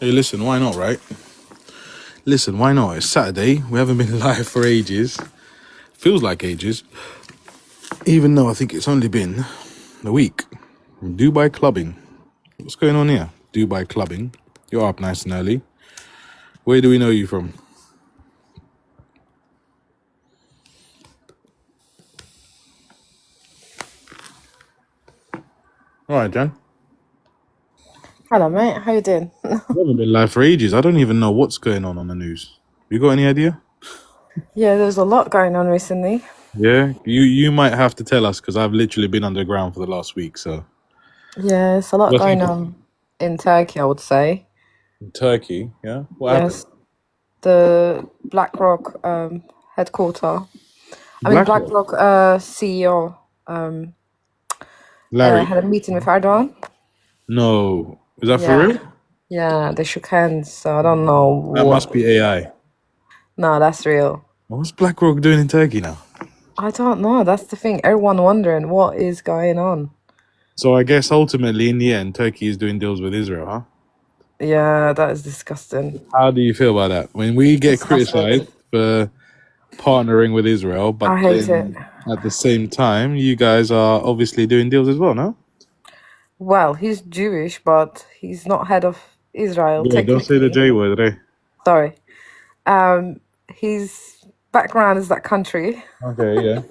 Hey, listen, why not, right? Listen, why not? It's Saturday. We haven't been live for ages. Feels like ages. Even though I think it's only been a week. Dubai clubbing. What's going on here? Dubai clubbing. You're up nice and early. Where do we know you from? All right, Jan. Hello, mate. How you doing? We haven't been live for ages. I don't even know what's going on the news. You got any idea? Yeah, there's a lot going on recently. Yeah, you might have to tell us because I've literally been underground for the last week. So Yeah, there's a lot what's going happening? on in Turkey, I would say. In Turkey? Yeah. What happened? Yes, the BlackRock headquarter. I mean, BlackRock. BlackRock CEO Larry. had a meeting with Erdogan. No, is that for Yeah, real? yeah, they shook hands. So I don't know That what. must be AI. No, that's real. What's BlackRock doing in Turkey now? I don't know. That's the thing. Everyone wondering what is going on. So I guess ultimately, in the end, Turkey is doing deals with Israel, huh? Yeah, that is disgusting. How do you feel about that? When we get Disgusting. criticized for partnering with Israel, but I hate it. then at the same time, you guys are obviously doing deals as well, no? Well, he's Jewish, but he's not head of Israel, Yeah, don't say the technically. J word, eh? Sorry. Um, his background is that country, Okay, yeah.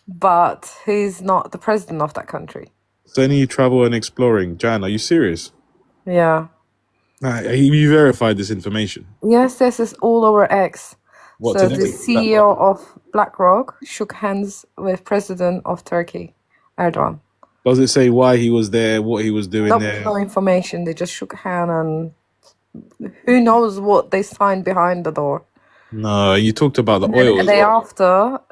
but he's not the president of that country. So any travel and exploring, Jan, are you serious? Yeah. You verified this information. Yes, this is all over X. What, So the today? CEO of BlackRock shook hands with President of Turkey, Erdogan. Does it say why he was there, what he was doing Nope, there? no information. They just shook hand, and who knows what they signed behind the door. No, you talked about the And then oil a as day well.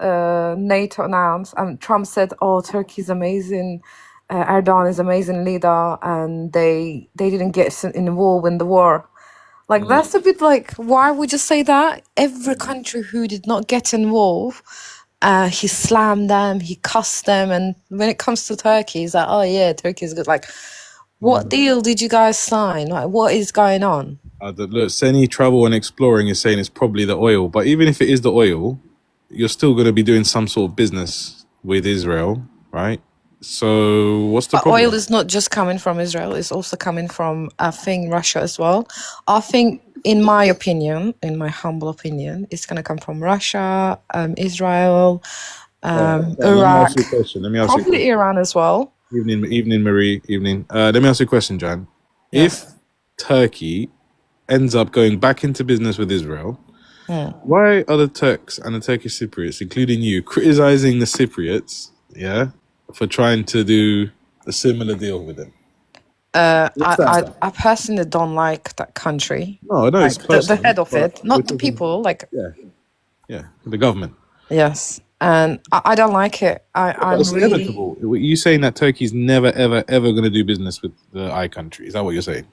after, NATO announced, and Trump said, "Oh, Turkey's amazing. Erdogan is amazing leader," and they didn't get involved in the war. Like that's a bit like, why would you say that? Every country who did not get involved, he slammed them, he cussed them, and when it comes to Turkey, he's like, "Oh yeah, Turkey is good." Like, what deal did you guys sign? Like, what is going on? Look, Seni Travel and Exploring is saying it's probably the oil, but even if it is the oil, you're still going to be doing some sort of business with Israel, right? So what's the But oil problem? is not just coming from Israel, it's also coming from, I think, Russia as well. I think, in my opinion, in my humble opinion, it's going to come from Russia, Israel, Let me ask Iraq, you a question. Let me ask you a probably question. Iran as well. Evening, Marie. Evening. Let me ask you a question, Jan. If Yes. Turkey ends up going back into business with Israel, Hmm. why are the Turks and the Turkish Cypriots, including you, criticizing the Cypriots, yeah, for trying to do a similar deal with them? What's that about? I personally don't like that country. No, no, it's Like the personal, head of but it, we're not the talking, people. Like, yeah, the government. yes, and I don't like it. But I'm it's really. inevitable. You saying that Turkey's never, ever, ever going to do business with the I country? Is that what you're saying?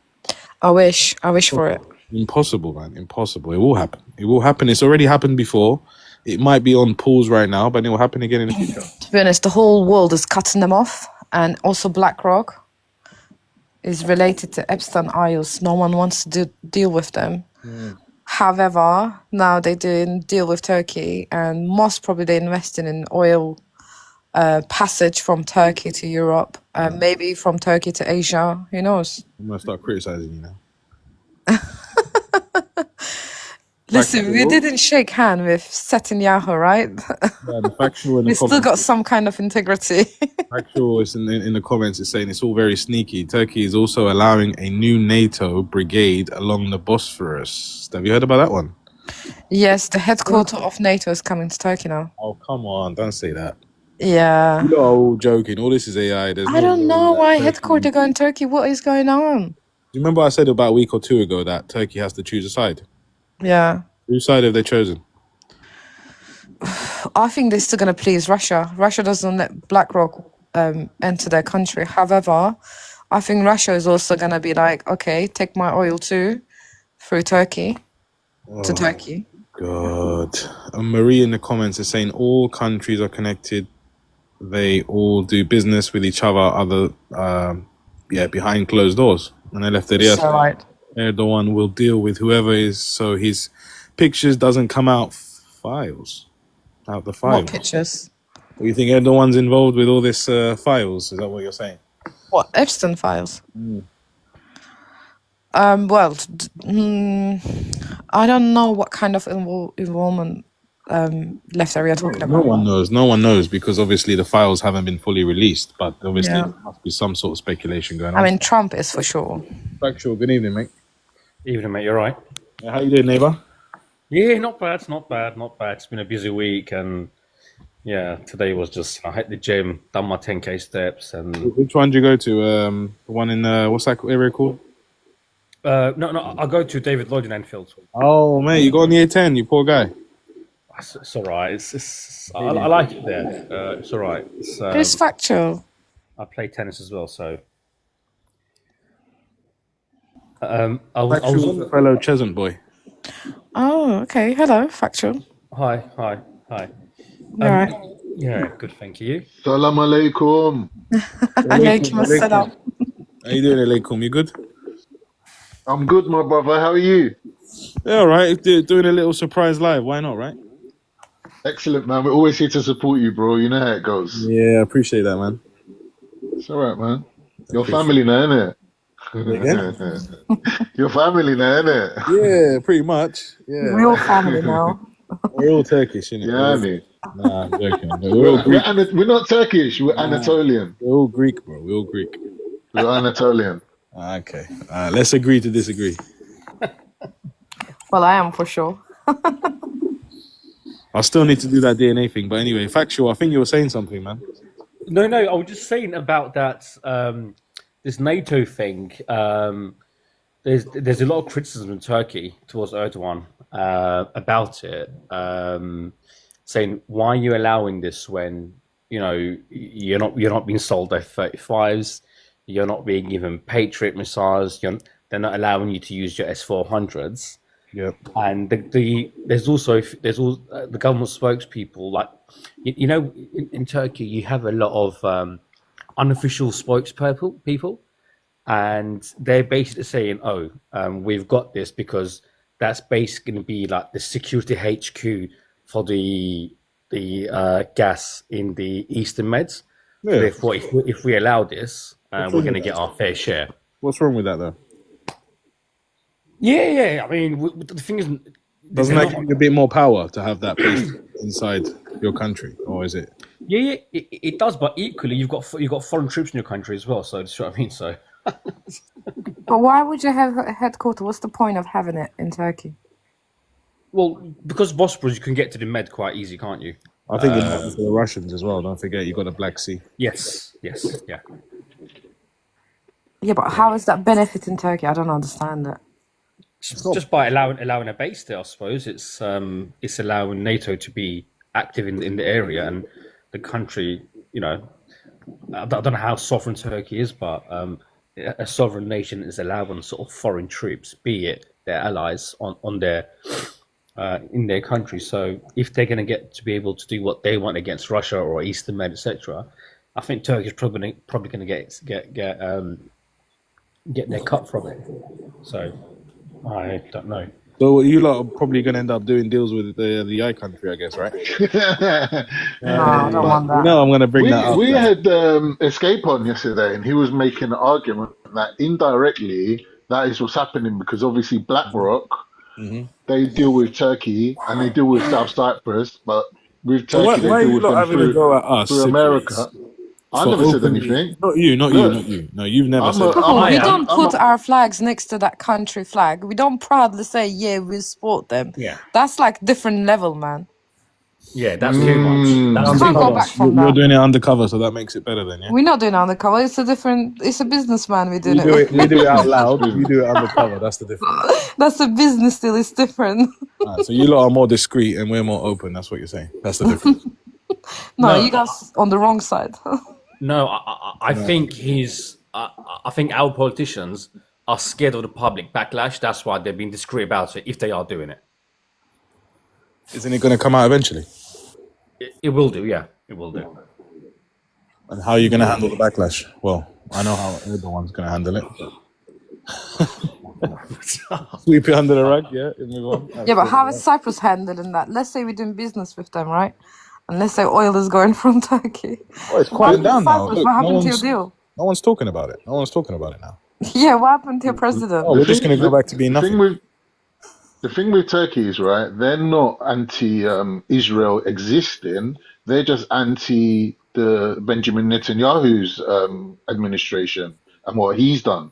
I wish for it. Impossible, man. Impossible. It will happen. It will happen. It's already happened before. It might be on pause right now, but it will happen again in the future. To be honest, the whole world is cutting them off, and also BlackRock is related to Epstein Isles. No one wants to deal with them. However, now they do deal with Turkey, and most probably they're investing in oil passage from Turkey to Europe, maybe from Turkey to Asia. Who knows? I'm going to start criticizing you now. Listen, we Factual. didn't shake hand with Netanyahu, right? Yeah, the factual in the We still comments. got some kind of integrity. Factual is in the comments. It's saying it's all very sneaky. Turkey is also allowing a new NATO brigade along the Bosphorus. Have you heard about that one? Yes, the headquarter of NATO is coming to Turkey now. Oh, come on. Don't say that. Yeah. You lot are all joking. All this is AI. There's I no don't way know that why Turkey... headquarter going Turkey. What is going on? Do you remember I said about a week or two ago that Turkey has to choose a side? Yeah. Whose side have they chosen? I think they're still going to please Russia. Russia doesn't let BlackRock enter their country. However, I think Russia is also going to be like, okay, take my oil too through Turkey to Turkey. God. And Marie in the comments is saying all countries are connected. They all do business with each other, behind closed doors. And they left it here. So right. Erdogan will deal with whoever is so his pictures doesn't come out out the What files. pictures? You think Erdogan's involved with all this files? Is that what you're saying? What Epstein files? Well, I don't know what kind of involvement left area talking No about. one knows. No one knows because obviously the files haven't been fully released. But obviously Yeah. there must be some sort of speculation going on. I mean, Trump is for sure. Factual. Good evening, mate. Evening, mate. You're right. How you doing, neighbor? Yeah, not bad. Not bad. Not bad. It's been a busy week, and yeah, today was just I hit the gym, done my 10K steps, and Which one did you go to? The one in what's that area called? no, I go to David Lloyd in Enfield. Oh, mate, you got on year 10. You poor guy. It's all right. I like it there. It's all right. It's factual. I play tennis as well, so I was on. Fellow Chesant boy. Oh, okay. Hello, factual. Hi. Right. Yeah, good. Thank you. Salam alaikum. Alaikum assalam. How you doing, Alaykum? You good? I'm good, my brother. How are you? Yeah, all right. Doing a little surprise live. Why not, right? Excellent, man. We're always here to support you, bro. You know how it goes. Yeah, I appreciate that, man. It's all right, man. Your Appreciate family now, innit? Again? Your family now, innit? Yeah, pretty much. Yeah. We're all family now. We're all Turkish, innit? Yeah, innit? Nah, I'm joking. We're all Greek. We're not Turkish. We're Anatolian. We're all Greek, bro. We're all Greek. We're Anatolian. Okay. Let's agree to disagree. Well, I am for sure. I still need to do that DNA thing. But anyway, factual. I think you were saying something, man. No, I was just saying about that this NATO thing. There's a lot of criticism in Turkey towards Erdogan about it, saying why are you allowing this when you're not being sold F-35s, you're not being given Patriot missiles, they're not allowing you to use your S-400s. Yep. And there's all the government spokespeople, like in Turkey you have a lot of unofficial spokespeople, and they're basically saying, we've got this because that's basically going to be like the security HQ for the gas in the Eastern Meds. Yeah. Therefore, if we allow this, we're going to get our fair share. What's wrong with that, though? Yeah. I mean, the thing is, Doesn't that give you a bit more power to have that place inside your country, or is it? Yeah, it does. But equally, you've got foreign troops in your country as well. So that's what I mean. So, But why would you have a headquarters? What's the point of having it in Turkey? well, because Bosporus, you can get to the Med quite easy, can't you? I think it's for the Russians as well. Don't forget, you got the Black Sea. Yes, yeah. Yeah, but how is that benefiting Turkey? I don't understand that. Just by allowing a base there, I suppose it's allowing NATO to be active in the area, and the country. I don't know how sovereign Turkey is, but a sovereign nation is allowing sort of foreign troops, be it their allies, on their in their country. So if they're going to get to be able to do what they want against Russia or Eastern Med, etc., I think Turkey is probably going to get their cut from it. So I don't know. So you lot are probably going to end up doing deals with the I country, I guess, right? No, I don't want that. No, I'm going to bring that up. We had Escape on yesterday, and he was making an argument that indirectly that is what's happening because obviously BlackRock, they deal with Turkey and they deal with South Cyprus, but with Turkey Why are they deal you with lot them having a go at us? through America. I never said anything. Not you. No, you've never said. We don't put our flags next to that country flag. We don't proudly say, yeah, we support them. Yeah. That's like different level, man. Yeah, that's too much. That's You too can't go much. back from You're that. doing it undercover, so that makes it better, then, yeah. We're not doing it undercover. It's a businessman we're doing it. We do it out loud. You do it undercover. That's the difference. That's a business deal. It's different. So you lot are more discreet and we're more open. That's what you're saying. That's the difference. No, you guys on the wrong side. No, I think I think our politicians are scared of the public backlash. That's why they've been discreet about it. If they are doing it, Isn't it going to come out eventually? it will do. Yeah, it will do. And how are you going to handle the backlash? Well, I know how Erdogan's going to handle it. Sweep it under the rug, yeah, and move on. Yeah, but how is Cyprus handling that? Let's say we're doing business with them, right? And let's say oil is going from Turkey. Oh, it's quieting down now. Cyprus, Look, what happened to your deal? no one's talking about it. No one's talking about it now. Yeah, what happened to your president? Oh, we're just going to go back to being nothing. The thing with Turkey is, right, they're not anti-Israel existing. They're just anti the Benjamin Netanyahu's administration and what he's done.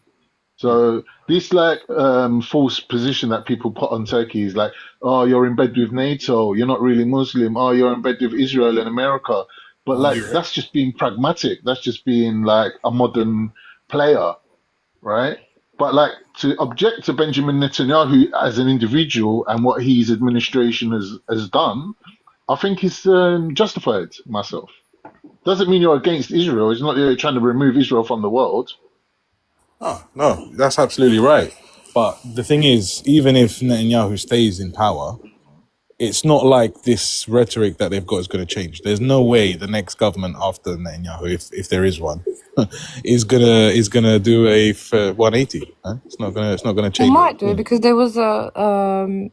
So this false position that people put on Turkey is like, oh, you're in bed with NATO, you're not really Muslim. Oh, you're in bed with Israel and America. But that's just being pragmatic. That's just being like a modern player, right? But to object to Benjamin Netanyahu as an individual and what his administration has done, I think is justified myself. Doesn't mean you're against Israel. It's not that you're trying to remove Israel from the world. Oh, no, that's absolutely right. But the thing is, even if Netanyahu stays in power, it's not like this rhetoric that they've got is going to change. There's no way the next government after Netanyahu, if there is one, is gonna do a 180. Huh? It's not gonna change. They might do, because there was a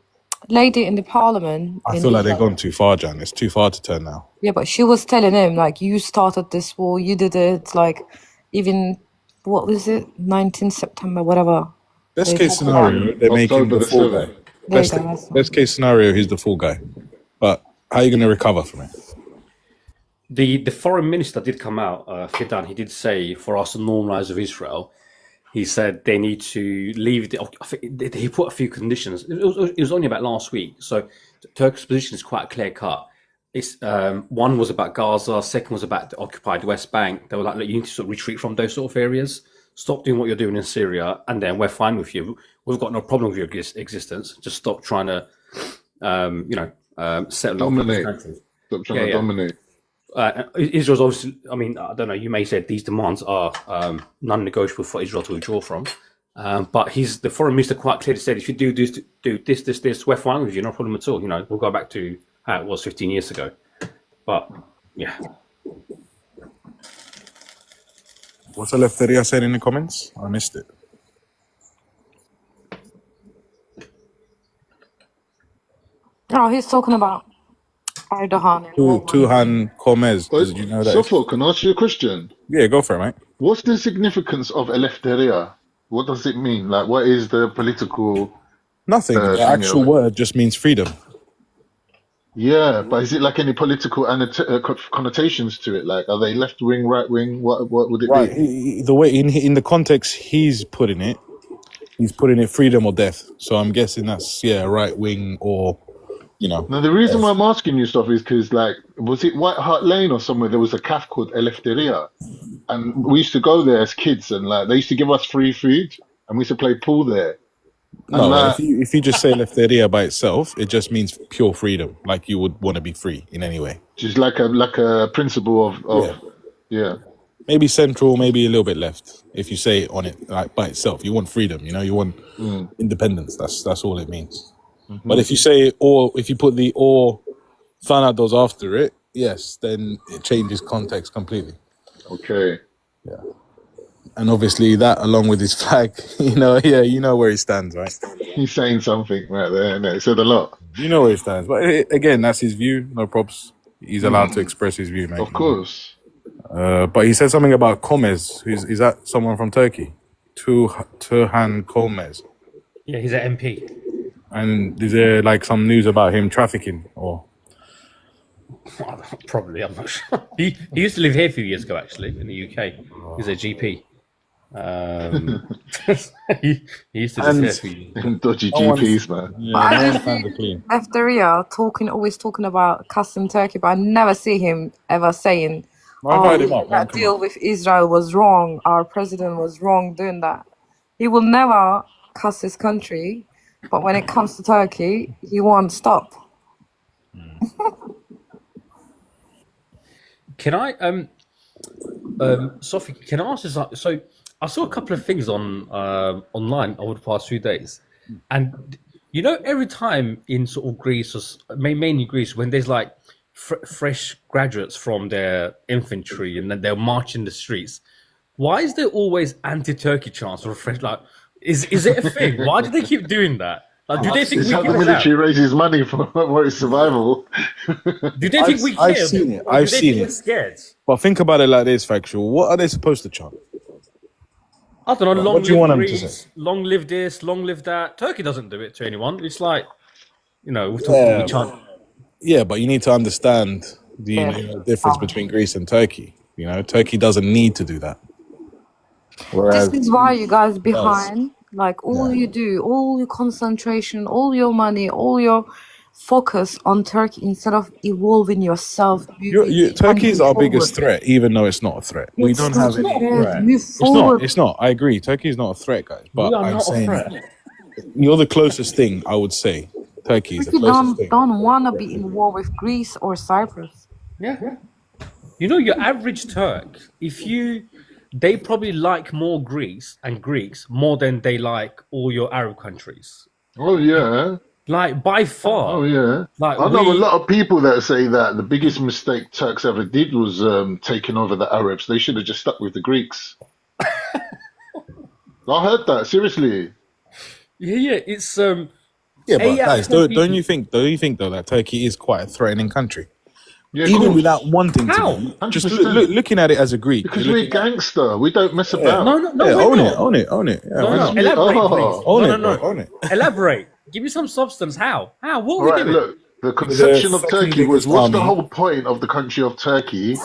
lady in the parliament. I feel like they've gone too far, Jan. It's too far to turn now. Yeah, but she was telling him, like, you started this war, you did it, like, even, what was it, 19 September, whatever. Best case scenario, they make him the fall guy. Best case scenario, he's the fall guy. But how are you going to recover from it? The foreign minister did come out, Fidan. He did say for us to normalize with Israel, he said they need to leave. He put a few conditions. It was only about last week. So Turkey's position is quite clear cut. It's one was about Gaza. Second was about the occupied West Bank. They were like, look, you need to sort of retreat from those sort of areas. Stop doing what you're doing in Syria, and then we're fine with you. We've got no problem with your existence. Just stop trying to, settle dominate. Countries. Stop trying to dominate. Israel's obviously, I mean, I don't know, you may say these demands are non-negotiable for Israel to withdraw from. But the foreign minister quite clearly said, if you do this, we're fine with you, no problem at all. We'll go back to how it was 15 years ago. But, yeah. What's Eleftheria saying in the comments? I missed it. Oh, he's talking about Erdogan. Tuhan Gomez. Did you know that? Sofo, can I ask you a question? Yeah, go for it, mate. What's the significance of Eleftheria? What does it mean? Like, what is the political... Nothing. The actual word just means freedom. Yeah, but is it like any political connotations to it? Like, are they left wing, right wing? What would it be? The way in the context he's putting it freedom or death. So I'm guessing that's right wing or Now the reason why I'm asking you stuff is because was it White Hart Lane or somewhere there was a cafe called Eleftheria, and we used to go there as kids, and they used to give us free food, and we used to play pool there. No, if you just say Eleftheria by itself, it just means pure freedom. Like you would want to be free in any way. Just like a principle of maybe central, maybe a little bit left. If you say it on it by itself, you want freedom. You want independence. That's all it means. Mm-hmm. But if you say if you put the or thanatos after it, yes, then it changes context completely. Okay. Yeah. And obviously that, along with his flag, you know where he stands, right? He's saying something right there, and it said a lot. You know where he stands. But again, that's his view, no props. He's allowed to express his view, mate. Of course. But he said something about Gomez. Is that someone from Turkey? Turhan Gomez. Yeah, he's an MP. And is there some news about him trafficking or? Probably, I'm not sure. He used to live here a few years ago, actually, in the UK. He's a GP. He used to live here a few years. Dodgy GPs, man. Yeah, I just see Eleftheria always talking about custom Turkey, but I never see him ever saying, that deal with Israel was wrong, our president was wrong doing that. He will never cuss his country, but when it comes to Turkey, he won't stop. Can I, Sophie? Can I ask this? So I saw a couple of things online over the past few days, and every time in sort of Greece, or mainly Greece, when there's fresh graduates from their infantry and then they'll march in the streets, why is there always anti-Turkey chants or fresh Is it a thing? Why do they keep doing that? Like, do they think It's we how the give a military damn? raises money for its survival. Do they think we care? I've seen it. Or I've do they seen think it. we're scared? But think about it like this, Factual. What are they supposed to chant? I don't know. What Long do you live want them to Greece, say? long live this, long live that. Turkey doesn't do it to anyone. It's like, we Yeah, chant. Yeah, but you need to understand the difference between Greece and Turkey. Turkey doesn't need to do that. Whereas This is why you guys does. behind. Like all you do, all your concentration, all your money, all your focus on Turkey instead of evolving yourself. Turkey is our moving biggest forward. threat, even though it's not a threat. We It's don't not have a any. threat. Right. Move It's not. forward. It's not. I agree. Turkey is not a threat, guys. But We are I'm not a saying threat. you're the closest thing. I would say Turkey is the Turkey closest thing. don't wanna be in war with Greece or Cyprus. Yeah. Your average Turk, they probably like more Greece and Greeks more than they like all your Arab countries. Oh yeah. Like, by far. Oh yeah. Like, I know a we- lot of people that say that the biggest mistake Turks ever did was taking over the Arabs. They should have just stuck with the Greeks. I heard that, seriously. Yeah, it's Yeah, but Hey, yeah, guys, Turkey- don't you think though that Turkey is quite a threatening country, Yeah, of even course. without wanting How? to? Be. Just 100%. looking at it as a Greek. Because you're we're looking at- gangster. We don't mess about. no, yeah, we're own not. it, own it, own it. Yeah, No, why no, not? elaborate, Oh. please. Own no, it, no, bro, own it. Elaborate. Give me some substance. How? What All are we right, doing? look. The conception of second Turkey was, biggest what's the army. whole point of the country of Turkey?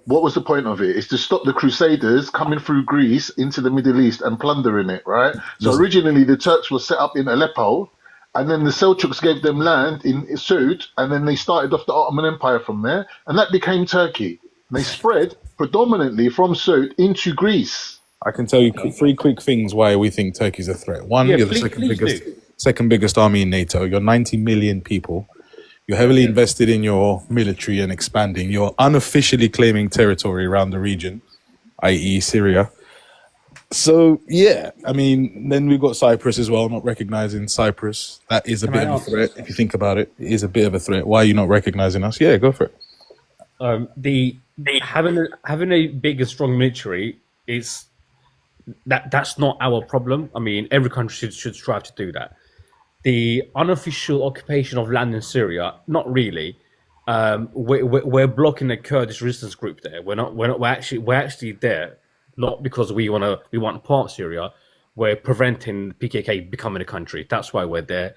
What was the point of it? It's to stop the Crusaders coming through Greece into the Middle East and plundering it, right? So Listen. originally the Turks were set up in Aleppo, and then the Seljuks gave them land in Suud, and then they started off the Ottoman Empire from there, and that became Turkey. They spread predominantly from Suud into Greece. I can tell you three quick things why we think Turkey's a threat. One, Yeah, you're the please second biggest army in NATO. You're 90 million people. You're heavily invested in your military and expanding. You're unofficially claiming territory around the region, i.e. Syria. So, yeah, I mean, then we've got Cyprus as well, not recognizing Cyprus. That is a Can bit I of a ask- threat. If you think about it, it is a bit of a threat. Why are you not recognizing us? Yeah, go for it. The having a big and strong military is that's not our problem. I mean, every country should strive to do that. The unofficial occupation of land in Syria, not really. We're blocking a Kurdish resistance group there. We're actually there, not because we want part of Syria. We're preventing PKK becoming a country. That's why we're there.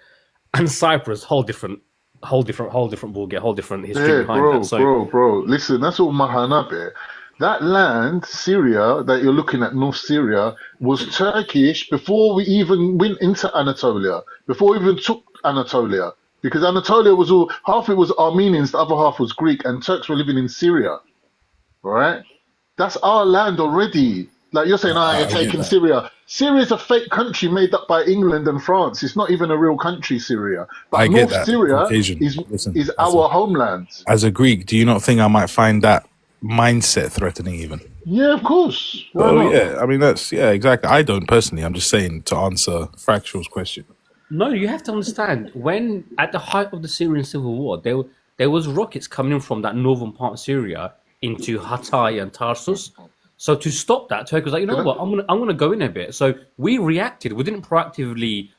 And Cyprus, whole different ballgame, whole different history Yeah, behind bro, that. So bro. Listen, that's all Mahanabe. That land, Syria, that you're looking at, North Syria, was Turkish before we even went into Anatolia, before we even took Anatolia. Because Anatolia was half it was Armenians, the other half was Greek, and Turks were living in Syria. All right? That's our land already. Like you're saying, you're get taking that. Syria. Syria is a fake country made up by England and France. It's not even a real country, Syria. But I get North that. Syria Caucasian. is Listen, is listen. our homeland. As a Greek, do you not think I might find that mindset threatening even? Yeah, of course. Why Oh not? yeah, I mean exactly. I don't personally. I'm just saying to answer Fractal's question. no, you have to understand when at the height of the Syrian civil war, there was rockets coming in from that northern part of Syria into Hatay and Tarsus. So to stop that, Turkey was like, you know what, I'm gonna go in a bit. So we reacted. We didn't proactively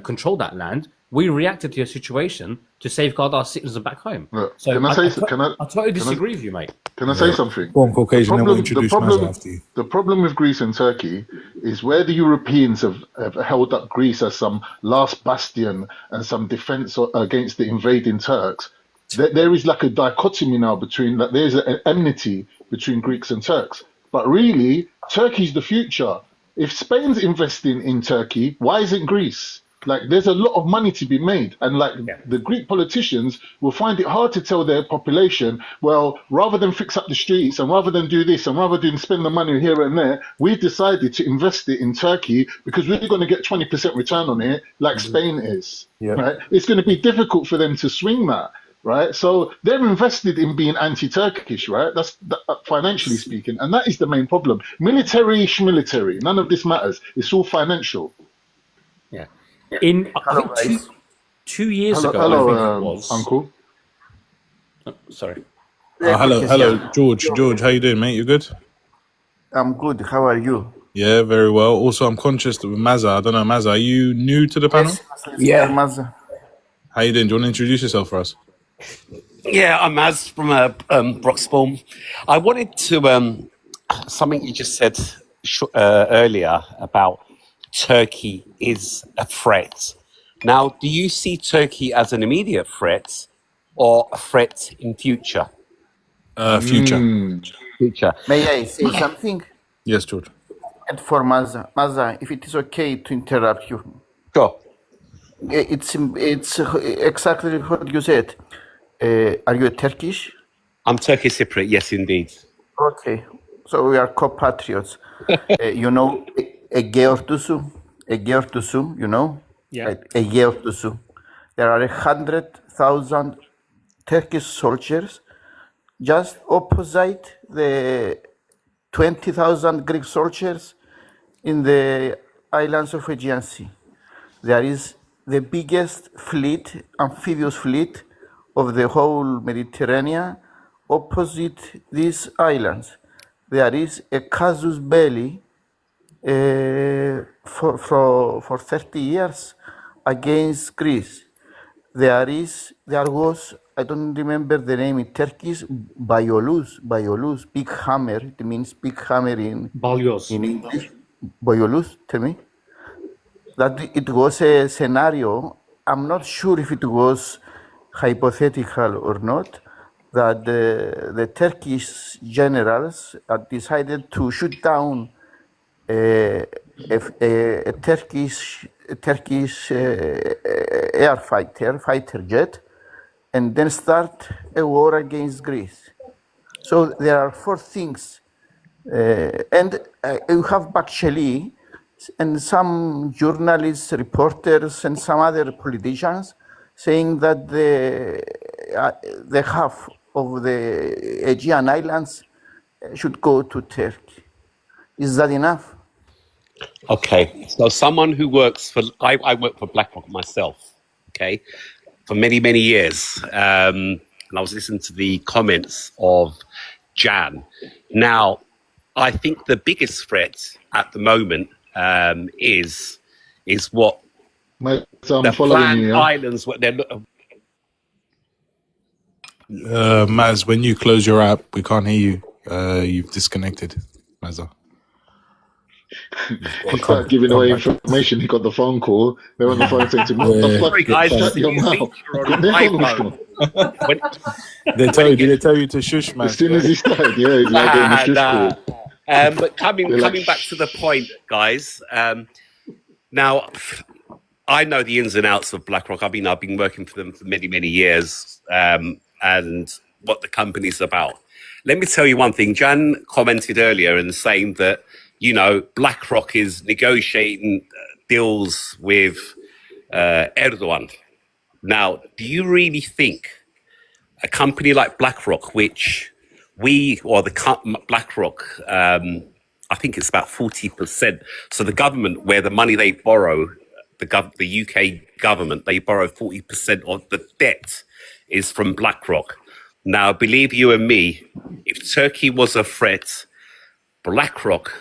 control that land. We reacted to a situation to safeguard our citizens back home. Look, So can I say? Can I? I totally can I- disagree with you, mate. Can I say something? Go on, Caucasian, then we'll introduce Mazza problem, after you. the problem with Greece and Turkey is where the Europeans have held up Greece as some last bastion and some defense against the invading Turks. There is like a dichotomy now between that. There's an enmity between Greeks and Turks. But really, Turkey's the future. If Spain's investing in Turkey, why isn't Greece? Like, there's a lot of money to be made. And like the Greek politicians will find it hard to tell their population, well, rather than fix up the streets and rather than do this and rather than spend the money here and there, we've decided to invest it in Turkey because we're going to get 20% return on it like Spain is. Yeah. Right? It's going to be difficult for them to swing that. Right, so they're invested in being anti-Turkish, right? That's financially speaking, and that is the main problem. Military, schmilitary, none of this matters. It's all financial. Yeah. I think two years ago, I Hello, think it was. Uncle. Oh, sorry. Hello, George. George, how you doing, mate? You good? I'm good. How are you? Yeah, very well. Also, I'm conscious that with Mazza, I don't know, Mazza, are you new to the panel? Yeah. How you doing? Do you want to introduce yourself for us? Yeah, I'm Az from Broxbourne. I wanted to something you just said earlier about Turkey is a threat. Now, do you see Turkey as an immediate threat or a threat in future? Future. Future. May I say something? Yes, George. And for Maza, if it is okay to interrupt you, Sure. it's exactly what you said. Are you Turkish? I'm Turkish Cypriot, yes, indeed. Okay, so we are compatriots. You know, Egeortusu, you know? Yeah. Right, Egeortusu. There are 100,000 Turkish soldiers just opposite the 20,000 Greek soldiers in the islands of Aegean Sea. There is the biggest fleet, amphibious fleet of the whole Mediterranean opposite these islands. There is a casus belli for 30 years against Greece. There was, I don't remember the name in Turkish, Bayolus, big hammer. It means big hammer in Balyoz. English. Bayolus, tell me. That it was a scenario, I'm not sure if it was hypothetical or not, that the Turkish generals decided to shoot down a Turkish fighter jet, and then start a war against Greece. So there are four things, and you have Bakhshali and some journalists, reporters, and some other politicians saying that the half of the Aegean Islands should go to Turkey. Is that enough? Okay, so someone who works for, I work for BlackRock myself, okay, for many, many years. And I was listening to the comments of Jan. Now, I think the biggest threat at the moment is what Mate, I'm the following planned you. Yeah? islands, what they're Maz, when you close your app, we can't hear you. You've disconnected, Mazza. He started giving away information. He got the phone call. They were on the phone saying to him, "What the fuck? Sorry, guys, Shut your you mouth." think you're on Get an their iPhone. When- Did they tell you to shush, man? As soon as he started, yeah, he's like getting a shush call. But coming back to the point, guys. Now, I know the ins and outs of BlackRock. I've been working for them for many, many years, and what the company's about. Let me tell you one thing. Jan commented earlier and saying that, you know, BlackRock is negotiating deals with Erdogan. Now, do you really think a company like BlackRock, which BlackRock, I think it's about 40%. So the government, where the money they borrow, the UK government, they borrow 40% of the debt is from BlackRock. Now, believe you and me, if Turkey was a threat, BlackRock,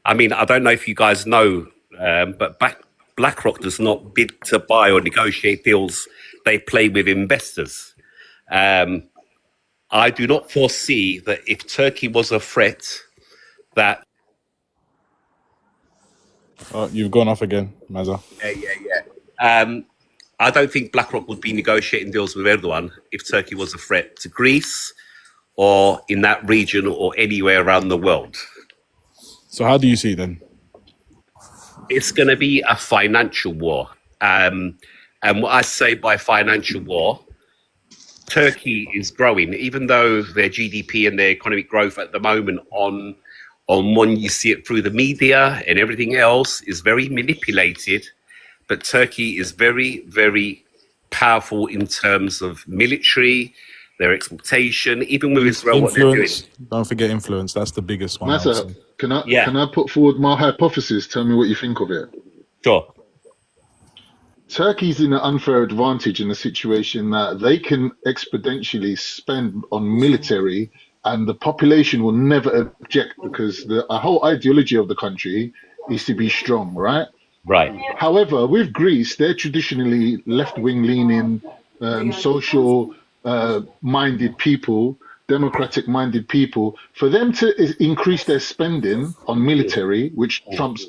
I mean, I don't know if you guys know, but BlackRock does not bid to buy or negotiate deals. They play with investors. I do not foresee that if Turkey was a threat, that... Oh, you've gone off again, Mazza. I don't think BlackRock would be negotiating deals with Erdogan if Turkey was a threat to Greece or in that region or anywhere around the world. So how do you see it then? It's going to be a financial war. And what I say by financial war, Turkey is growing, even though their GDP and their economic growth at the moment on when you see it through the media and everything else is very manipulated. But Turkey is very, very powerful in terms of military, their exploitation, even with Israel, what they're doing. Influence. Don't forget influence. That's the biggest one. I would Massa, say. can I put forward my hypothesis? Tell me what you think of it. Sure. Turkey's in an unfair advantage in a situation that they can exponentially spend on military and the population will never object because the whole ideology of the country is to be strong, right? Right. However, with Greece, they're traditionally left-wing leaning, social minded people, democratic minded people. For them to increase their spending on military, which Trump's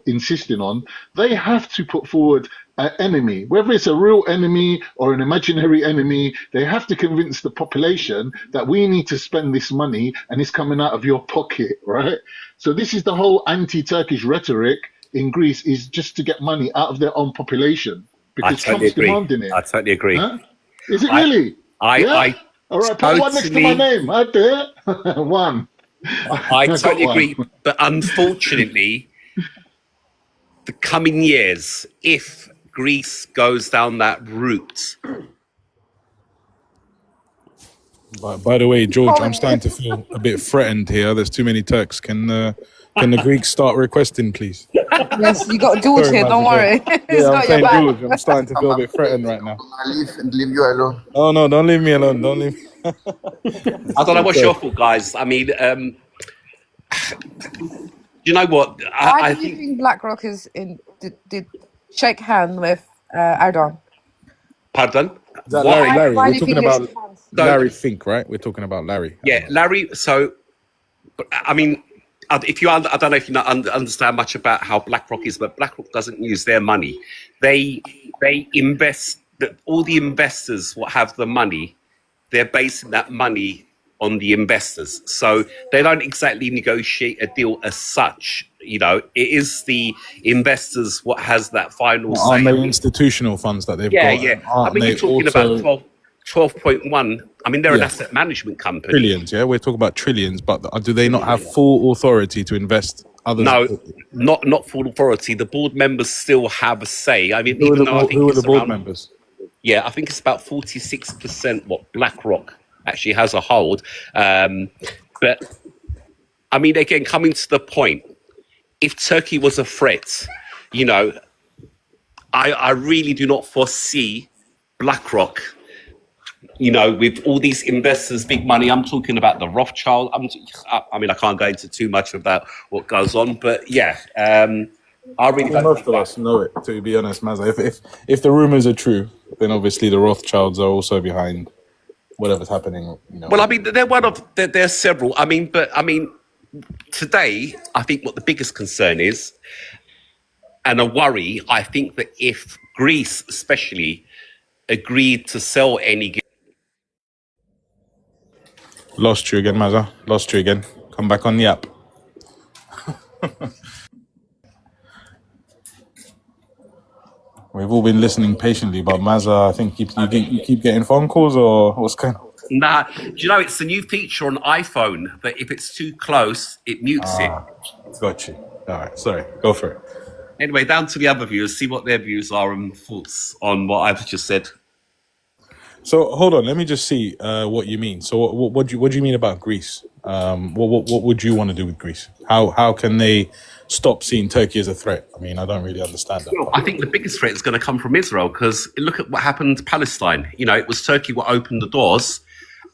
insisting on, they have to put forward an enemy, whether it's a real enemy or an imaginary enemy. They have to convince the population that we need to spend this money and it's coming out of your pocket, right? So this is the whole anti-Turkish rhetoric in Greece, is just to get money out of their own population I because totally Trump's agree. demanding it. I totally agree. Huh? Is it really? I All right, put one next to my name. I do it. One. I got totally one. agree. But unfortunately, the coming years, if Greece goes down that route, By the way, George, I'm starting to feel a bit threatened here. There's too many Turks. Can the Greeks start requesting, please? Yes, you got George Sorry, here. Don't Master. worry. He's Yeah, I'm got your saying back. George. I'm starting to feel a bit threatened right now. I leave you alone. Oh no, don't leave me alone. Don't leave. I don't know what's your fault, guys. I mean, you know what? Why I do you think think BlackRock did shake hand with Erdogan? pardon. Is that Why? Larry? Why We're do you talking think they about shook hands? Larry Fink, right? We're talking about Larry. Yeah, Larry. So, I mean, if you, I don't know if you understand much about how BlackRock is, but BlackRock doesn't use their money. They invest. All the investors will have the money. They're basing that money on the investors, so they don't exactly negotiate a deal as such. You know, it is the investors what has that final say. Aren't they institutional funds that they've Yeah, got? yeah. I Aren't mean, they you're talking also about 12.1. I mean, they're an Yeah. asset management company. trillions? Yeah, we're talking about trillions, but do they not have full authority to invest? Others? No, not full authority. The board members still have a say. I mean, Who are even the, though I board- think who are it's the board around, members? yeah, I think it's about 46% what BlackRock actually has a hold. But I mean, again, coming to the point, if Turkey was a threat, you know, I really do not foresee BlackRock, you know, with all these investors, big money. I'm talking about the Rothschild. I mean, I can't go into too much about what goes on, but yeah, I really don't Most think of that- us know it, to be honest, Mazza. If the rumors are true, then obviously the Rothschilds are also behind whatever's happening. You know. Well, I mean, they're one of there's several. I mean, today, I think what the biggest concern is, and a worry, I think that if Greece, especially, agreed to sell any. Lost you again, Mazza. Lost you again. Come back on the app. We've all been listening patiently, but Mazza, I think you keep getting phone calls, or what's going on? Nah, do you know it's a new feature on iPhone that if it's too close, it mutes it. Got you. All right, sorry. Go for it. Anyway, down to the other viewers, see what their views are and thoughts on what I've just said. So hold on, let me just see what you mean. So what do you mean about Greece? What would you want to do with Greece? How can they stop seeing Turkey as a threat? I mean, I don't really understand that. Well, I think the biggest threat is going to come from Israel because look at what happened to Palestine. You know, it was Turkey what opened the doors,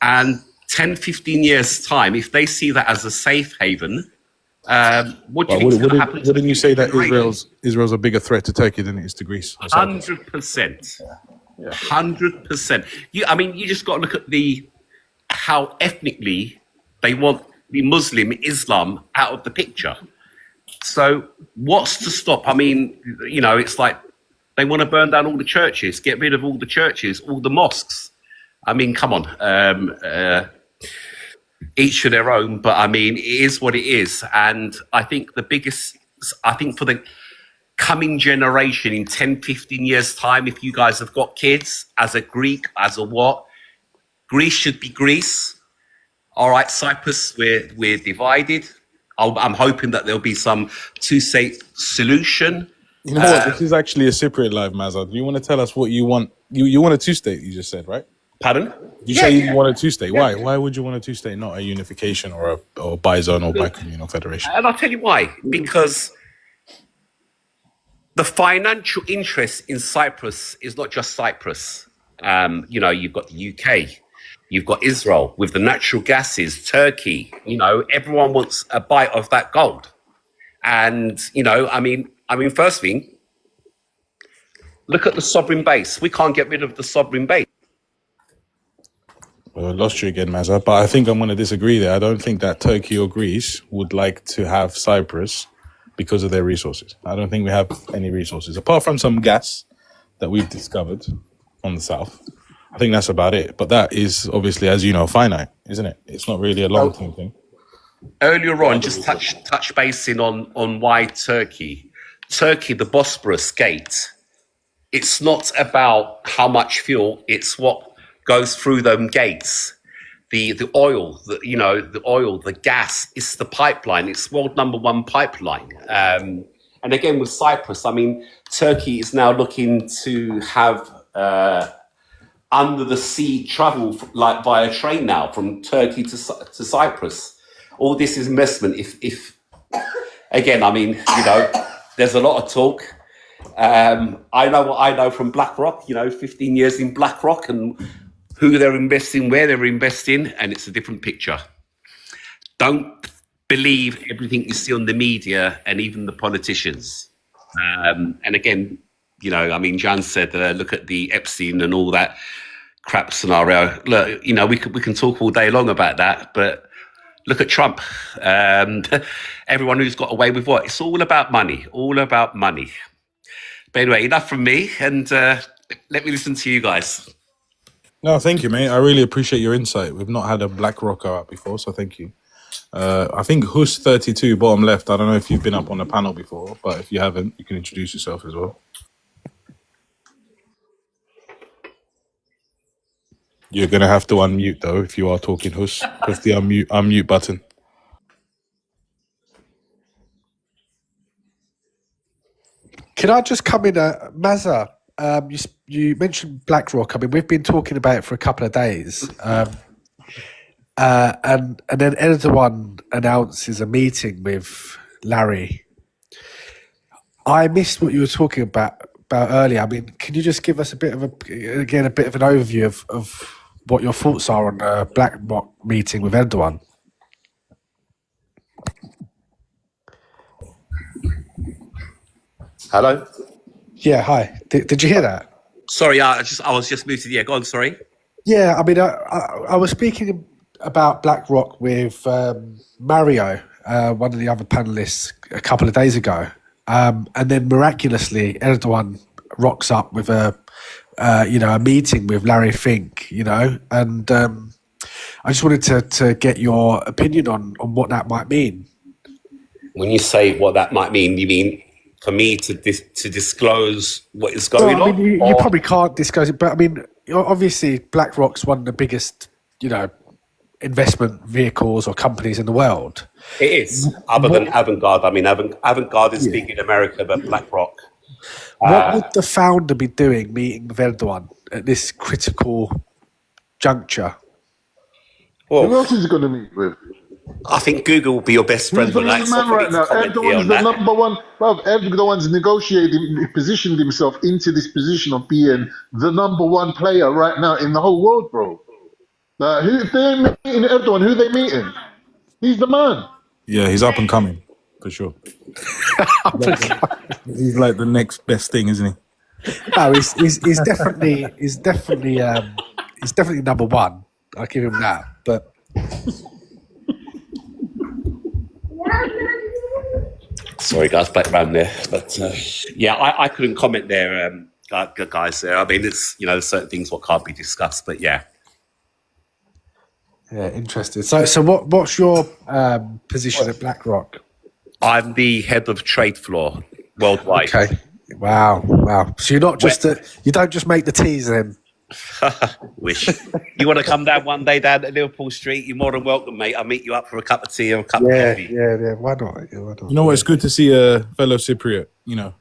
and 10, 15 years' time, if they see that as a safe haven, what do you think is going to happen? Wouldn't you say that Israel's a bigger threat to Turkey than it is to Greece? 100%. 100%. I mean, you just got to look at how ethnically they want the Muslim Islam out of the picture. So what's to stop? I mean, you know, it's like they want to burn down all the churches, get rid of all the churches, all the mosques. I mean, come on. Each to their own, but I mean, it is what it is. And I think for the coming generation in 10, 15 years' time, if you guys have got kids, as a Greek, as a what, Greece should be Greece. All right, Cyprus, we're divided. I'm hoping that there'll be some two-state solution. You know what? This is actually a Cypriot live, Mazza. Do you want to tell us what you want? You want a two-state, you just said, right? Pardon? You say you want a two-state. Why? Why would you want a two-state, not a unification or a bi-zone or bi-communal federation? And I'll tell you why. Because the financial interest in Cyprus is not just Cyprus. You know, you've got the UK. You've got Israel with the natural gases, Turkey. You know, everyone wants a bite of that gold. And, you know, I mean, first thing, look at the sovereign base. We can't get rid of the sovereign base. Well, I lost you again, Mazza, but I think I'm going to disagree there. I don't think that Turkey or Greece would like to have Cyprus because of their resources. I don't think we have any resources, apart from some gas that we've discovered on the south. I think that's about it. But that is obviously, as you know, finite, isn't it? It's not really a long-term thing. Earlier on, just touch basing on why Turkey, the Bosporus Gate. It's not about how much fuel; it's what goes through them gates. The oil, the gas. It's the pipeline. It's world #1 pipeline. And again with Cyprus, I mean, Turkey is now looking to have under the sea travel like via train now from Turkey to Cyprus. All this is investment. If again, I mean, you know, there's a lot of talk. I know what I know from BlackRock. You know, 15 years in BlackRock and who they're investing, where they're investing, and it's a different picture. Don't believe everything you see on the media and even the politicians. And again, you know, I mean, Jan said, look at the Epstein and all that crap scenario. Look, you know, we can talk all day long about that, but look at Trump. Everyone who's got away with what? It's all about money, all about money. But anyway, enough from me, and let me listen to you guys. No, thank you, mate. I really appreciate your insight. We've not had a BlackRock out before, so thank you. I think Hus32, bottom left, I don't know if you've been up on the panel before, but if you haven't, you can introduce yourself as well. You're going to have to unmute, though, if you are talking, Hus. Press the unmute button. Can I just come in, Mazza? You mentioned BlackRock. I mean, we've been talking about it for a couple of days, and then Erdogan announces a meeting with Larry. I missed what you were talking about earlier. I mean, can you just give us a bit of an overview of what your thoughts are on the BlackRock meeting with Erdogan? Hello? Yeah, hi. Did you hear that? Sorry, I was just muted. Yeah, go on, sorry. Yeah, I mean, I was speaking about BlackRock with Mario, one of the other panelists, a couple of days ago. And then miraculously, Erdogan rocks up with a meeting with Larry Fink, you know, and I just wanted to get your opinion on what that might mean. When you say what that might mean, you mean for me to disclose what is going on? You probably can't disclose it, but I mean, obviously BlackRock's one of the biggest, you know, investment vehicles or companies in the world. It is, other than Avantgarde. I mean, Avantgarde is big in America, but BlackRock. What would the founder be doing meeting with Erdogan at this critical juncture? Well, who else is he going to meet with? I think Google will be your best friend. He's the main man right now. Erdogan's the #1. Well, Erdogan's negotiated, positioned himself into this position of being the #1 player right now in the whole world, bro. If they're meeting Erdogan, who are they meeting? He's the man. Yeah, he's up and coming, for sure. He's like the next best thing, isn't he? No, he's definitely #1. I'll give him that. But sorry, guys, background there. But yeah, I couldn't comment there, guys. There, I mean, it's, you know, certain things what can't be discussed. But yeah. Yeah, interesting. So what's your position at BlackRock? I'm the head of trade floor worldwide. Okay. Wow. So you're not just you don't just make the teas then. Wish. You want to come down one day down at Liverpool Street? You're more than welcome, mate. I'll meet you up for a cup of tea or a cup of coffee. Yeah. Why not? You know what? It's good to see a fellow Cypriot, you know,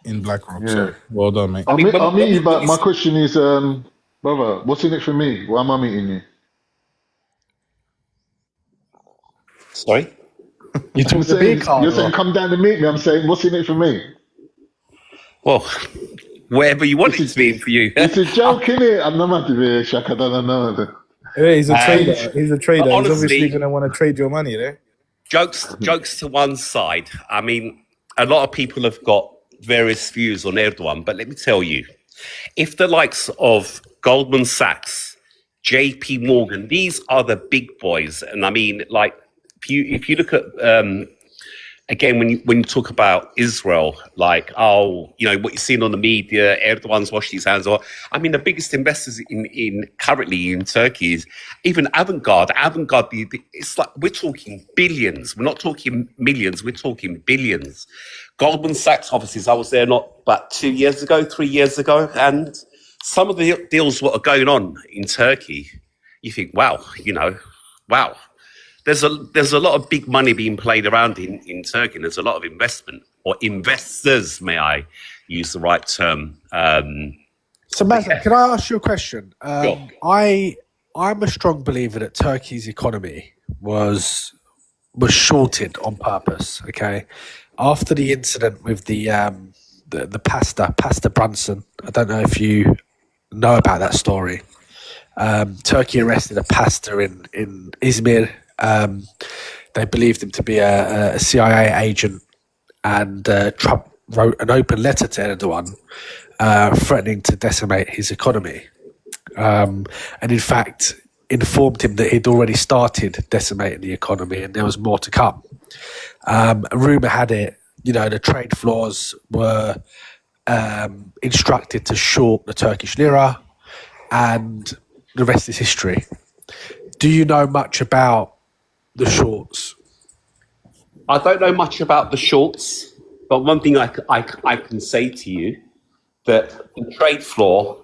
in BlackRock. Yeah. So well done, mate. I'll meet you, but my question is, brother, what's in it for me? Why am I meeting you? Sorry? You're saying come down to meet me. I'm saying, what's in it for me? Well, wherever you want it to be for you. It's a joke, innit? I'm not meant to be Shaka. Yeah, he's a trader. He's a trader. He's honestly- obviously going to want to trade your money there. Jokes to one side. I mean, a lot of people have got various views on Erdogan, but let me tell you, if the likes of Goldman Sachs, JP Morgan, these are the big boys. And I mean, like, if you look at again, when you talk about Israel, like, what you're seeing on the media, Erdogan's washed his hands off. I mean, the biggest investors currently in Turkey is even Avantgarde. It's like we're talking billions. We're not talking millions. We're talking billions. Goldman Sachs offices. I was there not about 3 years ago, and some of the deals what are going on in Turkey, you think, wow. There's a lot of big money being played around in Turkey. And there's a lot of investment, or investors, may I use the right term. So, Mazza, can I ask you a question? Sure. I'm a strong believer that Turkey's economy was shorted on purpose. Okay, after the incident with the Pastor Brunson, I don't know if you know about that story. Turkey arrested a pastor in Izmir. They believed him to be a CIA agent, and Trump wrote an open letter to Erdogan threatening to decimate his economy, and in fact informed him that he'd already started decimating the economy and there was more to come. Rumour had it, the trade floors were instructed to short the Turkish lira, and the rest is history. Do you know much about the shorts? I don't know much about the shorts, but one thing I can say to you, that the trade floor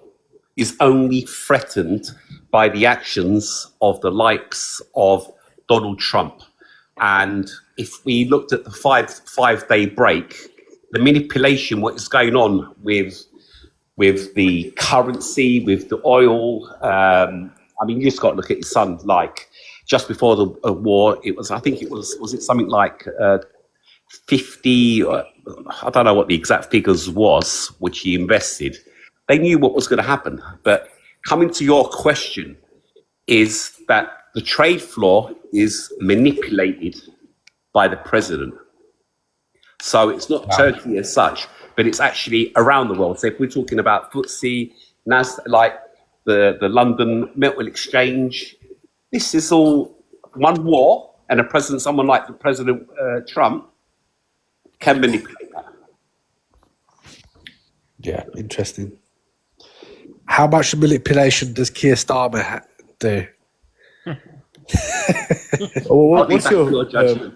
is only threatened by the actions of the likes of Donald Trump. And if we looked at the five-day break, the manipulation, what is going on with the currency, with the oil, you just got to look at your son, like, just before the war, was it something like 50, I don't know what the exact figures was, which he invested. They knew what was going to happen. But coming to your question, is that the trade floor is manipulated by the president. So it's not Turkey as such, but it's actually around the world. So if we're talking about FTSE, NASDAQ, like the London Metal Exchange, this is all one war, and someone like the President Trump can manipulate that. Yeah, interesting. How much manipulation does Keir Starmer do? What's your judgment?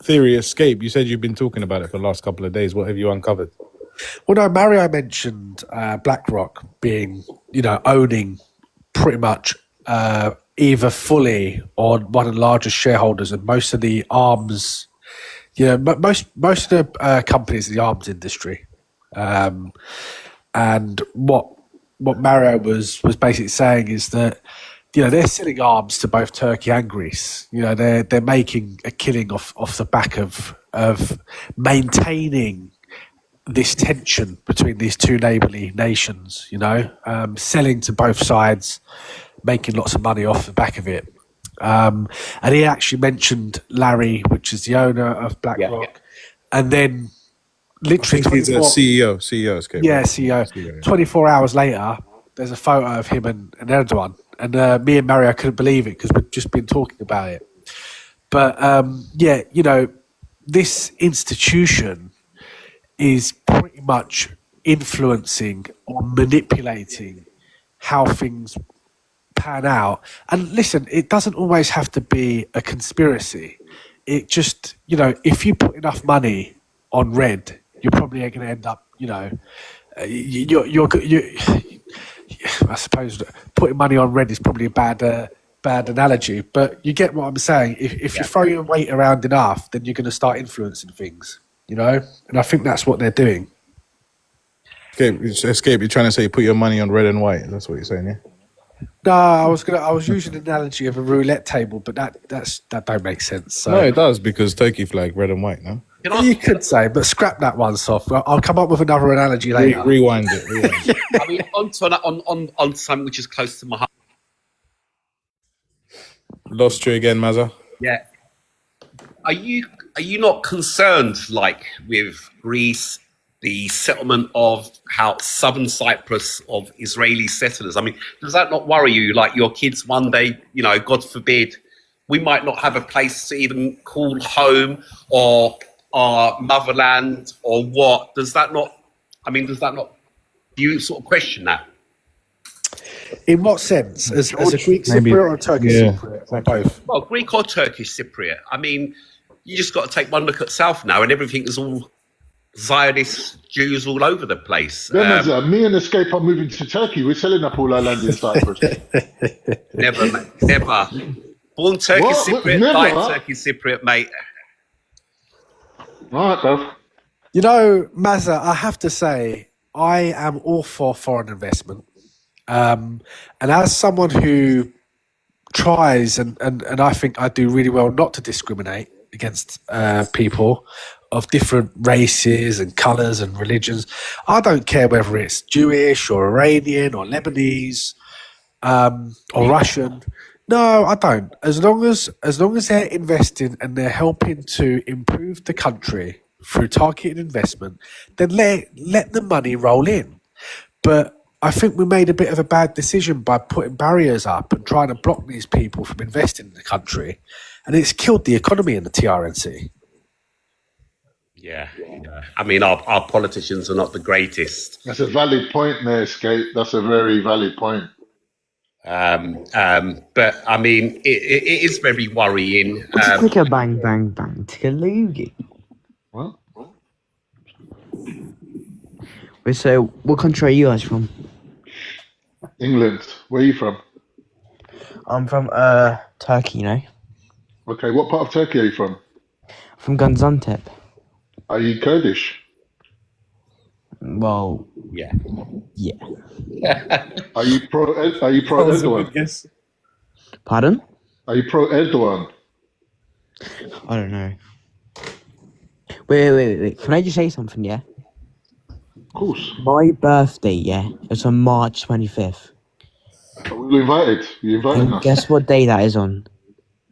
theory, Escape? You said you've been talking about it for the last couple of days. What have you uncovered? Well, no, Mario mentioned BlackRock being, owning pretty much either fully or one of the largest shareholders of most of the arms, most of the companies in the arms industry. And what Mario was basically saying is that, they're selling arms to both Turkey and Greece. They're making a killing off the back of maintaining this tension between these two neighbourly nations, selling to both sides, making lots of money off the back of it. And he actually mentioned Larry, which is the owner of BlackRock. And then literally He's a CEO, Escape. Yeah, right? CEO. 24 hours later, there's a photo of him and Erdogan. And me and Mario couldn't believe it because we've just been talking about it. But, this institution is pretty much influencing or manipulating how things pan out. And listen, it doesn't always have to be a conspiracy. It just, if you put enough money on red, you're probably going to end up, I suppose putting money on red is probably a bad analogy, but you get what I'm saying. If you throw your weight around enough, then you're going to start influencing things, and I think that's what they're doing. Escape, you're trying to say put your money on red and white. That's what you're saying, yeah? No, I was using the analogy of a roulette table, but that don't make sense. So. No, it does, because Turkey flag red and white, no? You could say, but scrap that one, Soft. I'll come up with another analogy later. Rewind it. I mean, on something which is close to my heart. lost you again, Mazza. Yeah. Are you not concerned, like with Greece, the settlement of how southern Cyprus of Israeli settlers? I mean, does that not worry you? Like your kids one day, you know, God forbid, we might not have a place to even call home or our motherland or what? Does that not? I mean, does that not? Do you sort of question that? In what sense? As a Greek Cypriot or a Turkish Cypriot? Or both? Well, Greek or Turkish Cypriot. I mean, you just got to take one look at South now, and everything is all Zionist Jews all over the place. Me and Escape are moving to Turkey. We're selling up all our land in Cyprus. Never, mate, never. Born Turkish What? Cypriot, Never? died Turkish Cypriot, mate. All right, bruv. You know, Mazza, I have to say, I am all for foreign investment. And as someone who tries, and I think I do really well not to discriminate against people of different races and colours and religions, I don't care whether it's Jewish or Iranian or Lebanese or Russian. No, I don't. As long as they're investing and they're helping to improve the country through targeted investment, then let the money roll in. But I think we made a bit of a bad decision by putting barriers up and trying to block these people from investing in the country, and it's killed the economy in the TRNC. Yeah. I mean, our politicians are not the greatest. That's a valid point there, Escape. That's a very valid point. But I mean, it is very worrying. Ticka bang bang bang ticka loogie. What? Wait, so what country are you guys from? England. Where are you from? I'm from Turkey, you know. Okay, what part of Turkey are you from? From Gaziantep. Are you Kurdish? Well, Yeah. Are you pro Erdogan? Yes. pardon? Are you pro Erdogan? I don't know. Wait. Can I just say something, yeah? Of course. My birthday, yeah, it's on March 25th. We were invited. You invited And us. guess what day that is on?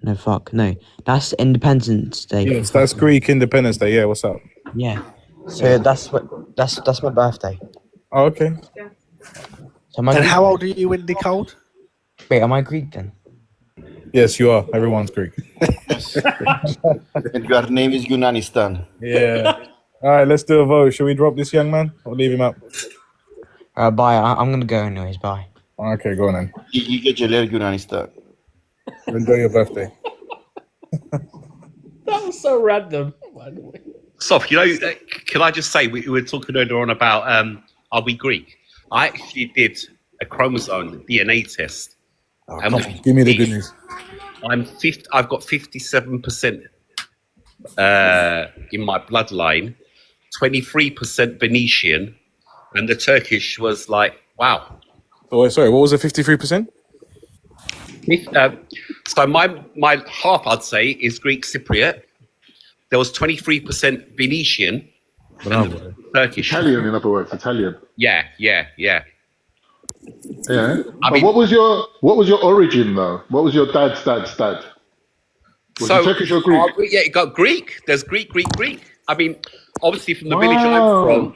No, that's Independence Day. Yes, that's Greek Independence Day. Yeah, what's up? Yeah. So that's my birthday. Oh, okay. So am I And Greek? how old are you, Indy Cold? Wait, am I Greek then? Yes, you are. Everyone's Greek. And your name is Yunanistan. Yeah. All right, let's do a vote. Should we drop this young man or leave him up? Bye. I'm gonna go anyways. Bye. Okay, go on then. İyi geceler Yunanistan. Enjoy your birthday. That was so random, by the way. Sof, you know, can I just say, we were talking earlier on about, are we Greek? I actually did a chromosome DNA test. Give me the good news. I've got 57% in my bloodline, 23% Venetian, and the Turkish was like, wow. Oh, sorry, what was the 53%? So my half, I'd say, is Greek Cypriot. There was 23% Venetian, and Turkish. Italian, in other words, Italian. Yeah. Yeah. I But mean- what was your origin though? What was your dad's dad? Was he Turkish or Greek? Yeah, it got Greek. There's Greek. I mean, obviously from the village I'm from,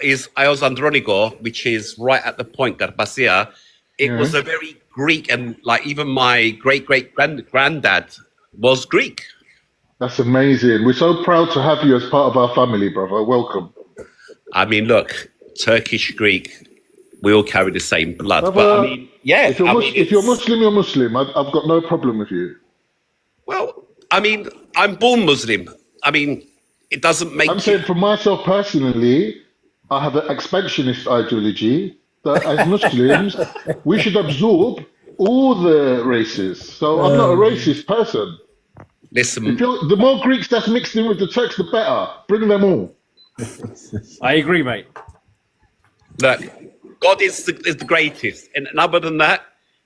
is Ios Andronigo, which is right at the point, Garbasia. It was a very Greek, and like even my great-great-granddad was Greek. That's amazing. We're so proud to have you as part of our family, brother. Welcome. I mean, look, Turkish, Greek, we all carry the same blood. Brother, but I mean, yeah. If you're Muslim, you're Muslim. I've got no problem with you. Well, I mean, I'm born Muslim. I mean, it doesn't make I'm saying for myself personally, I have an expansionist ideology that as Muslims, we should absorb all the races. So I'm not a racist person. Listen, The more Greeks that's mixed in with the Turks, the better. Bring them all. I agree, mate. look, God is the greatest. And other than that,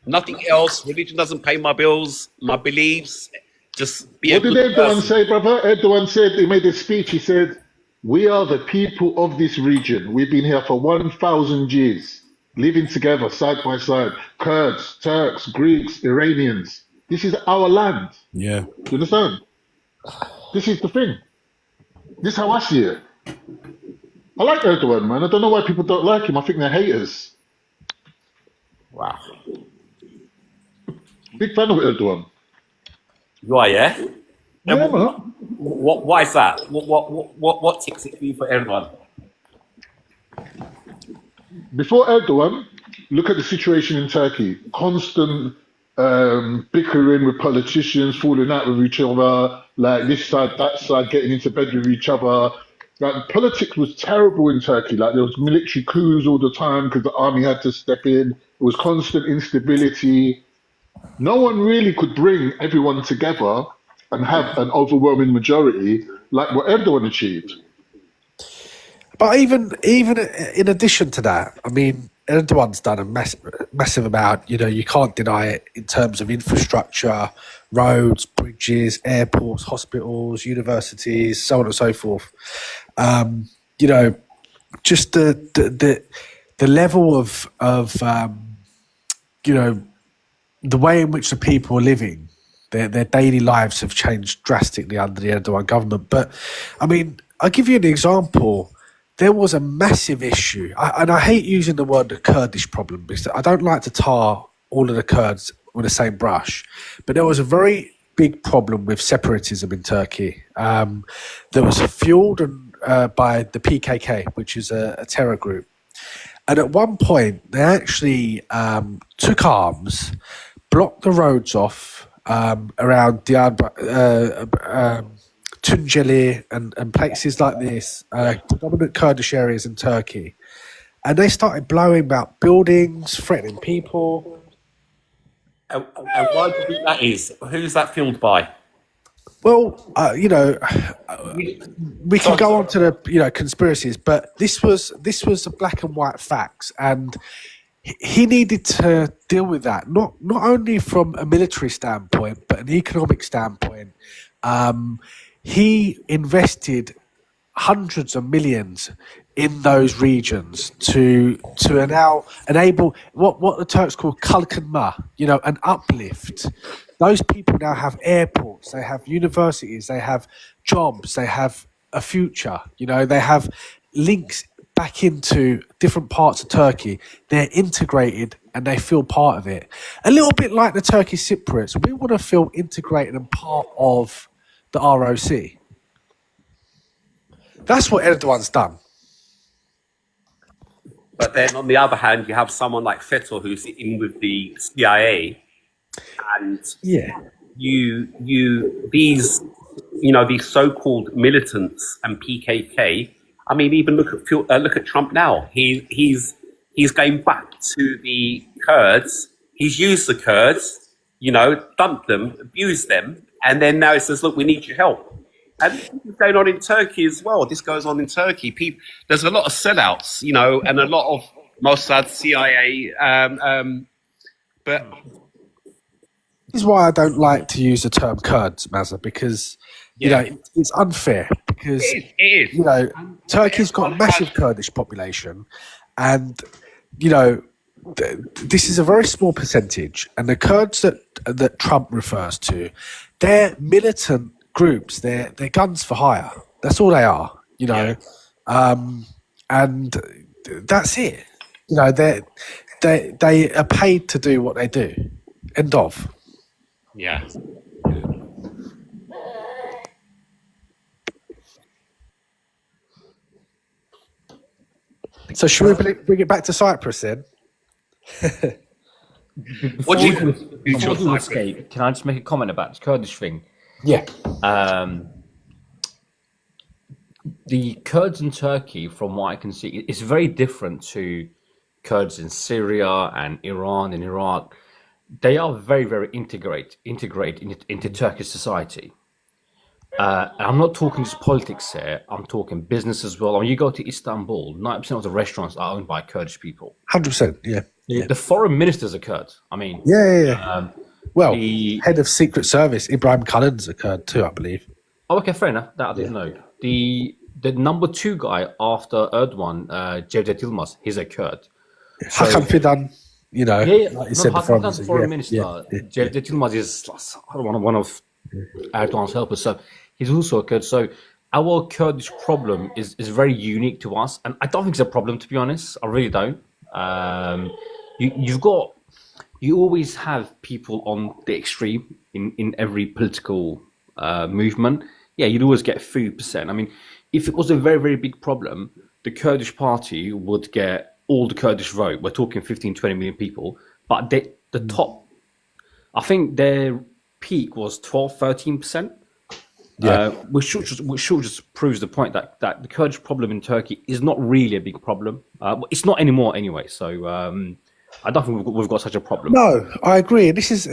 nothing else. Religion doesn't pay my bills, my beliefs. Just be a What did good Erdogan person. say, brother? Erdogan said, he made a speech, he said, we are the people of this region. We've been here for 1,000 years, living together side by side. Kurds, Turks, Greeks, Iranians. This is our land. Yeah. Do you understand? This is the thing. This is how I see it. I like Erdogan, man. I don't know why people don't like him. I think they're haters. Wow. Big fan of Erdogan. You are, yeah? Yeah, man. Why is that? What ticks it for you for everyone? Before Erdogan, look at the situation in Turkey. Constant bickering with politicians, falling out with each other, like this side, that side, getting into bed with each other. Like politics was terrible in Turkey. Like there was military coups all the time because the army had to step in. It was constant instability. No one really could bring everyone together and have an overwhelming majority like what Erdogan achieved. But even in addition to that, I mean, Erdogan's done a massive amount. You know, you can't deny it in terms of infrastructure, roads, bridges, airports, hospitals, universities, so on and so forth. You know, just the level of you know, the way in which the people are living, their daily lives have changed drastically under the Erdogan government. But I mean, I'll give you an example. There was a massive issue, and I hate using the word the Kurdish problem because I don't like to tar all of the Kurds with the same brush. But there was a very big problem with separatism in Turkey. That was fueled by the PKK, which is a terror group. And at one point, they actually took arms, blocked the roads off around Tunceli and places like this, predominant Kurdish areas in Turkey. And they started blowing up buildings, threatening people. And why do you think that is? Who's that fueled by? Well, you know, we can go on to the conspiracies, but this was the black and white facts, and he needed to deal with that not only from a military standpoint but an economic standpoint. He invested hundreds of millions in those regions to now enable what the Turks call kalkınma, you know, an uplift. Those people now have airports, they have universities, they have jobs, they have a future, you know, they have links back into different parts of Turkey. They're integrated and they feel part of it. A little bit like the Turkish Cypriots. We want to feel integrated and part of the ROC. That's what Erdogan's done. But then on the other hand, you have someone like FETÖ who's in with the CIA, and these so-called militants and PKK. I mean, even look at Trump now. He's going back to the Kurds. He's used the Kurds, you know, dumped them, abused them, and then now he says, "Look, we need your help." And this is going on in Turkey as well. This goes on in Turkey. There's a lot of sellouts, you know, and a lot of Mossad, CIA. But this is why I don't like to use the term Kurds, Mazza, because you know it's unfair. Because it is. You know, Turkey's got a massive Kurdish population, and you know this is a very small percentage. And the Kurds that Trump refers to, they're militant groups. They're guns for hire. That's all they are. You know, and that's it. You know, they are paid to do what they do. End of. Yeah. So should we bring it back to Cyprus then? What do you Before you escape, can I just make a comment about this Kurdish thing? Yeah. The Kurds in Turkey, from what I can see, is very different to Kurds in Syria and Iran and Iraq. They are very, very integrated into Turkish society. And I'm not talking just politics here. I'm talking business as well. When you go to Istanbul, 90% of the restaurants are owned by Kurdish people. 100%, yeah. The foreign ministers are Kurds. I mean, well, head of Secret Service, Ibrahim Kalın's a Kurd too, I believe. Oh, okay, fair enough. That I didn't know. The number 2 guy after Erdogan, Cevdet Yılmaz, he's a Kurd. Hakan Fidan. You know, Yeah, like you no, said, the foreign Hakan's minister. foreign Yeah, minister. yeah, Cevdet Yılmaz is one of Erdogan's helpers. So he's also a Kurd. So our Kurdish problem is very unique to us, and I don't think it's a problem, to be honest. I really don't. You always have people on the extreme in every political movement. Yeah, you'd always get 3%. I mean, if it was a very, very big problem, the Kurdish party would get all the Kurdish vote. We're talking 15, 20 million people. But the top, I think their peak was 12, 13%. Yeah. Which just proves the point that the Kurdish problem in Turkey is not really a big problem. It's not anymore anyway. So I don't think we've got such a problem. No, I agree. This is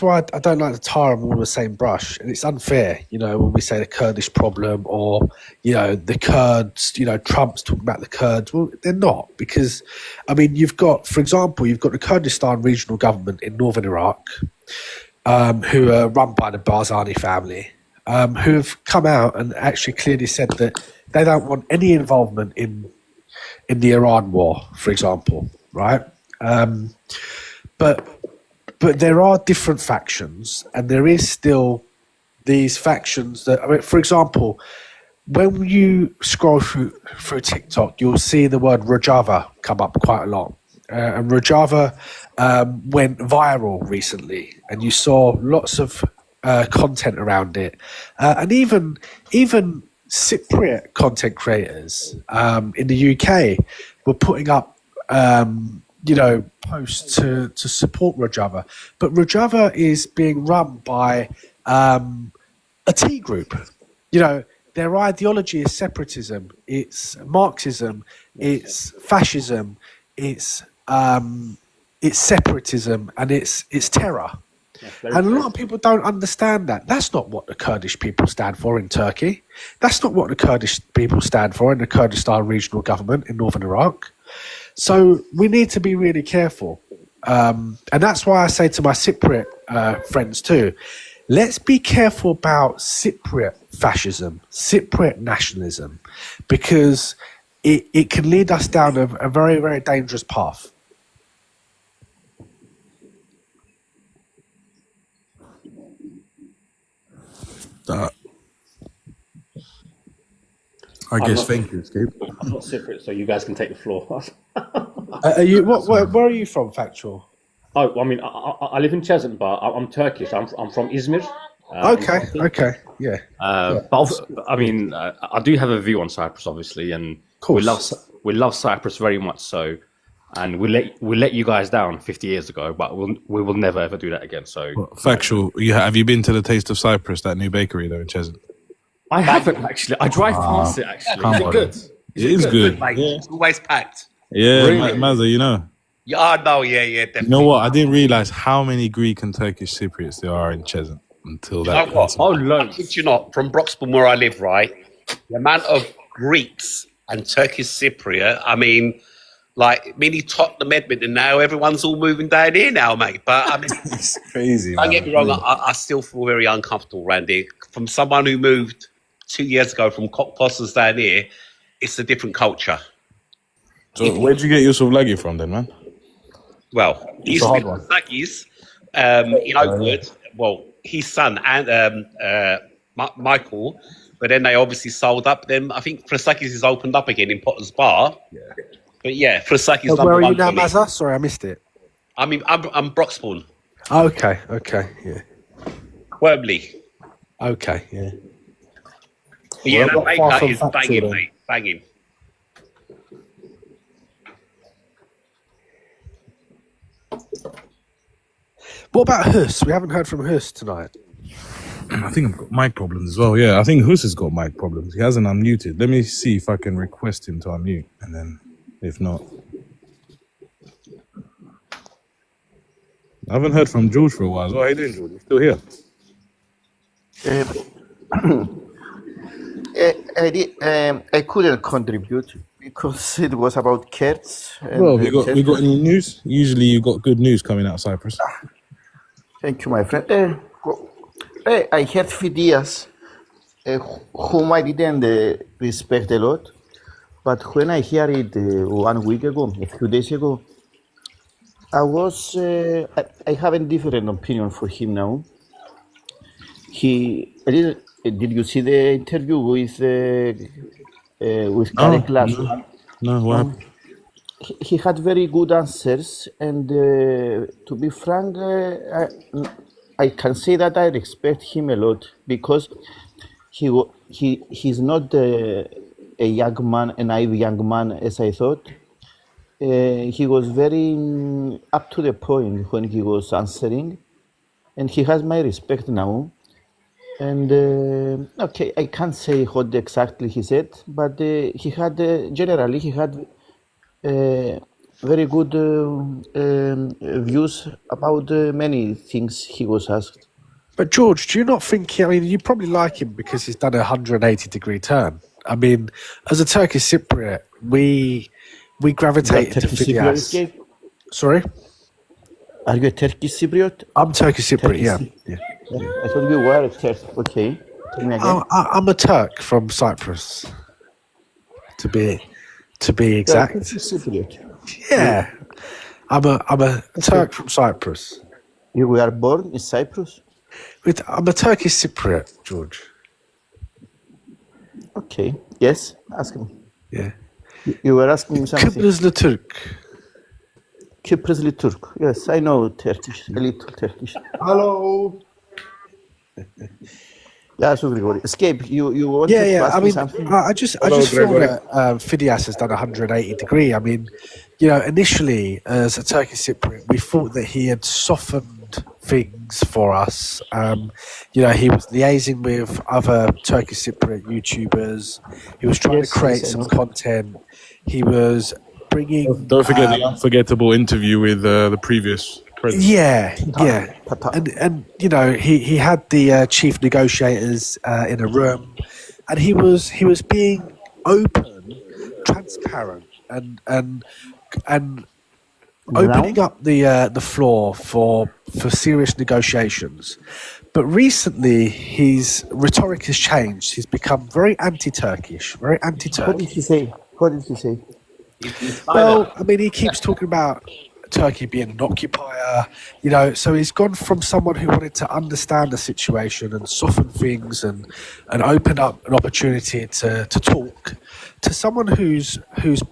why I don't like to tar them all with the same brush, and it's unfair. You know, when we say the Kurdish problem, or you know, the Kurds. You know, Trump's talking about the Kurds. Well, they're not, because I mean, for example, you've got the Kurdistan regional government in northern Iraq, who are run by the Barzani family, who have come out and actually clearly said that they don't want any involvement in the Iran war, for example, right? But there are different factions, and there is still these factions that, I mean, for example, when you scroll through TikTok, you'll see the word Rojava come up quite a lot. And Rojava went viral recently, and you saw lots of content around it, and even Cypriot content creators in the UK were putting up posts to support Rojava. But Rojava is being run by a T group. You know, their ideology is separatism, it's Marxism, it's fascism, it's separatism, and it's terror. And a lot of people don't understand that. That's not what the Kurdish people stand for in Turkey. That's not what the Kurdish people stand for in the Kurdistan regional government in northern Iraq. So we need to be really careful. And that's why I say to my Cypriot friends too, let's be careful about Cypriot fascism, Cypriot nationalism, because it can lead us down a very, very dangerous path. I guess. Thank you, Escape. I'm not Cypriot, so you guys can take the floor. Are you? Where are you from, Factual? Oh, I mean, I live in Cheshunt, but I'm Turkish. I'm from Izmir. Okay, yeah. But I mean, I do have a view on Cyprus, obviously, and we love Cyprus very much. So, and we let you guys down 50 years ago, but we will never ever do that again. So, Factual, have you been to the Taste of Cyprus, that new bakery there in Cheshunt? I haven't actually. I drive past it actually. Is it good? It is good. Like, it's always packed. Yeah, Really? Mazza, you know. Yeah, no, yeah, definitely. You know what? I didn't realize how many Greek and Turkish Cypriots there are in Cheshunt until that. You know what? Oh, I loads. kid you not, from Broxbourne where I live, right? The amount of Greeks and Turkish Cypriot, I mean, like mini Tottenham Edmonton now, everyone's all moving down here now, mate. But I mean, It's crazy. don't get me wrong, I still feel very uncomfortable around here. From someone who moved 2 years ago from Cockpossers down here, it's a different culture. So where'd you get Yusuf Lagi from then, man? Well, he used to be Sakis in Oakwood. Well, his son and Michael, but then they obviously sold up. Then I think Frasakis has opened up again in Potter's Bar. Yeah. But yeah, Frasakis number Where are you one now, for me. Mazza? Sorry, I missed it. I mean, I'm Broxbourne, Okay, yeah. Wormley. Okay, yeah. But yeah, Well, that not far baker from is Factual banging, then. mate, banging. What about Hus? We haven't heard from Hus tonight. I think I've got mic problems as well. Yeah, I think Hus has got mic problems. He hasn't unmuted. Let me see if I can request him to unmute, and then if not, I haven't heard from George for a while. What are you doing, George? You still here? I couldn't contribute because it was about Kurds. Well, we got any news? Usually, you got good news coming out of Cyprus. Thank you, my friend. I heard Phidias, whom I didn't respect a lot, but when I hear it 1 week ago, a few days ago, I have a different opinion for him now. Did you see the interview with Oh, Karek last week? no, what happened? He had very good answers, and to be frank, I can say that I respect him a lot because he's not a young man, a naive young man as I thought. He was very up to the point when he was answering, and he has my respect now. And okay, I can't say what exactly he said, but he had generally he had very good views about many things he was asked. But George, do you not think? I mean, you probably like him because he's done a 180-degree turn. I mean, as a Turkish Cypriot, we gravitate to Turkish Cypriot, Fidias. Gabe? Sorry, Are you a Turkish Cypriot? I'm Turkish Cypriot. Yeah. I thought you were a Turk. Okay, tell me again. I'm a Turk from Cyprus, to be You are exact. Turkish Cypriot. Yeah, I'm a Turk from Cyprus. You were born in Cyprus. I'm a Turkish Cypriot, George. Okay. Yes. Ask me. Yeah. You were asking me something. Kıbrıslı Türk. Kıbrıslı Turk. Yes, I know Turkish. A little Turkish. Hello. Yeah, so Grigori. Escape. You wanted to Yeah. ask I me mean, something? I just feel that Fidias has done 180-degree. I mean, initially as a Turkish Cypriot, we thought that he had softened things for us. He was liaising with other Turkish Cypriot YouTubers. He was trying to create I some know. content. He was bringing. Don't forget the unforgettable interview with the previous president. Yeah. Pata. And he had the chief negotiators in a room, and he was being open, transparent, and opening up the floor for serious negotiations. But recently, his rhetoric has changed. He's become very anti-Turkish, very What anti-Turkish. did he say? What did he say? Well, I mean, he keeps talking about Turkey being an occupier, so he's gone from someone who wanted to understand the situation and soften things and open up an opportunity to talk, to someone who's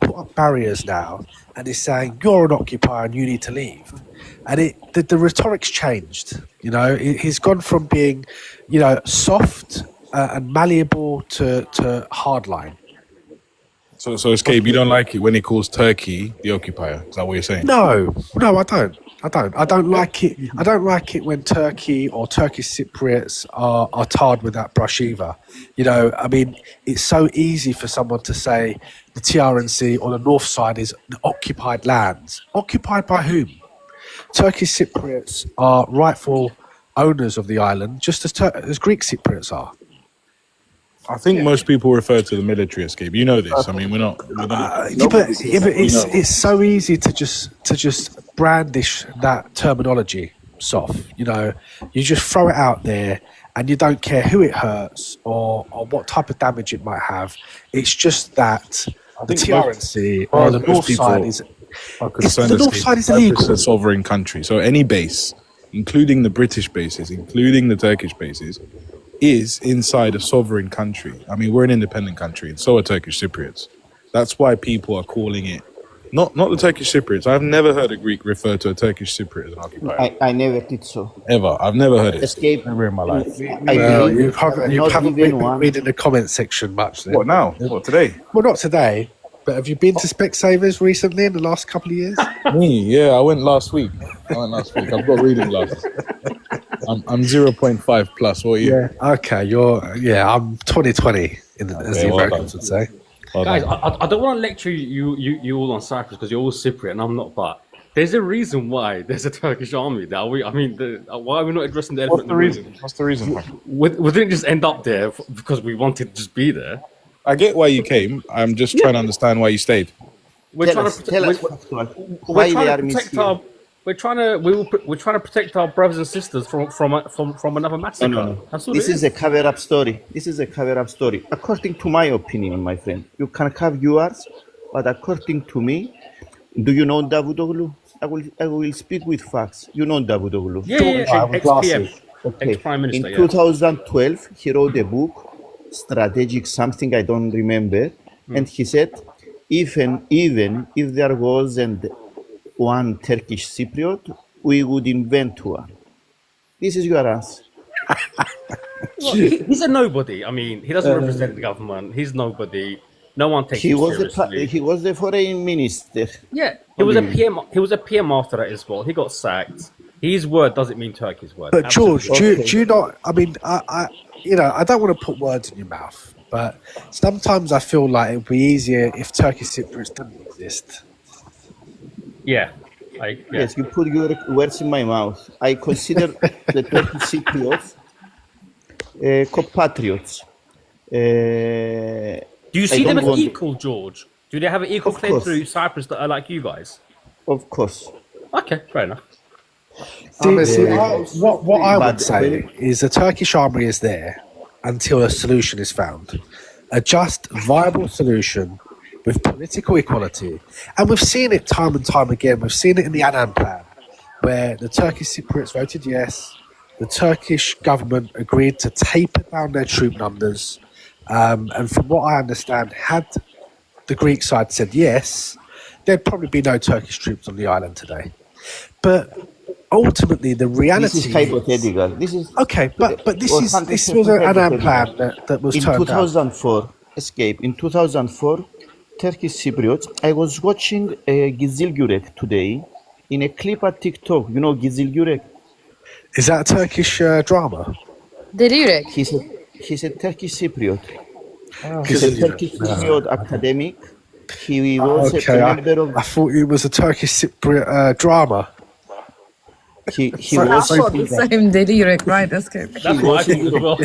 put up barriers now and is saying, you're an occupier and you need to leave. And the rhetoric's changed, he's gone from being, soft and malleable to hardline. So Escape, you don't like it when he calls Turkey the occupier? Is that what you're saying? No, I don't. I don't like it. I don't like it when Turkey or Turkish Cypriots are tarred with that brush either. I mean, it's so easy for someone to say the TRNC or the North Side is occupied lands. Occupied by whom? Turkish Cypriots are rightful owners of the island, just as Greek Cypriots are. I think most people refer to the military Escape. You know this. I mean, we're not. But it's so easy to just brandish that terminology, soft. You just throw it out there, and you don't care who it hurts or what type of damage it might have. It's just that the TRNC or the North Side is. The North Side is illegal. It's a sovereign country. So any base, including the British bases, including the Turkish bases, is inside a sovereign country. I mean, we're an independent country, and so are Turkish Cypriots. That's why people are calling it not the Turkish Cypriots. I've never heard a Greek refer to a Turkish Cypriot as an occupier. I never did so. Ever. I've never heard it. Escape. Never in my life. You haven't been one. reading the comment section much then. What now? What today? Well, not today, but have you been to Specsavers recently in the last couple of years? Me? Yeah, I went last week. I've got reading glasses. I'm 0.5 plus. What are you? Yeah. Okay. I'm 2020 as the Americans would say. Well Guys, done. I don't want to lecture you all on Cyprus because you're all Cypriot and I'm not, but there's a reason why there's a Turkish army there. Why are we not addressing the elephant? What's the reason? We didn't just end up there because we wanted to just be there. I get why you came. I'm just trying to understand why you stayed. We're Tell trying us, to tell us protect. factual. We're Why trying the to army is protect here? our. We're trying to protect our brothers and sisters from another massacre. No. That's all This it is a cover-up story. According to my opinion, my friend, you can have yours, but according to me, do you know Davutoglu? I will speak with facts. You know Davutoglu. Yeah, Short guy with ex-PM, glasses. Okay. ex-prime minister. In Yeah. 2012, he wrote a book, Strategic something I don't remember, and he said, even if there wasn't one Turkish Cypriot, we would invent one. This is your answer. Well, he's a nobody. I mean, he doesn't represent the government. He's nobody. No one takes He him was seriously. he was the foreign minister. Yeah, he was a PM. He was a PM after that as well. He got sacked. His word doesn't mean Turkey's word. But George, Absolutely. do you not? I mean, I don't want to put words in your mouth, but sometimes I feel like it would be easier if Turkish Cypriots didn't exist. Yeah. Yes, you put your words in my mouth. I consider the Turkish Cypriots compatriots. Do you see them as equal, George? Do they have an equal claim to Cyprus that are like you guys? Of course. Okay, fair enough. What I would say is the Turkish army is there until a solution is found, a just, viable solution with political equality. And we've seen it time and time again. We've seen it in the Annan Plan, where the Turkish Cypriots voted yes. The Turkish government agreed to taper down their troop numbers. And from what I understand, had the Greek side said yes, there'd probably be no Turkish troops on the island today. But ultimately, the reality This is hypothetical. This is okay, but this was an Annan Plan that was turned in 2004. Escape in 2004. Turkish Cypriots. I was watching Gizil Gürek today in a clip at TikTok. You know Gizil Gürek? Is that a Turkish drama? Deli yürek. He's a Turkish Cypriot. He's Gizil a Gürek. Turkish Cypriot academic. He was Okay, a member of. I thought it was a Turkish Cypriot drama. He I was. thought the same deli yürek, right? That's good. That's what I think as well.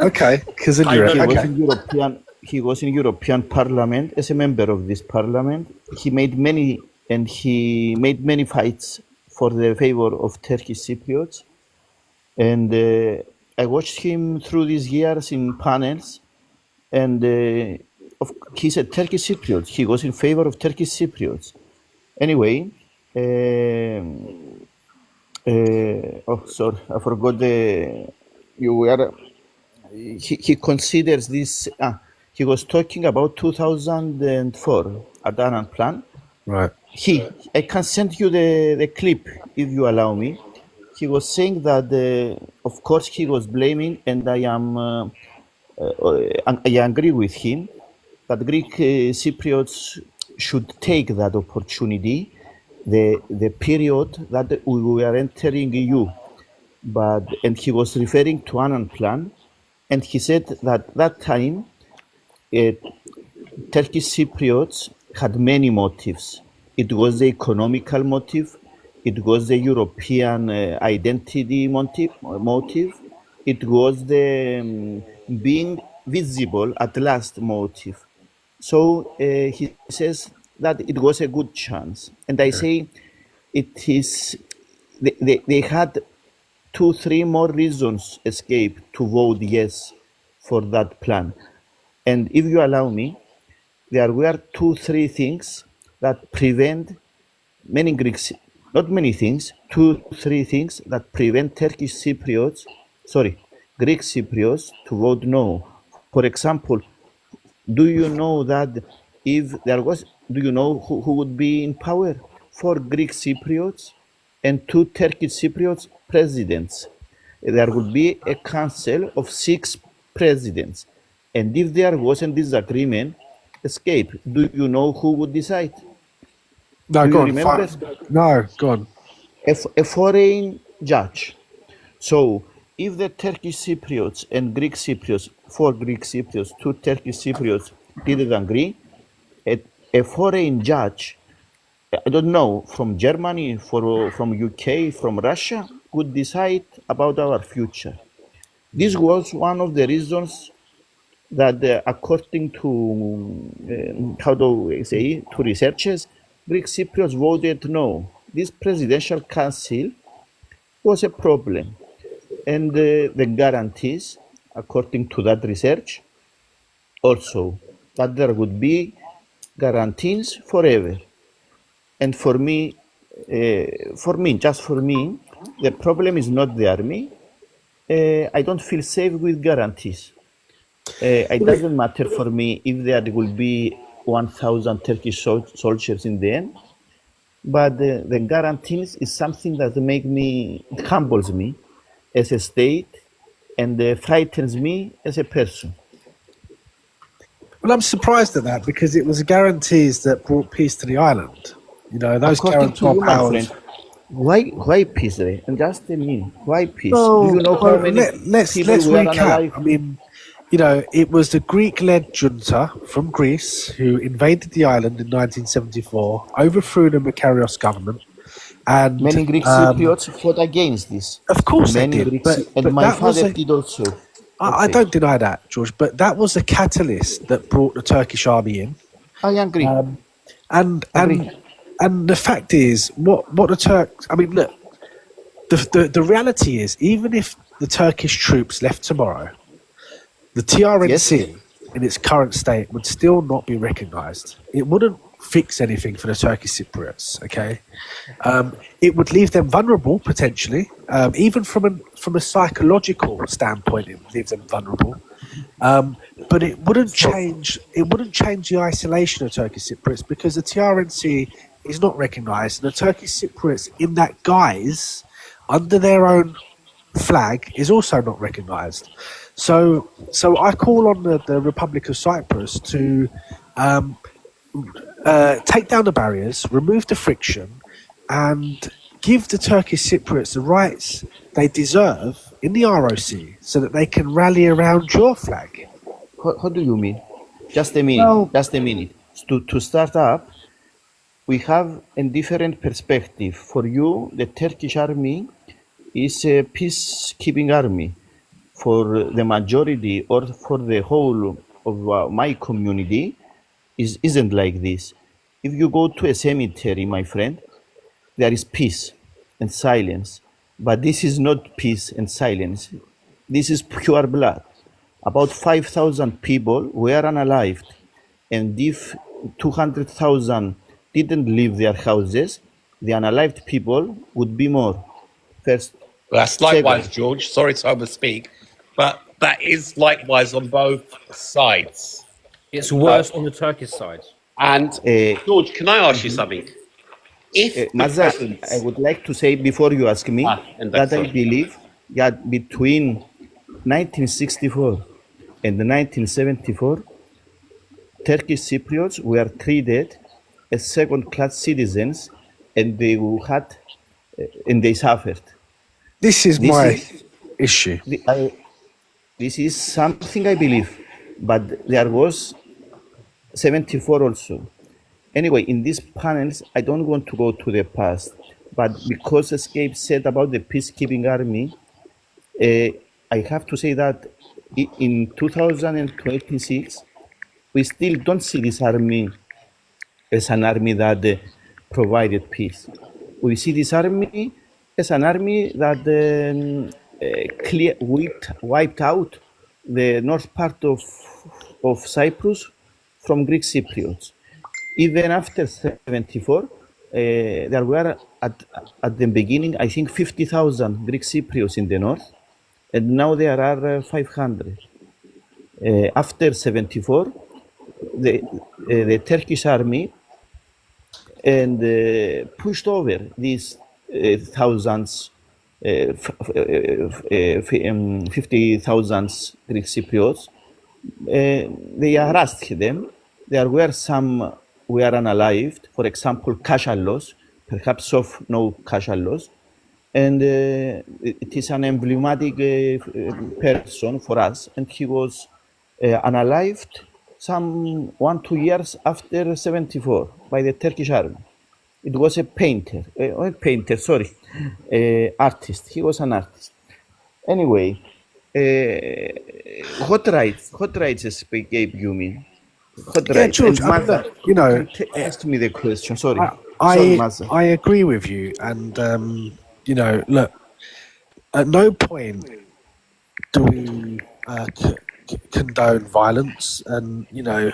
Okay, Gizil Gürek. He was Okay. in European. He was in European Parliament as a member of this Parliament. He made many fights for the favor of Turkish Cypriots, and I watched him through these years in panels. And he's a Turkish Cypriot. He was in favor of Turkish Cypriots. Anyway, oh sorry, I forgot you were. He considers this. He was talking about 2004 Annan Plan. Right. I can send you the clip if you allow me. He was saying that, of course, he was blaming, and I agree with him, that Greek Cypriots should take that opportunity, the period that we were entering EU. And he was referring to Annan Plan, and he said that time Turkish Cypriots had many motives. It was the economical motive, it was the European identity motive, it was the being visible at last motive. So he says that it was a good chance. And I say it is, they had 2-3 more reasons escape to vote yes for that plan. And if you allow me, there were 2-3 things that prevent many Greeks, not many things, 2-3 things that prevent Turkish Cypriots, Greek Cypriots to vote no. For example, do you know that if there was, do you know who would be in power? 4 Greek Cypriots and 2 Turkish Cypriots presidents. There would be a council of 6 presidents. And if there wasn't disagreement, escape, do you know who would decide? No, Do go you on. remember? No, go on. A foreign judge. So if the Turkish Cypriots and Greek Cypriots, 4 Greek Cypriots, 2 Turkish Cypriots didn't agree, a foreign judge, I don't know, from Germany, from UK, from Russia, could decide about our future. This was one of the reasons that, according to, how do we say, to researchers, Greek Cypriots voted no. This presidential council was a problem. And the guarantees, according to that research, also that there would be guarantees forever. And just for me, the problem is not the army. I don't feel safe with guarantees. It doesn't matter for me if there will be 1,000 Turkish soldiers in the end, but the guarantees is something that it humbles me as a state and frightens me as a person. Well, I'm surprised at that because it was guarantees that brought peace to the island. You know, those According to guarantor you, my powers. friend, why peace, Ray? And just a minute, why peace? Well, Do you know how many let's people were recap. unalive? I mean, you know, it was the Greek-led junta from Greece who invaded the island in 1974, overthrew the Makarios government, and Many Greek Cypriots fought against this. of course they Many did. Greek, But and my that was father a, did also. I Okay. don't deny that, George. But that was a catalyst that brought the Turkish army in. I agree. And Agree. and the fact is, what the Turks. I mean, look, the reality is, even if the Turkish troops left tomorrow, the TRNC in its current state would still not be recognised. It wouldn't fix anything for the Turkish Cypriots. Okay, it would leave them vulnerable potentially, even from a psychological standpoint. It would leave them vulnerable. But it wouldn't change. It wouldn't change the isolation of Turkish Cypriots because the TRNC is not recognised, and the Turkish Cypriots in that guise, under their own flag, is also not recognised. So I call on the Republic of Cyprus to take down the barriers, remove the friction, and give the Turkish Cypriots the rights they deserve in the ROC so that they can rally around your flag. How do you mean? Just a minute. Well- Just a minute. To start up, we have a different perspective. For you, the Turkish army is a peacekeeping army. For the majority or for the whole of my community, isn't like this. If you go to a cemetery, my friend, there is peace and silence. But this is not peace and silence. This is pure blood. About 5,000 people were unalived. And if 200,000 didn't leave their houses, the unalived people would be more. First, That's likewise, George. Sorry to overspeak, but that is likewise on both sides. It's worse on the Turkish side. And George, can I ask you something? If the Maza, presence- I would like to say before you ask me and that that's I all. believe that between 1964 and 1974, Turkish Cypriots were treated as second-class citizens, and they suffered. This is This my is- issue. This is something I believe, but there was 74 also. Anyway, in these panels, I don't want to go to the past, but because Escape said about the peacekeeping army, I have to say that in 2026, we still don't see this army as an army that provided peace. We see this army as an army that wiped out the north part of Cyprus from Greek Cypriots. Even after 74, there were at the beginning, I think, 50,000 Greek Cypriots in the north, and now there are 500. After 74, the Turkish army pushed over these thousands, 50,000 Greek Cypriots. They harassed them. There were some were unalived, for example, Kashalos, perhaps of no Kashalos. And it is an emblematic person for us. And he was unalived some 1-2 years after 74 by the Turkish army. It was a artist. He was an artist. Anyway, what rights gave you me? What Yeah, rights? George, And I mean, Maza, look, you know, ask me the question. Sorry, sorry, I Maza. I agree with you, and you know, look, at no point do we condone violence, and you know,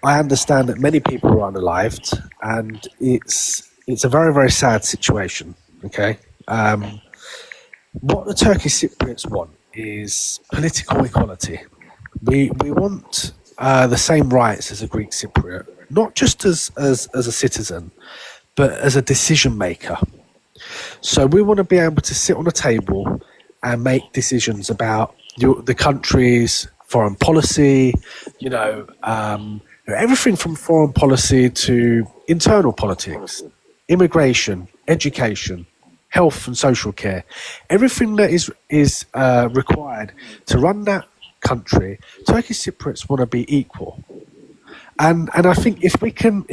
I understand that many people are unalived, and it's a very, very sad situation. Okay, what the Turkish Cypriots want is political equality. We want the same rights as a Greek Cypriot, not just as a citizen, but as a decision maker. So we want to be able to sit on a table and make decisions about the country's foreign policy, everything from foreign policy to internal politics, immigration, education, health and social care, everything that is required to run that country. Turkish Cypriots want to be equal, and I think if we can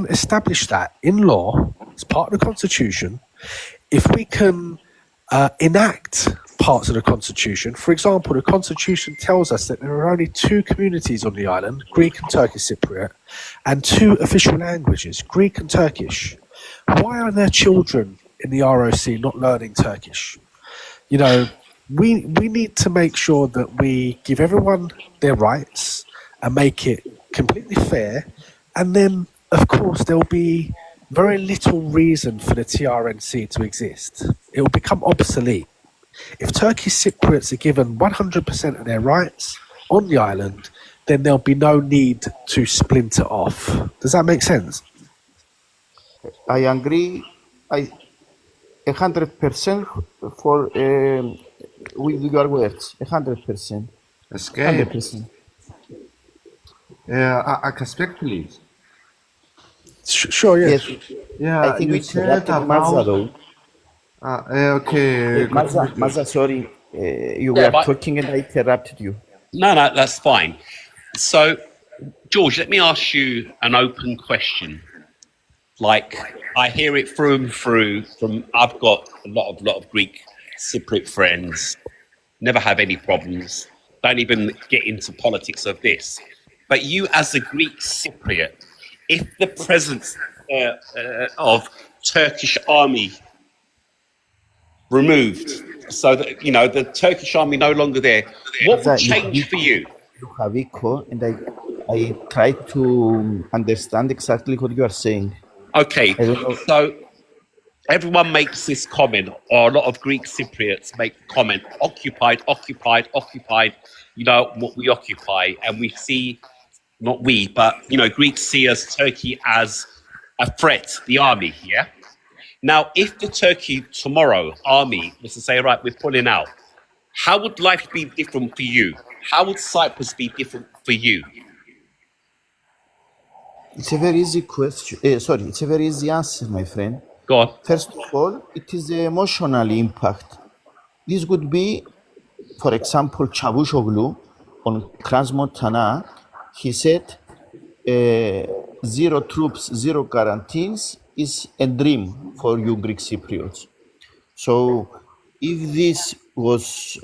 establish that in law as part of the constitution, if we can enact parts of the constitution. For example, the constitution tells us that there are only two communities on the island, Greek and Turkish Cypriot, and two official languages, Greek and Turkish. Why are there children in the ROC not learning Turkish? We need to make sure that we give everyone their rights and make it completely fair. And then, of course, there'll be very little reason for the TRNC to exist. It will become obsolete. If Turkish Cypriots are given 100% of their rights on the island, then there'll be no need to splinter off. Does that make sense? I agree. 100% for with your words. 100%. Escape. 100%. I can speak, please. Sure, yes. Yes. Yeah, I think you we said interrupted Mazza about. though. Okay. Mazza, sorry. You Yeah, were but- talking and I interrupted you. No, that's fine. So, George, let me ask you an open question. Like, I hear it through and through from, I've got a lot of Greek Cypriot friends, never have any problems, don't even get into politics of this. But you as a Greek Cypriot, if the presence of Turkish army removed, so that, the Turkish army no longer there, what would change for you? You have echo, and I try to understand exactly what you are saying. Okay, I don't know. so everyone makes this comment, or a lot of Greek Cypriots make the comment, occupied, what we occupy, and we see, not we, but, Greeks see as Turkey as a threat, the army, yeah? Now, if the Turkey tomorrow army was to say, right, we're pulling out, how would life be different for you? How would Cyprus be different for you? It's a very easy question. It's a very easy answer, my friend. Go on. First of all, it is the emotional impact. This would be, for example, Çavuşoğlu on Crans-Montana. He said, zero troops, zero guarantees is a dream for you Greek Cypriots. So if this was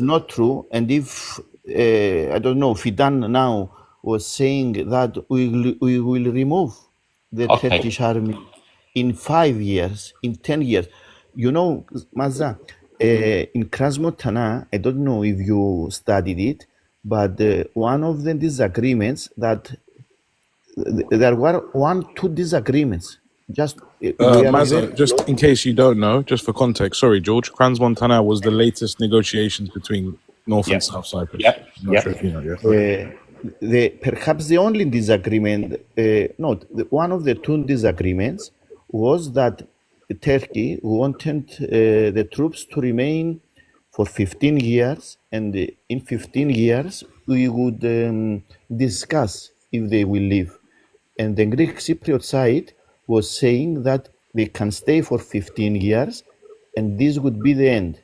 not true, and if, I don't know, Fidan now was saying that we will remove the Turkish army in 5 years, in 10 years. Mazza, in Crans-Montana, I don't know if you studied it, but one of the disagreements that there were two disagreements. Mazza, just in case you don't know, just for context, sorry, George, Crans-Montana was the latest negotiations between North and South Cyprus. Yep. I'm not sure if you know, yeah. Perhaps the only disagreement, one of the two disagreements was that Turkey wanted the troops to remain for 15 years, and in 15 years we would discuss if they will leave. And the Greek Cypriot side was saying that they can stay for 15 years and this would be the end.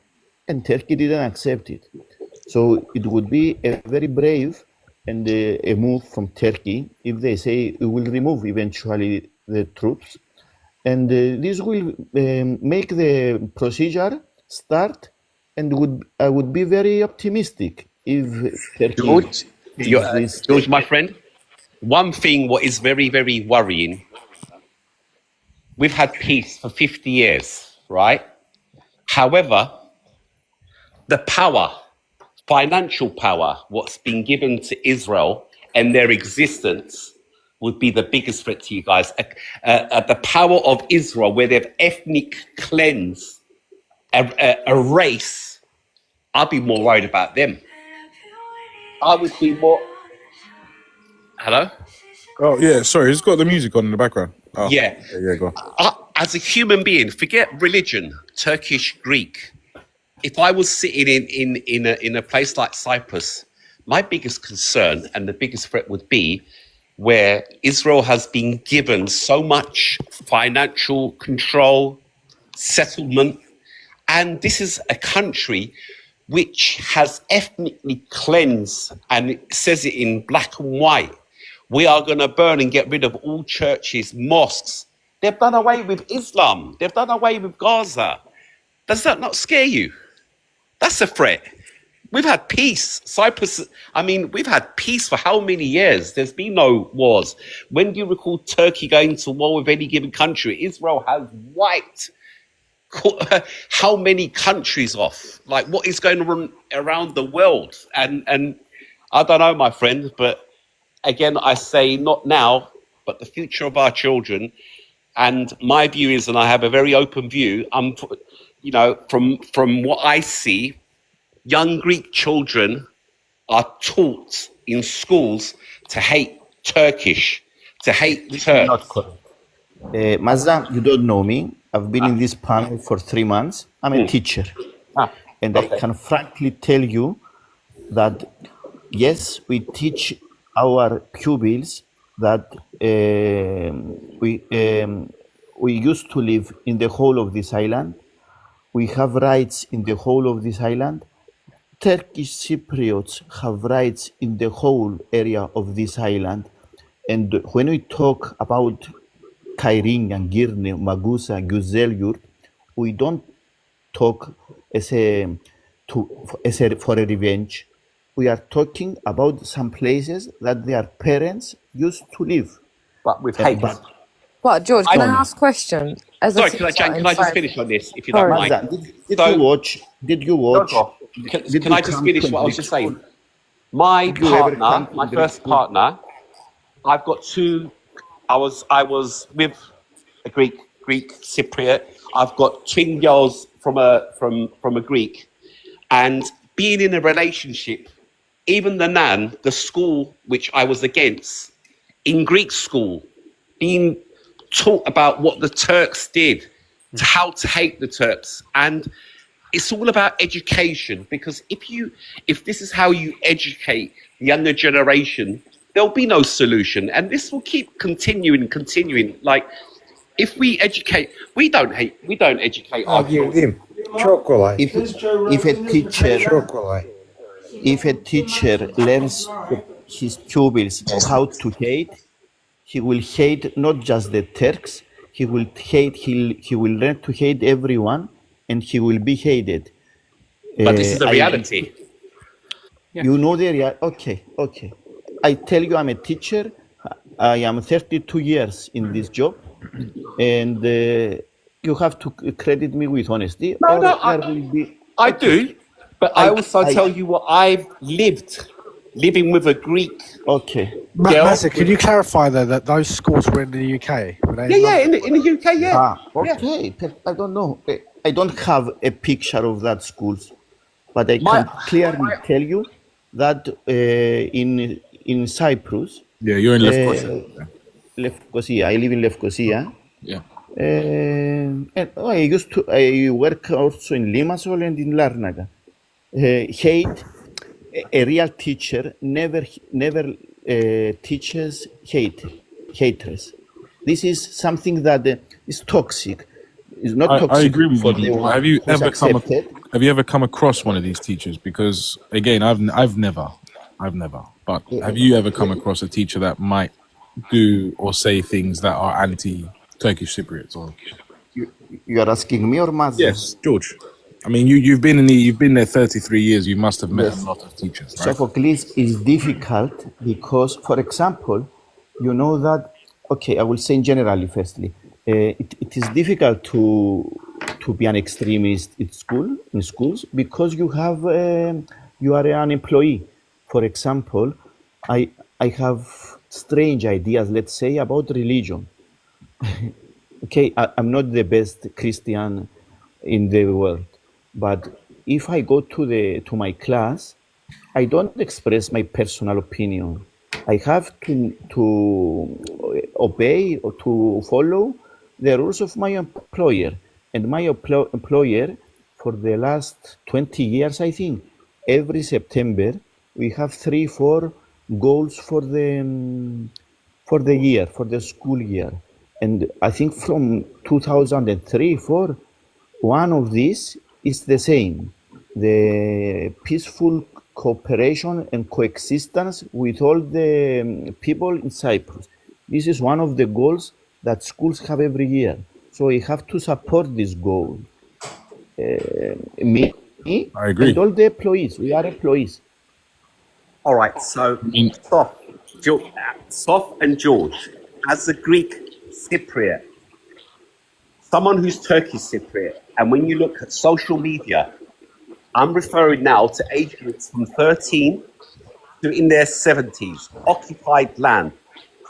And Turkey didn't accept it. So it would be a very brave and a move from Turkey if they say we will remove eventually the troops. And this will make the procedure start, and I would be very optimistic if Turkey... George, my friend, one thing what is very, very worrying, we've had peace for 50 years, right? However, the power, financial power, what's been given to Israel and their existence would be the biggest threat to you guys. The power of Israel, where they've ethnic cleansed a race, I'd be more worried about them. I would be more. Hello? Oh yeah, sorry, it's got the music on in the background. Oh, Yeah. yeah, go on. As a human being, forget religion, Turkish, Greek. If I was sitting in a place like Cyprus, my biggest concern and the biggest threat would be where Israel has been given so much financial control, settlement, and this is a country which has ethnically cleansed, and it says it in black and white. We are going to burn and get rid of all churches, mosques. They've done away with Islam. They've done away with Gaza. Does that not scare you? That's a threat. We've had peace. Cyprus, I mean, we've had peace for how many years? There's been no wars. When do you recall Turkey going to war with any given country? Israel has wiped how many countries off? Like, what is going on around the world? And I don't know, my friend, but again, I say not now, but the future of our children. And my view is, and I have a very open view, from what I see, young Greek children are taught in schools to hate Turkish, to hate Turks. Not correct. Mazda, you don't know me. I've been in this panel for 3 months. I'm a teacher. And I can frankly tell you that, yes, we teach our pupils that we used to live in the whole of this island. We have rights in the whole of this island. Turkish Cypriots have rights in the whole area of this island. And when we talk about Kayring, Girne, Magusa, Güzelyurt, we don't talk for a revenge. We are talking about some places that their parents used to live. But with hate. What, George, can I ask a question? Sorry, can I just finish on this, if you don't mind? Mazda, did you watch? Can I just finish what I was just saying? My partner, my first partner, I've got two. I was with a Greek Cypriot. I've got twin girls from a Greek, and being in a relationship, even the nan, the school which I was against, in Greek school, being taught about what the Turks did, how to hate the Turks, and it's all about education. Because if this is how you educate the younger generation, there'll be no solution, and this will keep continuing. Like, if we educate, we don't educate our children. Çok kolay. If a teacher learns his pupils how to hate, he will hate not just the Turks. He will learn to hate everyone, and he will be hated. But this is the reality. You know the reality. Okay. I tell you, I'm a teacher. I am 32 years in this job, and you have to credit me with honesty. I do, but I also tell you what I've living with a Greek. Okay. Mazza, can you clarify though that those schools were in the UK? In the UK, yeah. Okay. Yeah. I don't know. I don't have a picture of that schools, but I can clearly tell you that in Cyprus. Yeah, you're in Lefkosia. Lefkosia. I live in Lefkosia. Yeah. And I work also in Limassol and in Larnaca. Hate, a real teacher never teaches hatred. This is something that is toxic. It's not toxic. I agree with you. For Have you ever come across one of these teachers? Because again, I've never. But have you ever come across a teacher that might do or say things that are anti-Turkish Cypriots? Or you are asking me or Mazda? Yes, George. I mean, you've been there 33 years. You must have met a lot of teachers, right? Sophocles is difficult because, for example, you know that. Okay, I will say generally. Firstly, it is difficult to be an extremist in schools because you are an employee. For example, I have strange ideas, let's say, about religion. Okay, I'm not the best Christian in the world, but if I go to my class, I don't express my personal opinion. I have to obey or to follow the rules of my employer. And my employer, for the last 20 years, I think, every September, we have 3-4 goals for the year, for the school year. And I think from 2003-4, one of these is the same: the peaceful cooperation and coexistence with all the people in Cyprus. This is one of the goals that schools have every year. So we have to support this goal. Me I agree. and all the employees. We are employees. All right, so Sof and George, as a Greek Cypriot, someone who's Turkish Cypriot, and when you look at social media, I'm referring now to age groups from 13 to in their 70s, occupied land.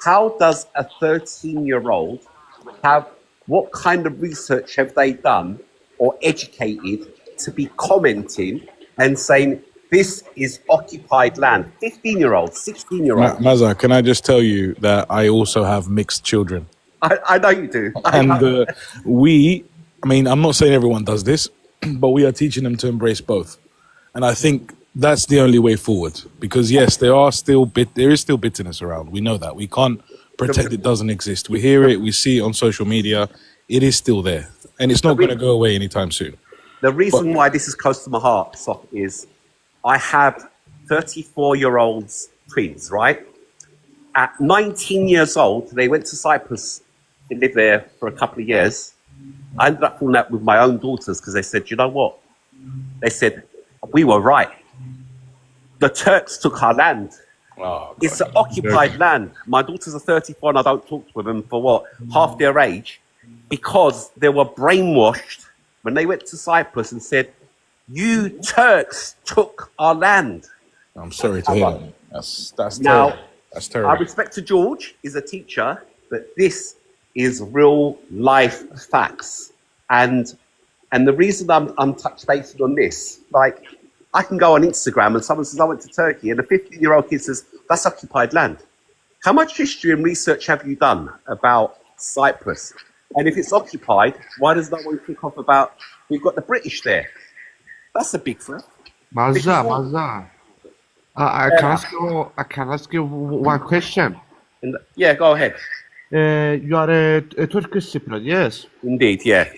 How does a 13-year-old have, what kind of research have they done or educated to be commenting and saying, this is occupied land? 15-year-olds, 16-year-olds. Maza, can I just tell you that I also have mixed children? I know you do. And I'm not saying everyone does this, but we are teaching them to embrace both. And I think that's the only way forward. Because yes, there is still bitterness around. We know that. We can't pretend it doesn't exist. We hear it, we see it on social media. It is still there. And it's not going to go away anytime soon. The reason why this is close to my heart, Sof, is I have 34-year-olds twins, right? At 19 years old, they went to Cyprus and lived there for a couple of years. I ended up falling out with my own daughters because they said, you know what? They said, we were right. The Turks took our land. Oh, it's an occupied land. My daughters are 34 and I don't talk to them for half their age, because they were brainwashed when they went to Cyprus and said, you Turks took our land. I'm sorry to hear that. That's now, terrible. That's terrible. I respect to George, is a teacher, but this is real life facts. And the reason I'm touch basing on this, like, I can go on Instagram and someone says, I went to Turkey, and a 15-year-old kid says, that's occupied land. How much history and research have you done about Cyprus? And if it's occupied, why does no one kick off about, we've got the British there? That's a big threat. Maza. I can ask you one question. Yeah, go ahead. You are a Turkish Cypriot, yes? Indeed, yeah.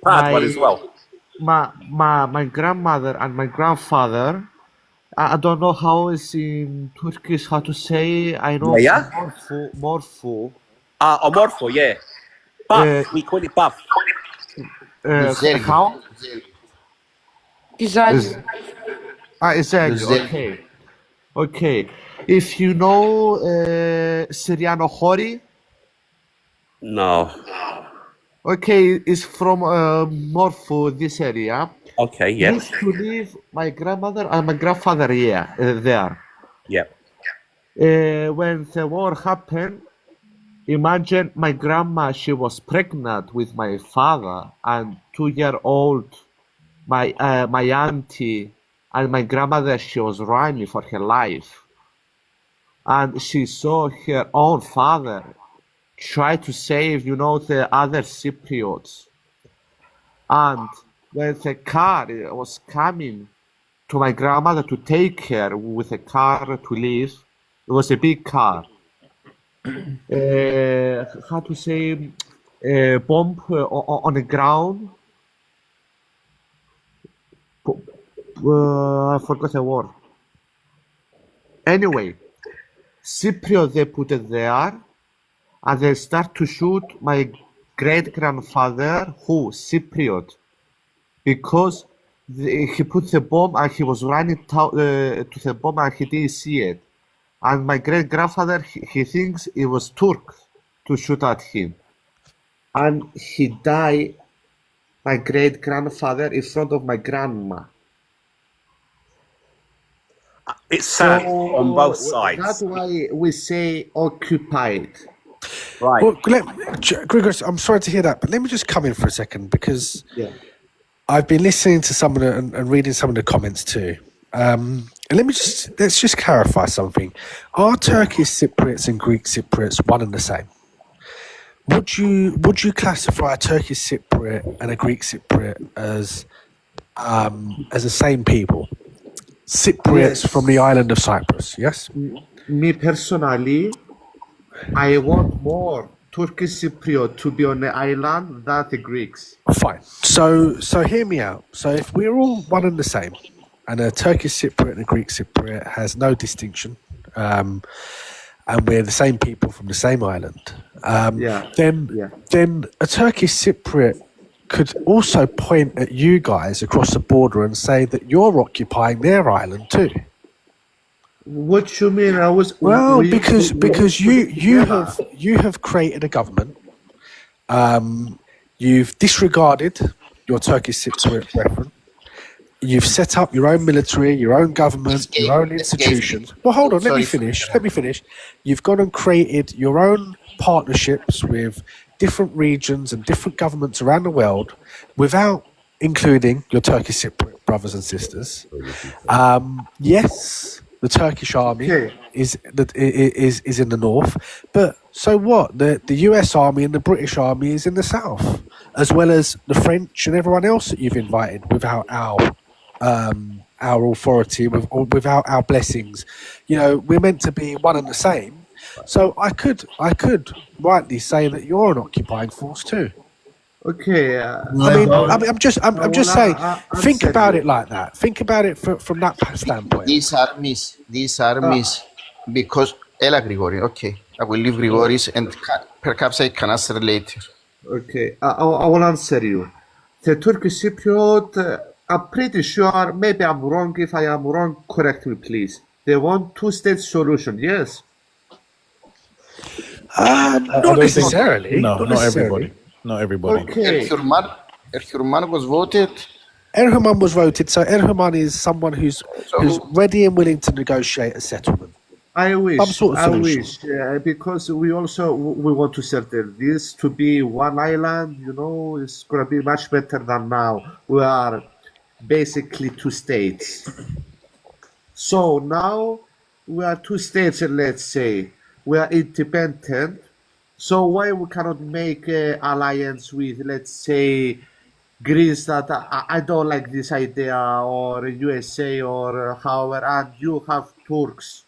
Proud one as well. My grandmother and my grandfather, I don't know how it's in Turkish, how to say, I know morpho. Morpho, yeah. Buff, we call it buff. How? Exactly. Exactly, okay. If you know Siriano Hori? No. Okay, it's from Morpho, this area. Okay, yeah. Used to live my grandmother and my grandfather there. Yeah. When the war happened, imagine my grandma, she was pregnant with my father, and 2-year-old, my auntie, and my grandmother, she was running for her life. And she saw her own father try to save, the other Cypriots. And when the car was coming to my grandmother to take her with a car to leave, it was a big car. How to say, bomb on the ground. I forgot the word. Anyway, Cypriot, they put it there, and they start to shoot my great-grandfather, who, Cypriot, because he put the bomb and he was running to the bomb and he didn't see it. And my great-grandfather, he thinks it was Turk to shoot at him. And he died, my great-grandfather, in front of my grandma. It's sad on both That's sides. why we say occupied. Right. Well, Grigoris, I'm sorry to hear that, but let me just come in for a second because Yeah. I've been listening to some of the and reading some of the comments too. And let's just clarify something. Are Turkish Cypriots and Greek Cypriots one and the same? Would you classify a Turkish Cypriot and a Greek Cypriot as the same people? Cypriots Yes. from the island of Cyprus, yes? Me personally, I want more Turkish Cypriot to be on the island than the Greeks. Fine. So hear me out. So if we're all one and the same, and a Turkish Cypriot and a Greek Cypriot has no distinction, and we're the same people from the same island, then a Turkish Cypriot could also point at you guys across the border and say that you're occupying their island too. What you mean? Well, because you have created a government. You've disregarded your Turkish Cypriot brethren. You've set up your own military, your own government, your own institutions. Well, hold on, let me finish. You've gone and created your own partnerships with different regions and different governments around the world without including your Turkish Cypriot brothers and sisters. Yes, the Turkish army is in the north, but so what? The US army and the British army is in the south, as well as the French and everyone else that you've invited without our authority, without our blessings. You know, we're meant to be one and the same. So I could rightly say that you're an occupying force too. Okay. I'm just saying. Think about it like that. Think about it from that standpoint. These armies, because Ella Grigori. Okay, I will leave Grigoris, and perhaps I can answer later. Okay, I will answer you. The Turkish Cypriot, I'm pretty sure, maybe I'm wrong. If I am wrong, correct me, please. They want two-state solution, yes? Not necessarily. No, not everybody. Not everybody. Okay. Erhürman was voted. Erhürman was voted, so Erhürman is someone who's ready and willing to negotiate a settlement. I wish, Some sort of solution. because we want to settle this to be one island, you know, it's going to be much better than now. We are basically two states. So now we are two states, let's say. We are independent. So why we cannot make an alliance with, let's say, Greece that I don't like this idea, or USA, or however, and you have Turks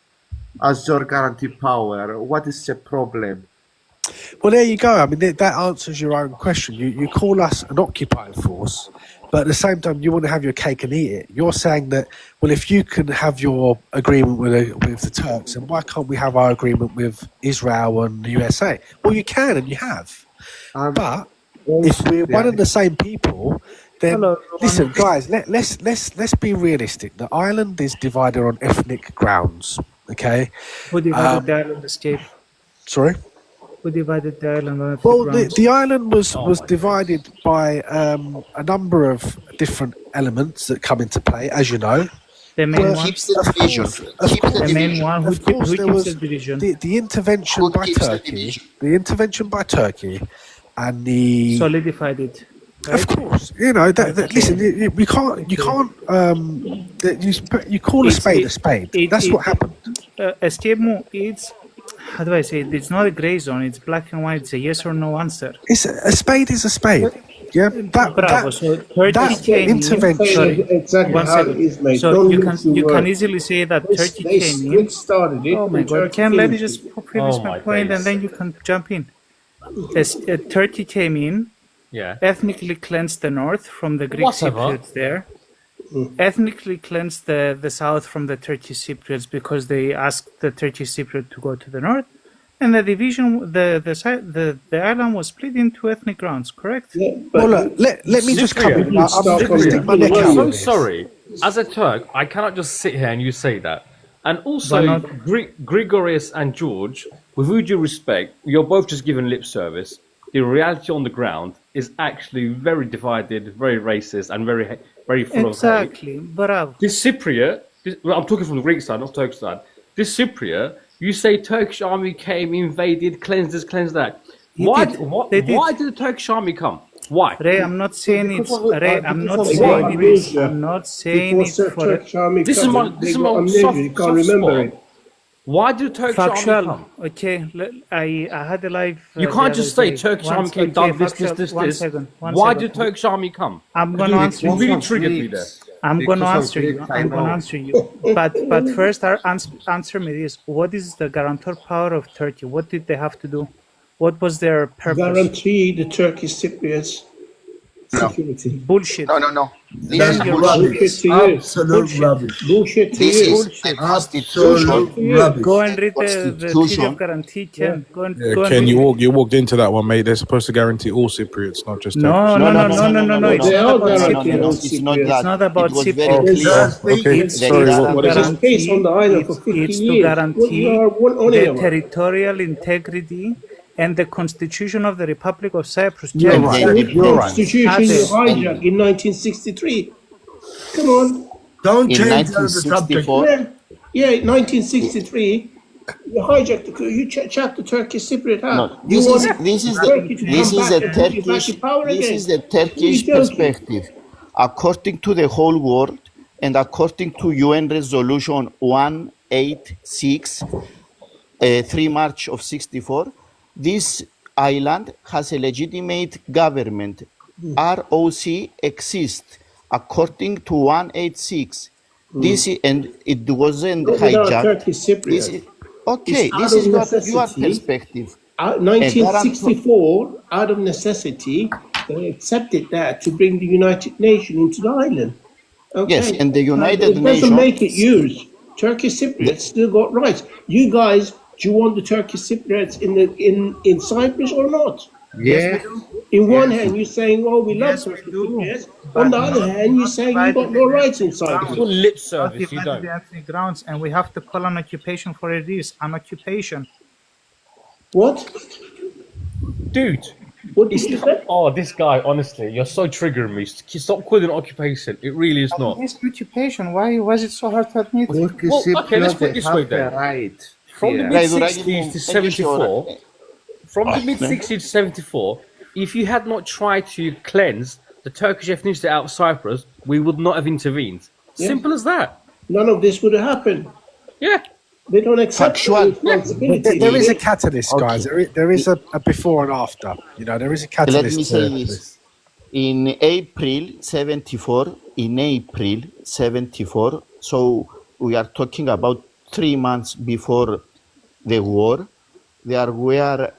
as your guaranteed power. What is the problem? Well, there you go. I mean, that answers your own question. You call us an occupying force, but at the same time, you want to have your cake and eat it. You're saying that, well, if you can have your agreement with the Turks, then why can't we have our agreement with Israel and the USA? Well, you can and you have. But if we're one and the same people, then listen, guys. Let's be realistic. The island is divided on ethnic grounds. Okay. Who divided the island, Escape? Sorry. Who divided the island on ethnic Well, grounds? the island was divided by a number of different elements that come into play, as you know. The main one. Keeps the division. The main one. Who keeps the division? The intervention by Turkey. The intervention by Turkey, and the Solidified it. Of course, you know that. Listen, you can't. You call a spade a spade. That's what happened. Escape move. It's, how do I say it? It's not a gray zone. It's black and white. It's a yes or no answer. It's a spade is a spade. Yeah, Bravo. So Turkey came intervention. Sorry, exactly one how second. it is made. So Don't you can easily say that Turkey came in. started it. Oh my God! Can let me just finish my point, days. and then you can jump in. Turkey came in. Yeah. Ethnically cleansed the north from the Greek Cypriots there. Ethnically cleansed the south from the Turkish Cypriots because they asked the Turkish Cypriot to go to the north. And the division, the island was split into ethnic grounds, correct? Yeah, Well, look, let me just come in. I'm going to stick my neck out. I'm so on this. sorry. As a Turk, I cannot just sit here and you say that. And Why also, not? Grigorius and George, with who due respect, you're both just giving lip service. The reality on the ground is actually very divided, very racist, and very full of hate. Exactly. Bravo. This Cypriot Well, I'm talking from the Greek side, not Turkish side. This Cypriot, you say Turkish army came, invaded, cleansed this, cleansed that. Why did the Turkish army come? Why? Ray, I'm not saying it's Ray. I'm not because saying of it is. Asia. I'm not saying Before it's Sir for Turkish army This is come, my they got soft, amnesia. You can't soft remember spot. it. Why did the Turkish army factual. come? Okay, I had a live. You the can't just other say day. Turkish army Once- came, okay, done this, factual. this, One this. second, one Why second. did Turkish army come? I'm going to answer You you. really triggered me there. I'm going to answer you. I'm going to answer you. But first, answer me this: what is the guarantor power of Turkey? What did they have to do? What was their purpose? Guarantee the Turkish Cypriots security. Bullshit. No. This Then is you're bullshit. Bullshit to you. Absolute rubbish. Bullshit to This you. is a constitution. Absolute rubbish. Go and read the Treaty Constitution. of Guarantee, Ken. Go and Yeah, go and Ken, read you walked into that one, mate. They're supposed to guarantee all Cypriots, not just No, Turkish. no, no, no, no, no. It's They not are about guaranteed Cypriot. all It's not Cypriots. that. It's not about It was Cypriot. very There's clear. Okay, It's sorry, to what is it? There's a case on the island for 50 it's to years. What guarantee you are one on the it. territorial integrity and the constitution of the Republic of Cyprus. Yeah, And Ken, they- the you're right. Constitution you That's it. hijacked in 1963. Come on. Don't In change the subject. 1964, Yeah, 1963. You hijacked the you chat the Turkish Cypriot out. no, You this want is Turkey to this come is back a and put you back Turkish in power this again. is the What are Turkish you joking? perspective. According to the whole world and according to UN Resolution 186, 3 March of 64, this island has a legitimate government. ROC exists according to 186. This is, and it wasn't Not without hijacked. Turkish Cypriot. This is, okay, It's this out is of what your necessity. perspective. 1964, out of necessity, they accepted that to bring the United Nations into the island. Okay. Yes, and the United It doesn't Nations. make it yours. Turkish Cypriots still got rights. You guys, do you want the Turkish Cypriots in Cyprus or not? Yeah. In one hand, you're saying, "Oh, we love Turkish Cypriots." On the other hand, you're saying you got no rights in Cyprus. Your lip service, you don't. the ethnic grounds, and we have to call an occupation for it is an occupation. What? Dude. What did you say? Oh, this guy, honestly, you're so triggering me. Stop calling it occupation. It really is not. It's occupation. Why was it so hard to admit? Turkish Well, okay, let's put it this way then. Right. From the Yeah. Guys, mid would I give 60s you- to thank you, 74, from the Oh, mid 60s to 74, if you had not tried to cleanse the Turkish ethnicity out of Cyprus, we would not have intervened. Yeah. Simple as that. None of this would have happened. Yeah. They don't accept the Factual. responsibility. There is a catalyst, guys. There is a before and after. You know, there is a Let catalyst. me say this. In April 74, so we are talking about 3 months before the war, there were,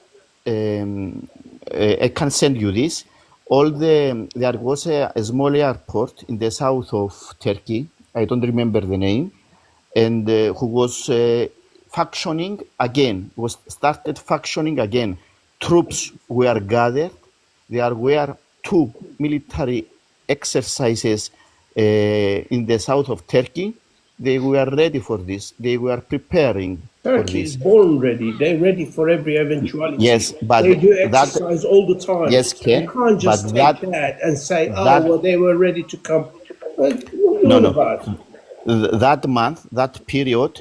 I can send you this, there was a small airport in the south of Turkey, I don't remember the name, and who was functioning again, started functioning again. Troops were gathered. There were 2 military exercises in the south of Turkey. They were ready for this. They were preparing for Turkey this. is born ready. They're ready for every eventuality. Yes, but they do that- exercise all the time. Yes, Ken, you can't just but take that- that and say, "Oh, that- well, they were ready to come." What are you No, on no. about? That month, that period,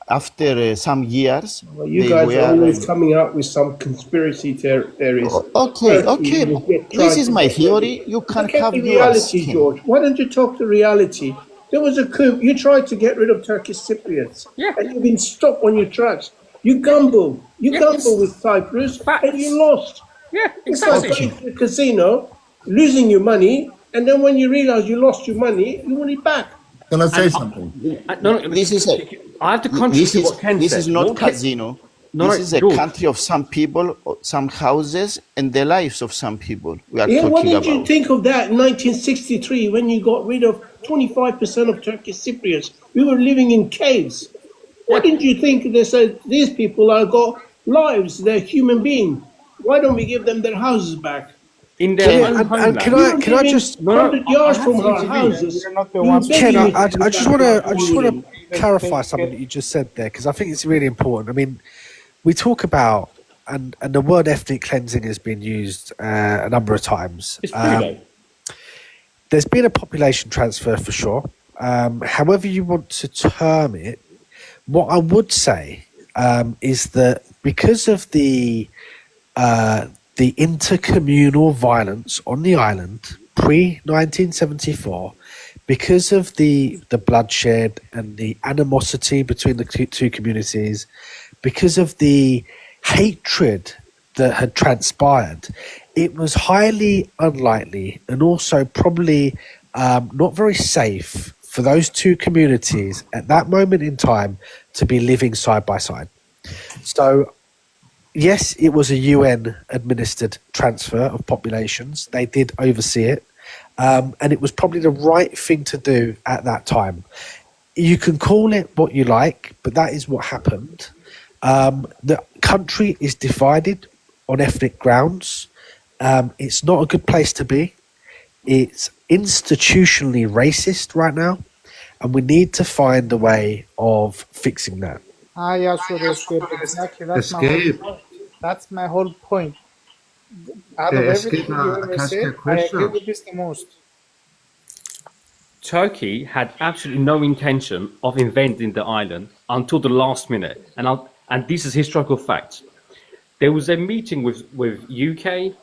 after some years, Well, you they guys were. are always coming out with some conspiracy theories. Okay, Turkey okay. will get This tried is to my get theory. rid of. You can Look at have the yours. reality, Ken. George. Why don't you talk the reality? There was a coup. You tried to get rid of Turkish Cypriots, Yeah. and you've been stopped on your tracks. You gambled. You Yes. gambled with Cyprus, Facts. and you lost. Yeah, It's like exactly. going to the casino, losing your money, and then when you realize you lost your money, you want it back. Can I say something? No, This is a. I have to contradict what Ken This said. is not What Ken- casino. No, This no, is a George. country of some people, some houses, and the lives of some people. We are Yeah, what talking did you about. think of that in 1963 when you got rid of 25% of Turkish Cypriots? We were living in caves. What did you think? They said these people have got lives, they're human beings. Why don't we give them their houses back? In their Yeah, own and homeland. can We were can I living just- 100 yards I from have to our intervene. houses. You're not the We were ones- Ken, begging I you to just come want to back. I just want to clarify something that you just said there because I think it's really important. I mean, we talk about and the word ethnic cleansing has been used a number of times. It's pretty low. There's been a population transfer for sure. however you want to term it, what I would say is that because of the intercommunal violence on the island pre-1974, because of the bloodshed and the animosity between the two communities, because of the hatred that had transpired, it was highly unlikely and also probably not very safe for those two communities at that moment in time to be living side by side. So yes, it was a UN administered transfer of populations. They did oversee it. And it was probably the right thing to do at that time. You can call it what you like, but that is what happened. The country is divided on ethnic grounds. It's not a good place to be. It's institutionally racist right now, and we need to find a way of fixing that. Yeah, sure, escape. Exactly. That's my whole point. Out of everything you ever said, I agree with this the most. Turkey had absolutely no intention of invading the island until the last minute, and this is historical fact. There was a meeting with UK,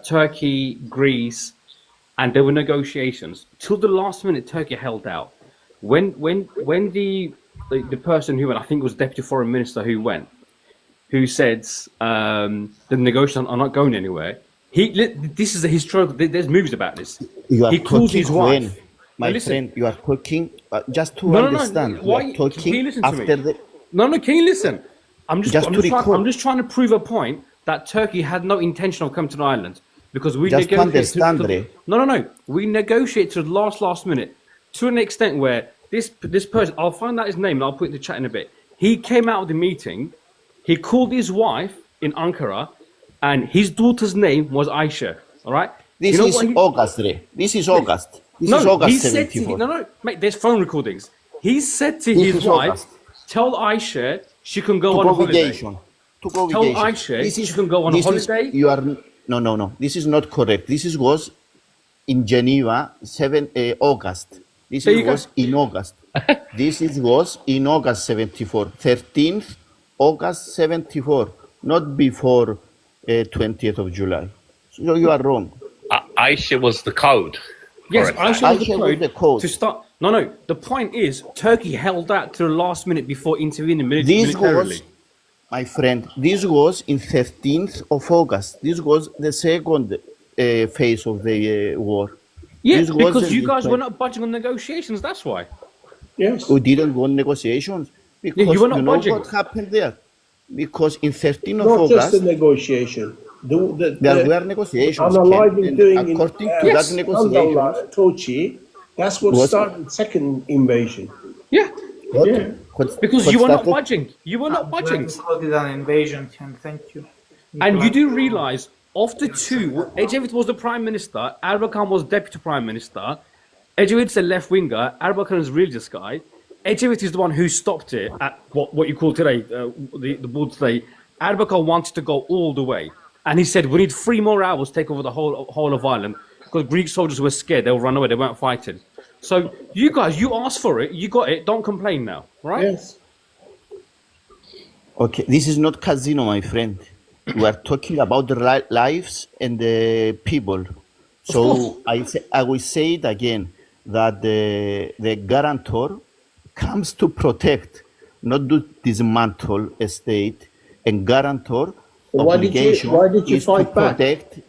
Turkey, Greece, and there were negotiations. Till the last minute, Turkey held out. When the person who went, I think it was Deputy Foreign Minister who said the negotiations are not going anywhere. This is a historical. There's movies about this. You he are called talking his wife. my friend. You are talking just to understand. No. You Why? are talking Can you listen to after me? the. No. Can you listen? I'm just trying to prove a point that Turkey had no intention of coming to the island because we Just to negotiated. understand, No. We negotiated to the last minute to an extent where this person. I'll find out his name and I'll put it in the chat in a bit. He came out of the meeting. He called his wife in Ankara, and his daughter's name was Aisha. All right. This is August. This is August. This is August he said 74. no, mate. There's phone recordings. He said to his wife, "Tell Aisha she can go on holiday." Tell Aisha she can go on holiday. You are no. This is not correct. This was in Geneva, August. This was in August. This was in August 74, 13th August 74, not before 20th of July. So you are wrong. Aisha was the code. Yes, Aisha was the code to start. No. The point is, Turkey held out to the last minute before intervening militarily. My friend, this was in 13th of August. This was the second phase of the war. Yeah, because you guys were not budging on negotiations. That's why. Yes. We didn't want negotiations. Because you were not budging. What happened there? Because in 13th of Not August, just a negotiation. there were negotiations. According to that negotiation, Tochi, that's what started second invasion. Yeah. Because you were not budging. You were not budging. Started an invasion, Ken. Thank you. And you do realize, of the two, Ecevit was the prime minister, Erbakan was deputy prime minister. Ecevit's a left winger, Erbakan is a religious guy. Ecevit is the one who stopped it at what you call today, the board today. Erbakan wanted to go all the way. And he said, we need 3 more hours to take over the whole of Ireland because Greek soldiers were scared. They would run away. They weren't fighting. So you guys, you asked for it. You got it. Don't complain now, right? Yes. Okay, this is not casino, my friend. We are talking about the lives and the people. So I will say it again, that the guarantor comes to protect, not to dismantle a state, and guarantor obligation is to protect,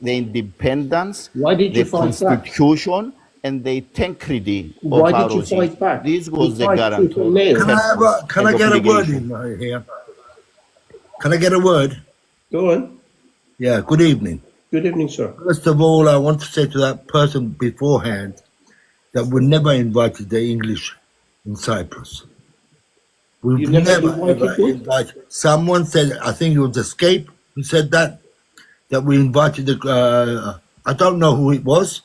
the independence, the constitution, and the integrity of our regime. This was the guarantor. Can I get a word in right here? Can I get a word? Go on. Yeah, good evening. Good evening, sir. First of all, I want to say to that person beforehand that we never invited the English in Cyprus. We've never invited. Someone said, I think it was Escape who said that we invited I don't know who it was.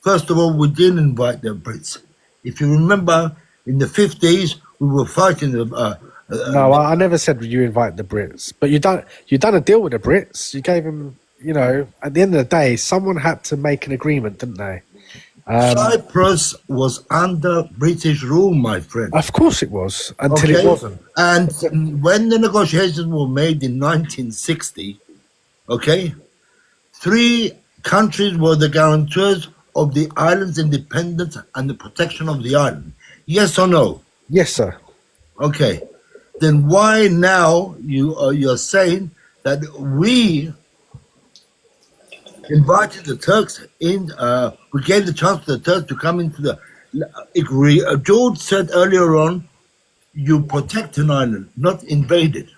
First of all, we didn't invite the Brits. If you remember, in the 50s, we were fighting no, I never said you invite the Brits, but you done a deal with the Brits. You gave them, at the end of the day, someone had to make an agreement, didn't they? Cyprus was under British rule, my friend. Of course it was, until it wasn't. And when the negotiations were made in 1960, okay, 3 countries were the guarantors of the island's independence and the protection of the island. Yes or no? Yes, sir. Okay. Then why now you're saying that we invited the Turks in, we gave the chance to the Turks to come into the... George said earlier on, you protect an island, not invade it.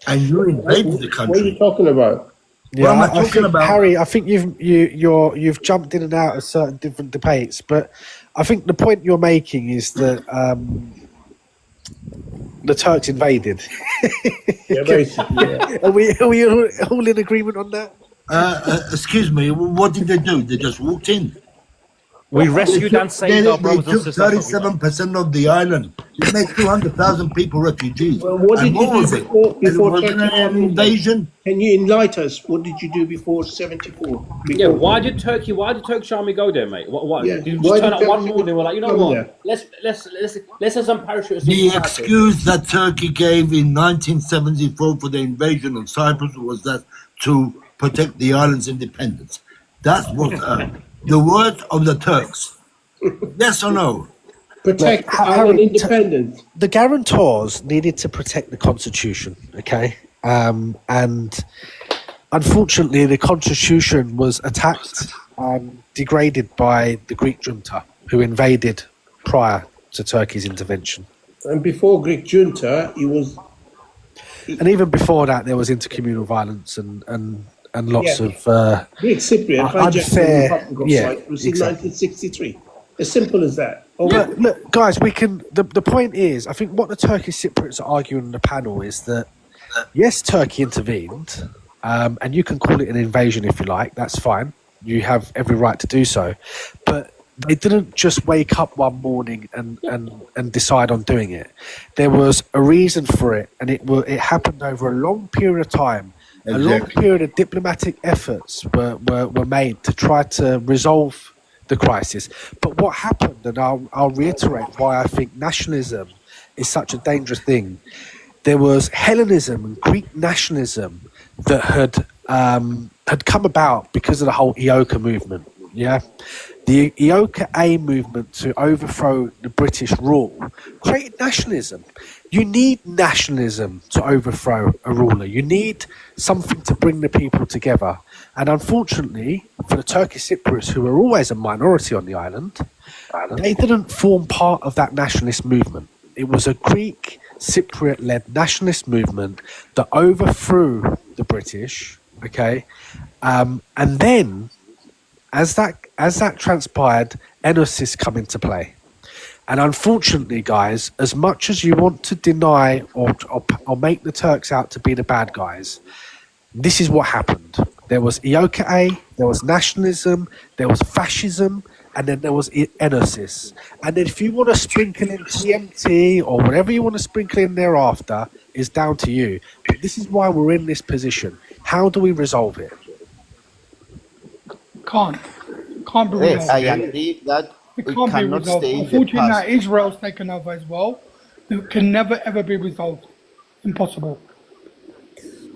And you invaded the country. What are you talking about? Yeah, What am I talking about? Harry, I think you've jumped in and out of certain different debates, but I think the point you're making is that the Turks invaded. Yeah, basically, yeah. Are we all in agreement on that? Excuse me, what did they do? They just walked in. We rescued and saved our brothers and They took sisters. 37% of the island. It made 200,000 people refugees. Well, what did And you do was it? before Was it an invasion? Can you enlighten us? What did you do before 74? Yeah, why did Turkish army go there, mate? What? Yeah, Did you why just turn did up one Turkey morning and we're like, you know come what? there? Let's have some parachutists. The in Cyprus. excuse that Turkey gave in 1974 for the invasion of Cyprus was that to protect the island's independence. That was the word of the Turks. Yes or no? Protect Look, island Harry, independence. The guarantors needed to protect the constitution, okay? And unfortunately, the constitution was attacked and degraded by the Greek junta, who invaded prior to Turkey's intervention. And before Greek junta, he was... And even before that, there was intercommunal violence and lots of Greek Cypriot hijacked the unfair. Republic of Yeah, Cyprus in exactly. 1963. As simple as that. Look, guys, we can. The point is, I think what the Turkish Cypriots are arguing on the panel is that yes, Turkey intervened, and you can call it an invasion if you like. That's fine. You have every right to do so, but they didn't just wake up one morning and decide on doing it. There was a reason for it, and it happened over a long period of time. A long period of diplomatic efforts were made to try to resolve the crisis. But what happened, and I'll reiterate why I think nationalism is such a dangerous thing. There was Hellenism and Greek nationalism that had come about because of the whole EOKA movement. Yeah, the EOKA movement to overthrow the British rule created nationalism. You need nationalism to overthrow a ruler. You need something to bring the people together. And unfortunately, for the Turkish Cypriots, who were always a minority on the island, they didn't form part of that nationalist movement. It was a Greek Cypriot-led nationalist movement that overthrew the British. Okay, and then as that transpired, Enosis come into play. And unfortunately, guys, as much as you want to deny or make the Turks out to be the bad guys, this is what happened. There was EOKA, there was nationalism, there was fascism, and then there was Enosis. And then if you want to sprinkle in TMT or whatever you want to sprinkle in thereafter, is down to you. But this is why we're in this position. How do we resolve it? Can't be Yes, resolved. I agree that It we can't be cannot resolved. stay in the Unfortunately, now past. Israel's taken over as well. It can never ever be resolved. Impossible.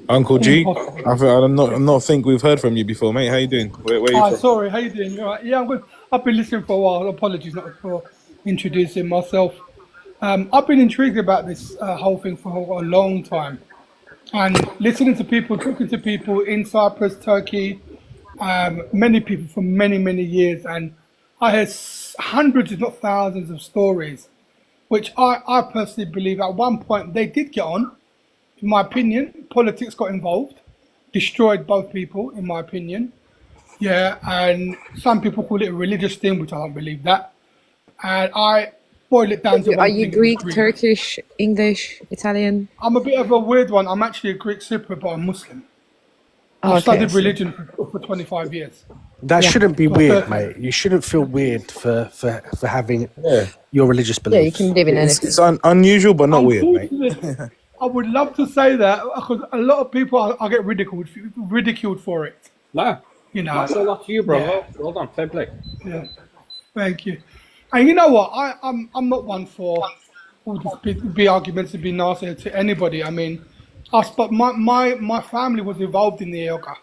Uncle G, Impossible. I'm not think we've heard from you before, mate. How you doing? Where you from? Sorry, how you doing? You all right? Yeah, I'm good. I've been listening for a while. Apologies not for introducing myself. I've been intrigued about this whole thing for a long time. And listening to people, talking to people in Cyprus, Turkey, many people for many, many years. And I heard hundreds, if not thousands of stories, which I personally believe at one point they did get on. In my opinion, politics got involved, destroyed both people, in my opinion. Yeah, and some people call it a religious thing, which I don't believe that. And I boil it down to Are one you thing, Greek, Greek. Turkish, English, Italian? I'm a bit of a weird one. I'm actually a Greek Cypriot, but I'm Muslim. Oh, I've okay, I studied see. religion for 25 years. That Yeah. shouldn't be So weird, 30 mate. You shouldn't feel weird for having Yeah. your religious Yeah, you beliefs. can live in anything. It's unusual, but not weird, mate. Unfortunately, I would love to say that because a lot of people I get ridiculed for it. No. You know. That's a lot to you, bro. Yeah. Well done. Fair play. Yeah, thank you. And you know what? I'm not one for all these big arguments to be nasty to anybody. I mean, but my family was involved in the yoga.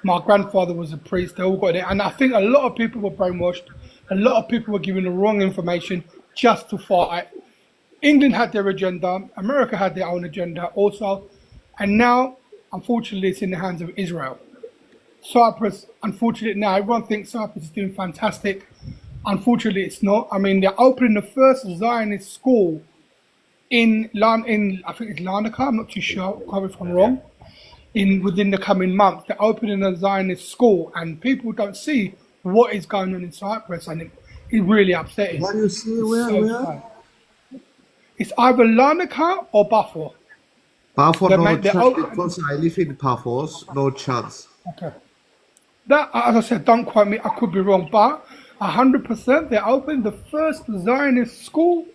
My grandfather was a priest. They all got it, and I think a lot of people were brainwashed. A lot of people were given the wrong information just to fight. England had their agenda. America had their own agenda also, and now, unfortunately, it's in the hands of Israel. Cyprus, unfortunately, now everyone thinks Cyprus is doing fantastic. Unfortunately, it's not. I mean, they're opening the first Zionist school in I think it's Larnaca. I'm not too sure. Correct if I'm wrong. Within the coming month, they're opening a Zionist school, and people don't see what is going on in Cyprus, and it's really upsetting. What do you see? Where? It's either Larnaca or Balfour. Balfour, They no make their chance, own- because I live in Paphos, no chance. Okay. That, as I said, don't quote me. I could be wrong, but 100%, they opened the first Zionist school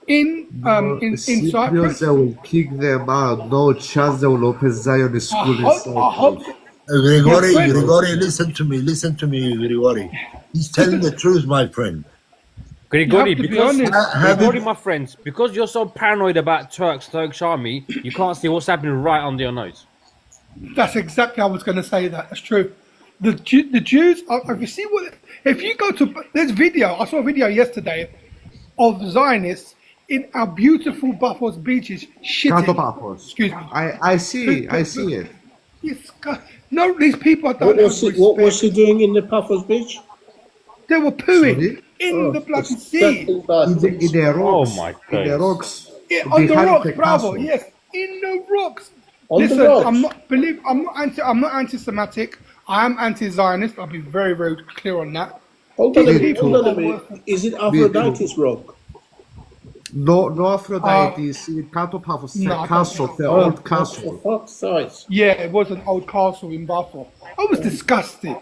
in Cypriots, Cyprus. they will kick them out. No chance they will open Zionist school in I hope. Cyprus. Grigori, Yes, Grigori, listen to me, Grigori. He's telling the truth, my friend. Grigori, You have to be because honest. Grigori, my friends, because you're so paranoid about Turkish army, you can't see what's happening right under your nose. That's exactly. I was going to say that. That's true. The Jews. If you see if you go to there's video. I saw a video yesterday of Zionists in our beautiful Buffalo's beaches shitting. Paphos. Excuse me. I see it. No, these people don't What have was, he, what was respect. he doing in the Paphos Beach? They were pooing Sorry? in the bloody sea. In the rocks. Oh my In the God. rocks. Yeah, on the behind rocks, the bravo. castle. Yes, in the rocks. On the Listen, rocks? I'm not anti-Semitic. I am anti-Zionist. I'll be very, very clear on that. Hold on a These minute. people Hold on a are minute. worth- Is it Aphrodite's rock? No Aphrodite. See, Kato Paphos, No, I castle, don't the think old For castle. fuck's sake. Yeah, it was an old castle in Buffalo. I was disgusted.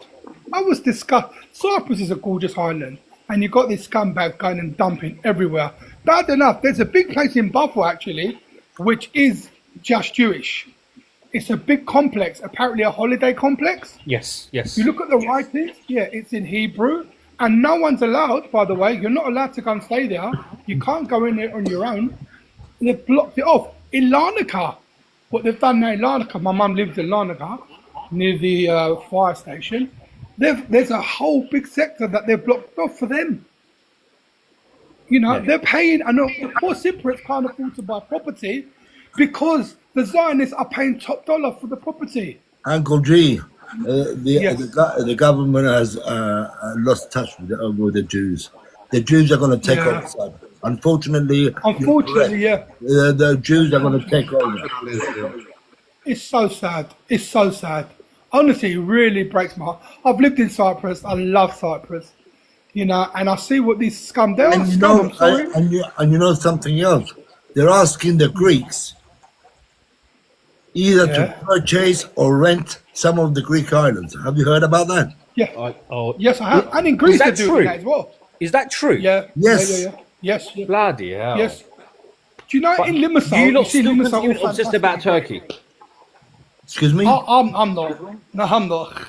Cyprus is a gorgeous island, and you got this scumbag going and dumping everywhere. Bad enough, there's a big place in Buffalo actually, which is just Jewish. It's a big complex, apparently a holiday complex. Yes, yes. You look at the writings, yeah, it's in Hebrew, and no one's allowed, by the way, you're not allowed to go and stay there. You can't go in there on your own. They've blocked it off. In Larnaca, what they've done now in Larnaca, my mum lives in Larnaca, near the fire station. There's a whole big sector that they've blocked off for them. You know, they're paying, and the poor Cypriots can't afford to buy property because the Zionists are paying top dollar for the property. Uncle G, the government has lost touch with the Jews. The Jews are going to take over Cyprus. Unfortunately, yeah. The Jews are going to take over. It's so sad. It's so sad. Honestly, it really breaks my heart. I've lived in Cyprus. I love Cyprus. You know, and I see what these scum, they're And you scum, know, I'm sorry. and you know something else. They're asking the Greeks either to purchase or rent some of the Greek islands. Have you heard about that? Yeah. Yes, I have. And in Greece, they're doing that as well. Is that true? Yeah. Yes. Yeah. Yes. Yeah. Bloody hell. Yes. Do you know in Limassol? You lot see still Limassol continue all obsessed fantastic. about Turkey. Excuse me? I'm not. No, I'm not.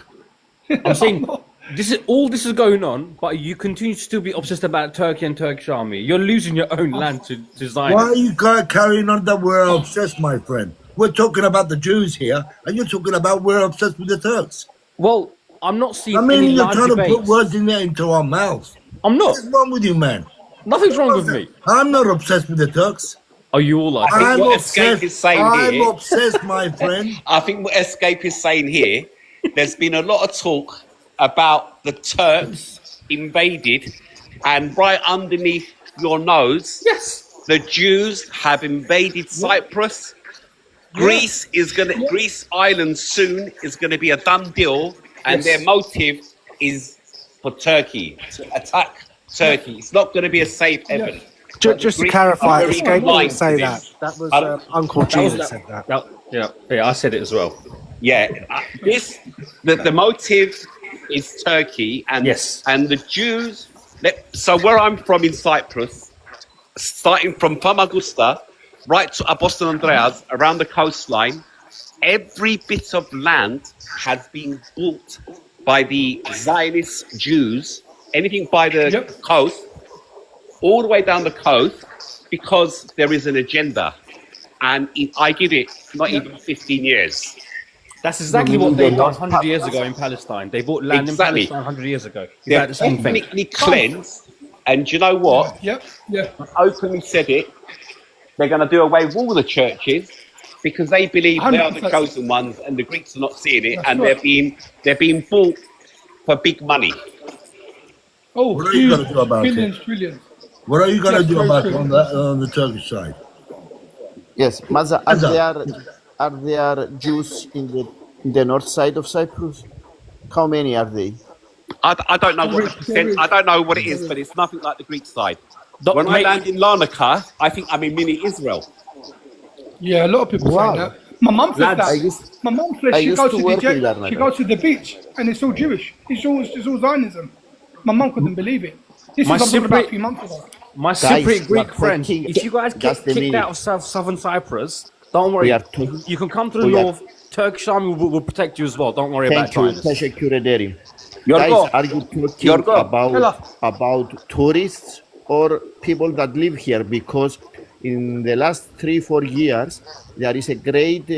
I'm saying this is going on, but you continue to still be obsessed about Turkey and Turkish army. You're losing your own land to Zion. Why are you carrying on that we're obsessed, my friend? We're talking about the Jews here, and you're talking about we're obsessed with the Turks. Well, I'm not seeing I mean, any you're live trying debates. to put words into our mouths. I'm not. What's wrong with you, man? Nothing's wrong with me. I'm not obsessed with the Turks. Are you all like? I think I'm what obsessed. Escape is saying I'm here. obsessed, my friend. I think what Escape is saying here. There's been a lot of talk about the Turks invaded, and right underneath your nose, yes, the Jews have invaded Cyprus. Greece Greece island soon is going to be a done deal, and their motive is for Turkey to attack Turkey. It's not going to be a safe haven. Just to Greece clarify, are very Escape blind didn't say to that. this. That was Uncle G that said that. Yeah, I said it as well. Yeah, the motive is Turkey, and and the Jews. So where I'm from in Cyprus, starting from Famagusta, right to Apostol Andreas, around the coastline, every bit of land has been bought by the Zionist Jews, anything by the coast, all the way down the coast, because there is an agenda. And I give it not even 15 years. That's exactly what they done 100 years ago in Palestine. They bought land in Palestine 100 years ago. They're ethnically cleansed, and do you know what? I openly said it. They're going to do away with all the churches because they believe they are the 100%. chosen ones, and the Greeks are not seeing it, That's and right. they're being bought for big money. Oh, What are you going to do about billions, it? trillions. What are you going to Yes, do very about true. on the Turkish side? Yes, Maza, are there Jews in the north side of Cyprus? How many are they? I don't know what the percent. I don't know what it is, but it's nothing like the Greek side. When I land in Larnaca, I think I'm in mini Israel. Yeah, a lot of people say that. My mum says Lads, that. My mum says she goes to the beach and it's all Jewish. It's all Zionism. My mum couldn't believe it. This My was about a Cypriot- few months ago. My Guys, Cypriot Greek but friends, fucking- if you guys get just a kicked minute. out of southern Cyprus, don't worry. We are to- You can come to the we are- north. Turkish army will protect you as well. Don't worry Thank about you, China. teşekkür ederim. Yorgo. Guys, are you talking Yorgo. about tourists or people that live here? Because in the last 3-4 years, there is a great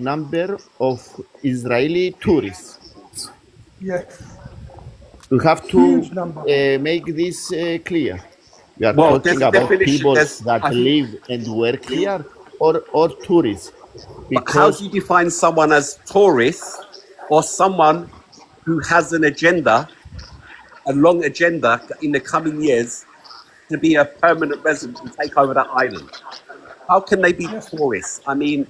number of Israeli tourists. Yes. We have to Huge number. make this clear. We are Well, talking there's a about definition, people there's- that I think- live and work here or tourists. But how do you define someone as tourist or someone who has an agenda, a long agenda in the coming years to be a permanent resident and take over that island? How can they be tourists? I mean, You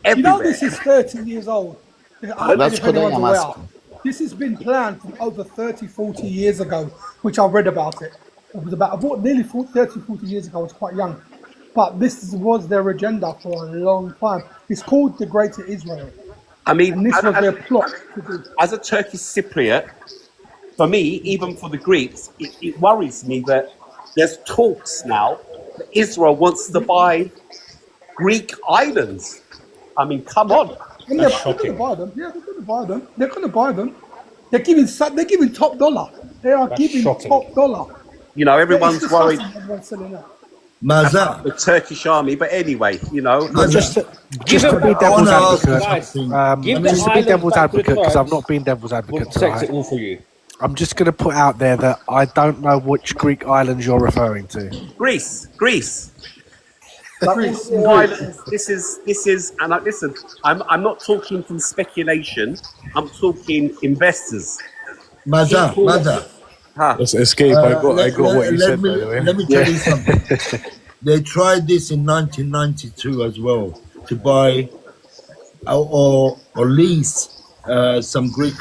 everywhere. know this is 30 years old. I don't know That's if what I anyone's am aware. asking. This has been planned from over 30, 40 years ago, which I read about it. It was about nearly 30, 40 years ago. I was quite young. But this was their agenda for a long time. It's called the Greater Israel. I mean, And this was their plot to do. as a Turkish Cypriot, for me, even for the Greeks, it worries me that there's talks now that Israel wants to buy Greek islands. I mean, come on. And they're going to buy them. Yeah, they're going to buy them. They're going to buy them. They're giving top dollar. They are giving shocking. top dollar. You know, everyone's It's worried disgusting everyone's selling that. Maza, the Turkish army, but anyway, you know. Just to be devil's advocate, just to be devil's advocate, because I've not been devil's advocate Protect it tonight. all for you. I'm just going to put out there that I don't know which Greek islands you're referring to. Greece. Greece. Islands. This is, and listen, I'm not talking from speculation. I'm talking investors. Maza. Let's escape. I got what you said, me, by the way. Let me tell you something. They tried this in 1992 as well to buy or lease some Greek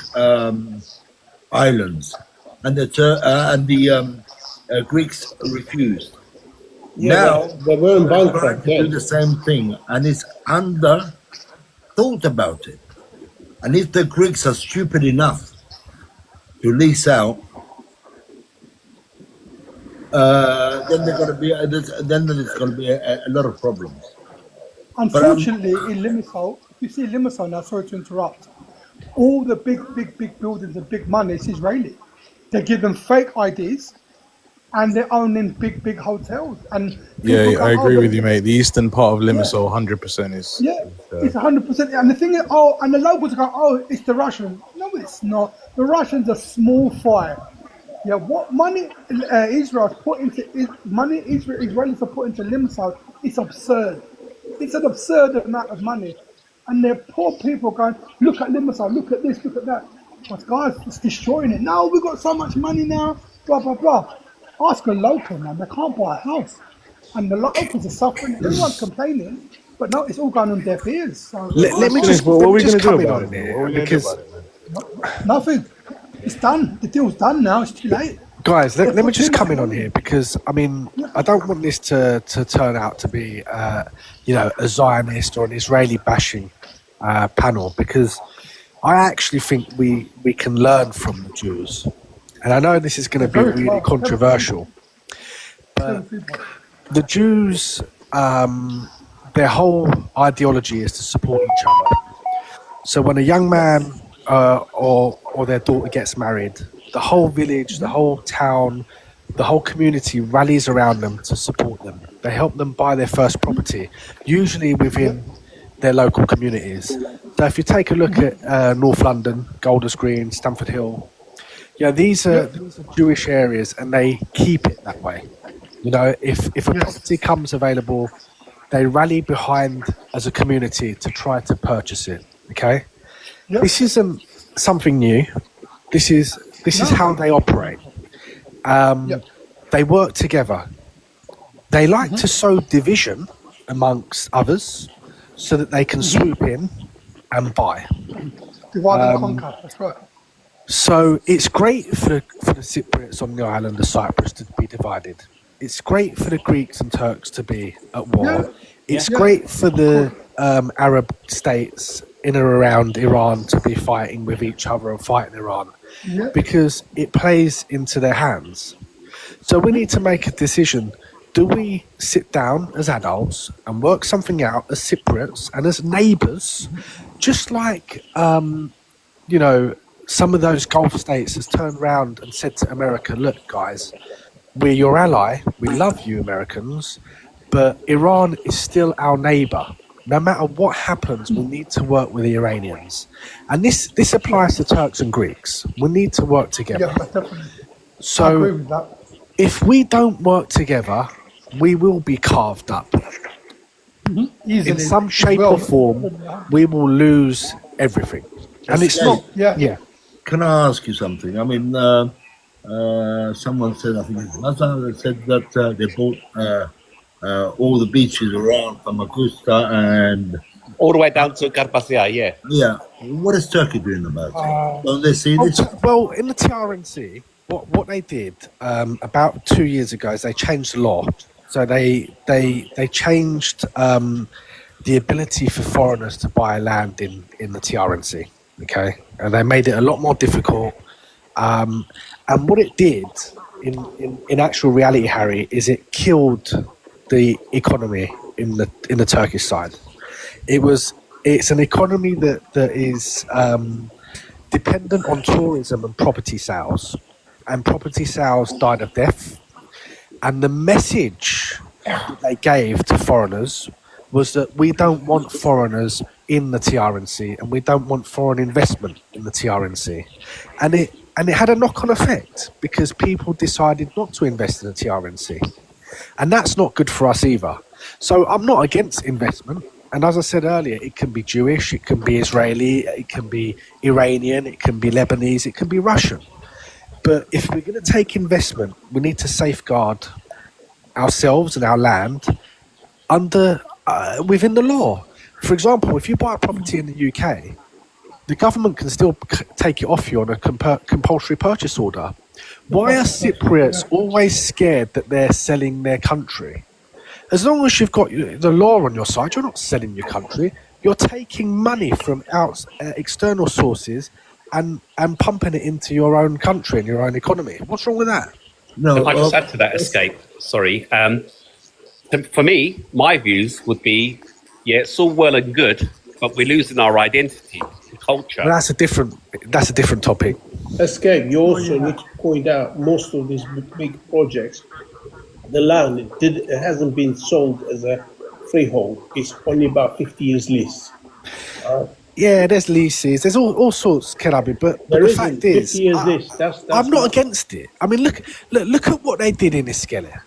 islands, and the Greeks refused. Now they weren't trying bankrupt. to do the same thing, and it's under thought about it. And if the Greeks are stupid enough to lease out, then there's going to be a lot of problems. Unfortunately, in Limassol, you see Limassol now, sorry to interrupt, all the big buildings and big money is Israeli. They give them fake IDs and they're owning big hotels. And Yeah, people go, I agree "Oh, with you, mate. The eastern part of Limassol, 100% is. Yeah, it's 100%. And the thing is, and the locals go, oh, it's the Russians. No, it's not. The Russians are small fry. Yeah, what money Israel's put into Israelis are put into Limassol, it's absurd. It's an absurd amount of money. And they're poor people going, look at Limassol, look at this, look at that. But guys, it's destroying it. Now we've got so much money now, blah, blah, blah. Ask a local, man. They can't buy a house. And the locals are suffering. Everyone's complaining. But no, it's all going on deaf ears. So Let me just come in on here, because nothing. It's done. The deal's done now. It's too late. guys, let me just come in on here, because I mean, I don't want this to turn out to be a Zionist or an Israeli bashing panel, because I actually think we can learn from the Jews, and I know this is going to be really controversial, but the Jews, their whole ideology is to support each other. So when a young man or their daughter gets married, the whole village, the whole town, the whole community rallies around them to support them. They help them buy their first property, usually within their local communities. So if you take a look at North London, Golders Green, Stamford Hill, these are Jewish areas, and they keep it that way. You know, if a property comes available, they rally behind as a community to try to purchase it. Okay, this isn't something new. This is how they operate. They work together. They like to sow division amongst others so that they can swoop in and buy. Divide and conquer. That's right. So it's great for the Cypriots on the island of Cyprus to be divided. It's great for the Greeks and Turks to be at war. It's great for the Arab states in and around Iran to be fighting with each other and fighting Iran, because it plays into their hands. So we need to make a decision. Do we sit down as adults and work something out as Cypriots and as neighbours, just like, some of those Gulf states has turned around and said to America, look, guys, we're your ally. We love you, Americans, but Iran is still our neighbour. No matter what happens, we need to work with the Iranians. And this applies to Turks and Greeks. We need to work together. Yeah, definitely. So I agree with that. if we don't work together, we will be carved up. Easily. In some shape or form, we will lose everything. And it's not... Yeah. Can I ask you something? I mean, someone said, I think it's Mazar, that said that they bought all the beaches around Famagusta and... All the way down to Carpathia, Yeah. What is Turkey doing about it? Don't they see this? Well, in the TRNC, what they did about 2 years ago is they changed the law. So they changed the ability for foreigners to buy land in the TRNC. Okay, and they made it a lot more difficult. And what it did in actual reality, Harry, is it killed the economy in the Turkish side. It's an economy that is dependent on tourism and property sales, and property sales died of death. And the message that they gave to foreigners was that we don't want foreigners in the TRNC, and we don't want foreign investment in the TRNC. And it had a knock-on effect, because people decided not to invest in the TRNC. And that's not good for us either. So I'm not against investment. And as I said earlier, it can be Jewish, it can be Israeli, it can be Iranian, it can be Lebanese, it can be Russian. But if we're going to take investment, we need to safeguard ourselves and our land within the law. For example, if you buy a property in the UK, the government can still take it off you on a compulsory purchase order. Why are Cypriots always scared that they're selling their country? As long as you've got the law on your side, you're not selling your country. You're taking money from external sources and pumping it into your own country and your own economy. What's wrong with that? No, if I just add to that, Escape, sorry. For me, my views would be, it's all well and good, but we're losing our identity, culture. Well, that's a different topic. Escape, you also need to point out most of these big projects, the land it hasn't been sold as a freehold. It's only about 50 years lease. Yeah, there's leases. There's all sorts, Kerabi. But the fact is, I'm not against it. I mean, look at what they did in Iskele.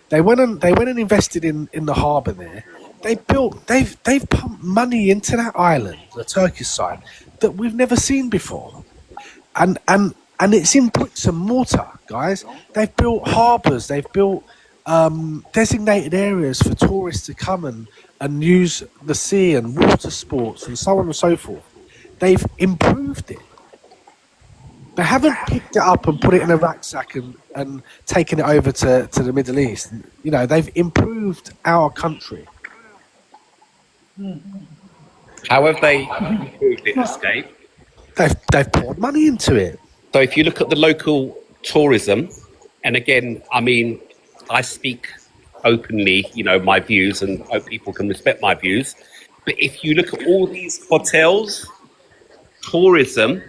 They went and invested in the harbour there. They've pumped money into that island, the Turkish side, that we've never seen before. And it's in bricks and mortar, guys. They've built harbours. They've built designated areas for tourists to come and use the sea and water sports and so on and so forth. They've improved it. They haven't picked it up and put it in a rucksack and taken it over to the Middle East. You know, they've improved our country. How have they improved it, Escape? They've poured money into it. So if you look at the local tourism, and again, I mean, I speak openly, my views, and hope people can respect my views. But if you look at all these hotels, tourism,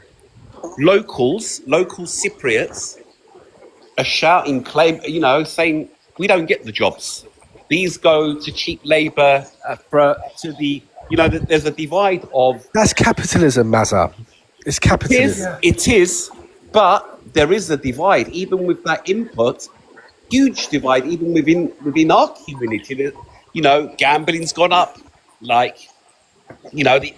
local Cypriots are shouting, saying we don't get the jobs. These go to cheap labour. There's a divide of. That's capitalism, Mazza. It's capitalism. It is, but there is a divide. Even with that input, huge divide. Even within our community, gambling's gone up. The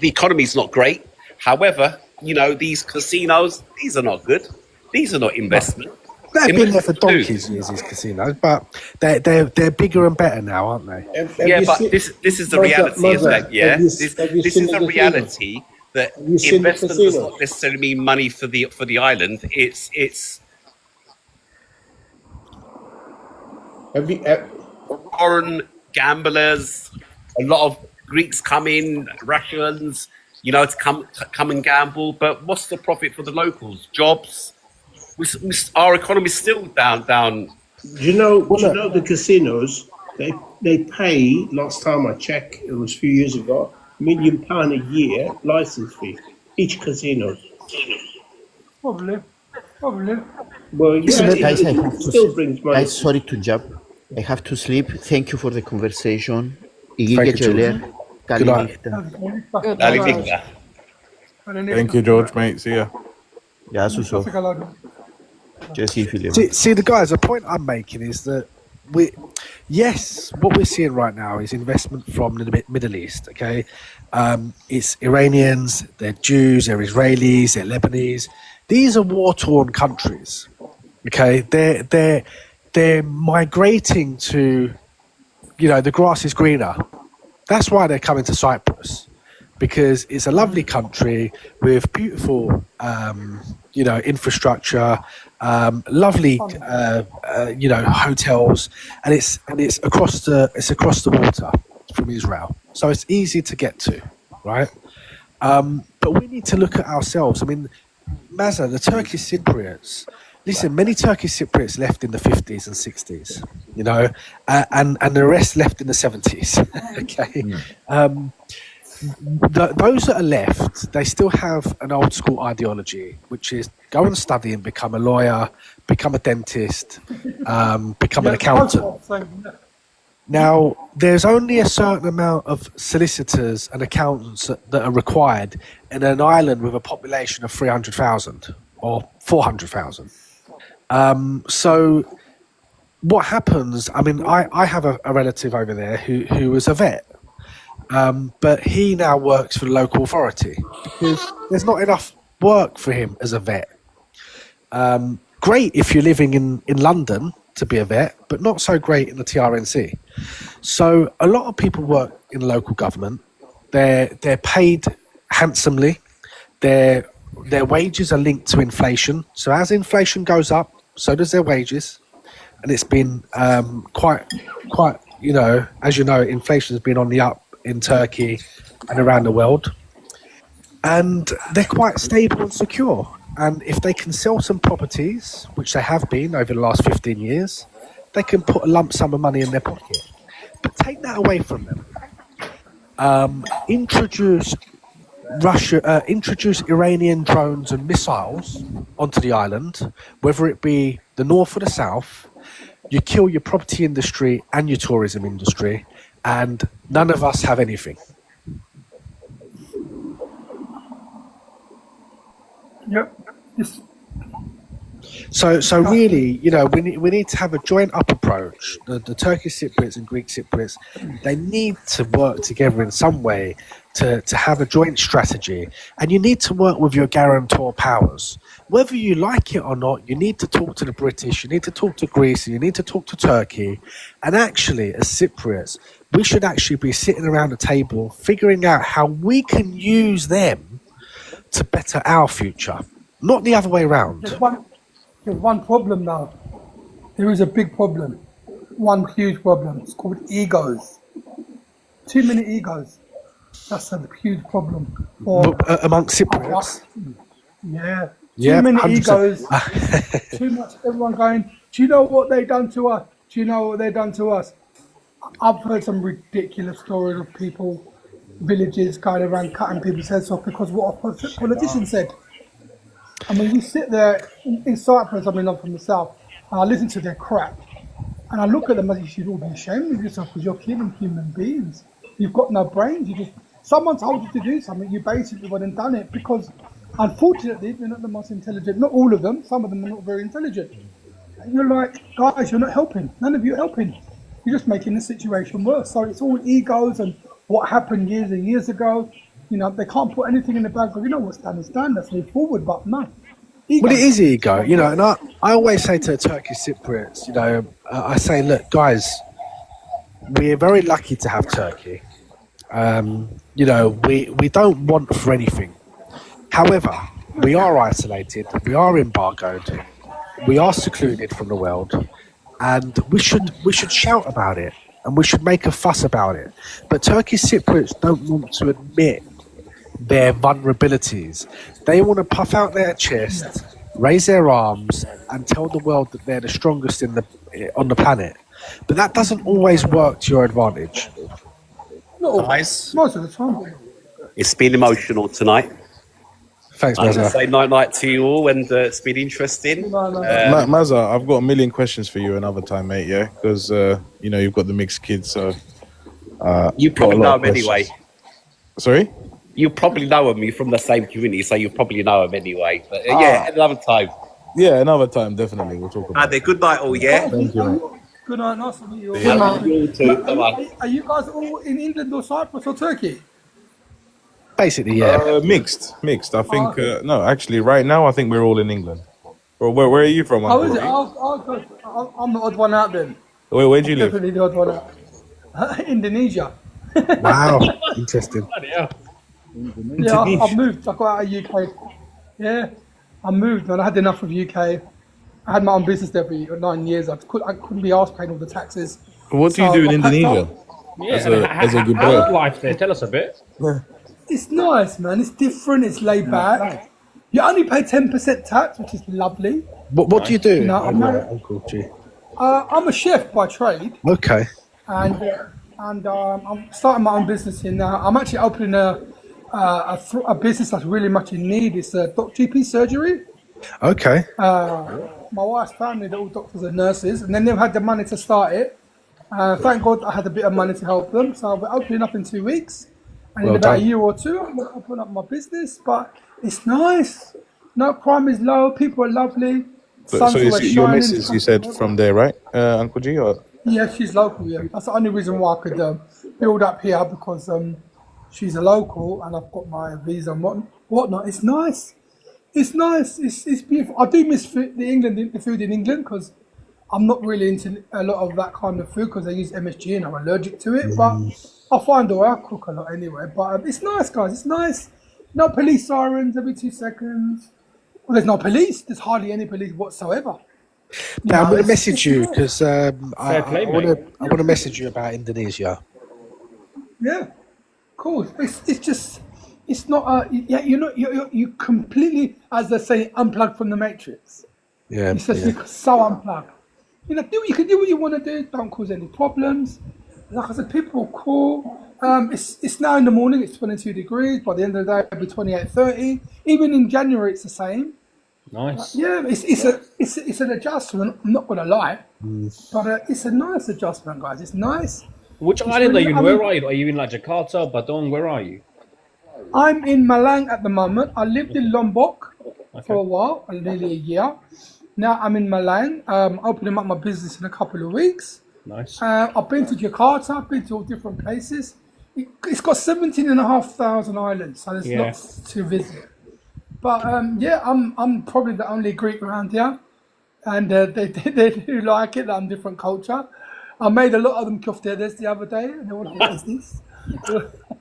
economy's not great. However, these casinos, these are not good. These are not investment. They've been there for donkeys years, these casinos, but they're bigger and better now, aren't they? This is the reality, isn't it? Yeah, this is the reality that investment does not necessarily mean money for the island. It's foreign gamblers, a lot of Greeks come in, Russians, to come and gamble. But what's the profit for the locals? Jobs. Our economy is still down. Do you know the casinos? They pay. Last time I checked, it was a few years ago, £1 million a year license fee each casino. Probably. Well, it still brings money. Guys, sorry to jump. I have to sleep. Thank you for the conversation. Good night. Thank you, George, mate. See ya. Γεια σου, Σοφ. Και εσύ, φίλε. See, the guys, the point I'm making is that what we're seeing right now is investment from the Middle East. Okay, it's Iranians, they're Jews, they're Israelis, they're Lebanese. These are war-torn countries. Okay, they're migrating to, the grass is greener. That's why they're coming to Cyprus, because it's a lovely country with beautiful, infrastructure, lovely, hotels, and it's across the water from Israel, so it's easy to get to, right? But we need to look at ourselves. I mean, Mazza, the Turkish Cypriots. Listen, many Turkish Cypriots left in the 50s and 60s, and the rest left in the 70s. Okay. Those that are left, they still have an old school ideology, which is go and study and become a lawyer, become a dentist, become an accountant. Now, there's only a certain amount of solicitors and accountants that are required in an island with a population of 300,000 or 400,000. So what happens, I mean, I have a relative over there who was a vet. But he now works for the local authority because there's not enough work for him as a vet. Great if you're living in London to be a vet, but not so great in the TRNC. So a lot of people work in the local government. They're paid handsomely. Their wages are linked to inflation. So as inflation goes up, so does their wages. And it's been quite, as you know, inflation has been on the up in Turkey and around the world, and they're quite stable and secure. And if they can sell some properties, which they have been over the last 15 years, they can put a lump sum of money in their pocket. But take that away from them. Introduce Iranian drones and missiles onto the island, whether it be the north or the south. You kill your property industry and your tourism industry, and none of us have anything. Yep. So really, we need to have a joint up approach. The Turkish Cypriots and Greek Cypriots, they need to work together in some way to have a joint strategy. And you need to work with your guarantor powers. Whether you like it or not, you need to talk to the British, you need to talk to Greece, you need to talk to Turkey. And actually, as Cypriots, we should actually be sitting around the table figuring out how we can use them to better our future, not the other way around. There's one problem now. There is a big problem. One huge problem. It's called egos. Too many egos. That's a huge problem amongst Cypriots. Yeah. Too many 100%. egos. Too much. Everyone going, do you know what they've done to us? Do you know what they've done to us? I've heard some ridiculous stories of people villages going around cutting people's heads off because what a politician said. I mean, you sit there in Cyprus, I mean, I'm from the south, and I listen to their crap, and I look at them as you should all be ashamed of yourself because you're killing human beings. You've got no brains. Someone told you to do something, you basically went and done it because, unfortunately, they're not the most intelligent. Not all of them. Some of them are not very intelligent. And you're like, guys, you're not helping. None of you are helping. You're just making the situation worse. So it's all egos and what happened years and years ago. They can't put anything in the bag. But what's done is done. Let's move forward. But no. Ego. Well, it is ego, and I always say to Turkish Cypriots, I say, look, guys, we're very lucky to have Turkey. We don't want for anything. However, we are isolated, we are embargoed, we are secluded from the world, and we should shout about it, and we should make a fuss about it. But Turkish Cypriots don't want to admit their vulnerabilities. They want to puff out their chest, raise their arms, and tell the world that they're the strongest on the planet. But that doesn't always work to your advantage. Guys, most of the time. It's been emotional tonight. Thanks, I want to Mazza. say night to you all, and it's been interesting. Mazza, I've got a million questions for you another time, mate. Yeah, because you've got the mixed kids, so you probably know them anyway. Sorry. You probably know them. You're from the same community, so you probably know them anyway. But yeah, another time. Yeah, another time, definitely. We'll talk about it. Good night, all. Yeah. Thank you, mate. Good night, nice to meet you all. Good night. You too. Bye-bye. Are you guys all in England or Cyprus or Turkey? Basically, yeah. Mixed. I think no, actually, right now I think we're all in England. Well, where are you from? Oh, is Uncle? it? I'm the odd one out then. Where do you live? Definitely the odd one out. Indonesia. Wow, interesting. Yeah, I've moved. I got out of UK. Yeah, I moved, man. I had enough of UK. I had my own business there for 9 years. I couldn't be asked paying all the taxes. What do you do in Indonesia? As a good boy. Life there. Tell us a bit. It's nice, man. It's different. It's laid back. You only pay 10% tax, which is lovely. What do you do? Uncle G. I'm a chef by trade. Okay. And I'm starting my own business here now. I'm actually opening a business that's really much in need. It's a GP surgery. Okay. My wife's family, they're all doctors and nurses, and then they've had the money to start it. Thank God I had a bit of money to help them. So we're opening up in 2 weeks. And in about a year or two, I'm going to open up my business. But it's nice. No, crime is low. People are lovely. So your missus, you said, from there, right, Uncle G? Or? Yeah, she's local, yeah. That's the only reason why I could build up here, because she's a local and I've got my visa and whatnot. It's nice. It's nice. It's beautiful. I do miss the food in England, because I'm not really into a lot of that kind of food because they use MSG and I'm allergic to it. But I find a way. I cook a lot anyway. But it's nice, guys. It's nice. No police sirens every 2 seconds. Well, there's no police. There's hardly any police whatsoever. Now, I'm going to message you because I want to message you about Indonesia. Yeah, cool. It's not you completely, as they say, unplugged from the matrix. Yeah, it's just you're so unplugged. You can do what you want to do. Don't cause any problems. Like I said, people are cool. It's now in the morning. It's 22 degrees. By the end of the day, it'll be 28, 30. Even in January, it's the same. Nice. Yeah, it's an adjustment. I'm not gonna lie, but it's a nice adjustment, guys. It's nice. Which island are you in? Where are you? Are you in like Jakarta, Badung? Where are you? I'm in Malang at the moment. I lived in Lombok for a while, nearly a year. Now I'm in Malang. Opening up my business in a couple of weeks. Nice. I've been to Jakarta. I've been to all different places. It's got 17,500 islands, so there's lots to visit. But I'm probably the only Greek around here, and they do like it. I'm different culture. I made a lot of them koftedes the other day, and they were like, "What is this?"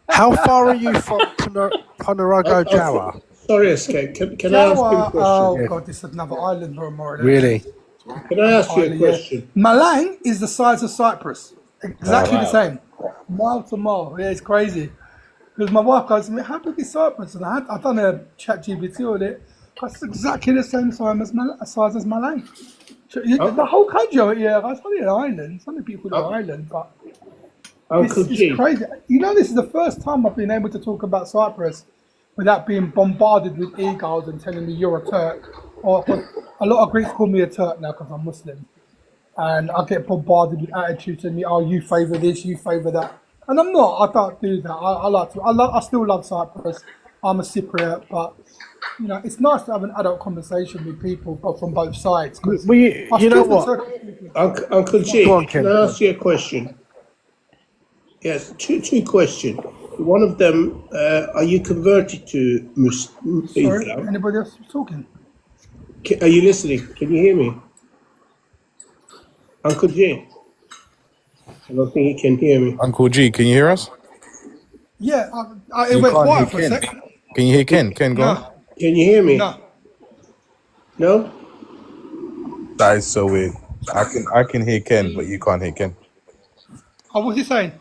How far are you from Ponorogo, Jawa? Sorry, Escape. Can I ask you a question? Oh God, this is another island, more. Really? Can I ask you a question? Malang is the size of Cyprus, exactly the same, mile to mile. Yeah, it's crazy. Because my wife goes to me, "How big is Cyprus?" And I've done a chat GPT on it. It's exactly the same size as Malang. So, the whole country, it's only an island. It's only people an island, but Uncle G. It's crazy. You know, this is the first time I've been able to talk about Cyprus without being bombarded with egos and telling me you're a Turk. Or a lot of Greeks call me a Turk now because I'm Muslim, and I get bombarded with attitudes telling me, "Oh, you favour this, you favour that," and I'm not. I don't do that. I still love Cyprus. I'm a Cypriot, but you know, it's nice to have an adult conversation with people, but from both sides. You know what, Uncle G? Can I ask you a question? Yes, two questions. One of them, are you converted to Islam? Sorry, anybody else talking? Are you listening? Can you hear me? Uncle G? I don't think he can hear me. Uncle G, can you hear us? Yeah, it went quiet for a second. Can you hear Ken? Ken, go on. Can you hear me? No. No? That is so weird. I can hear Ken, but you can't hear Ken. Oh, what's he saying?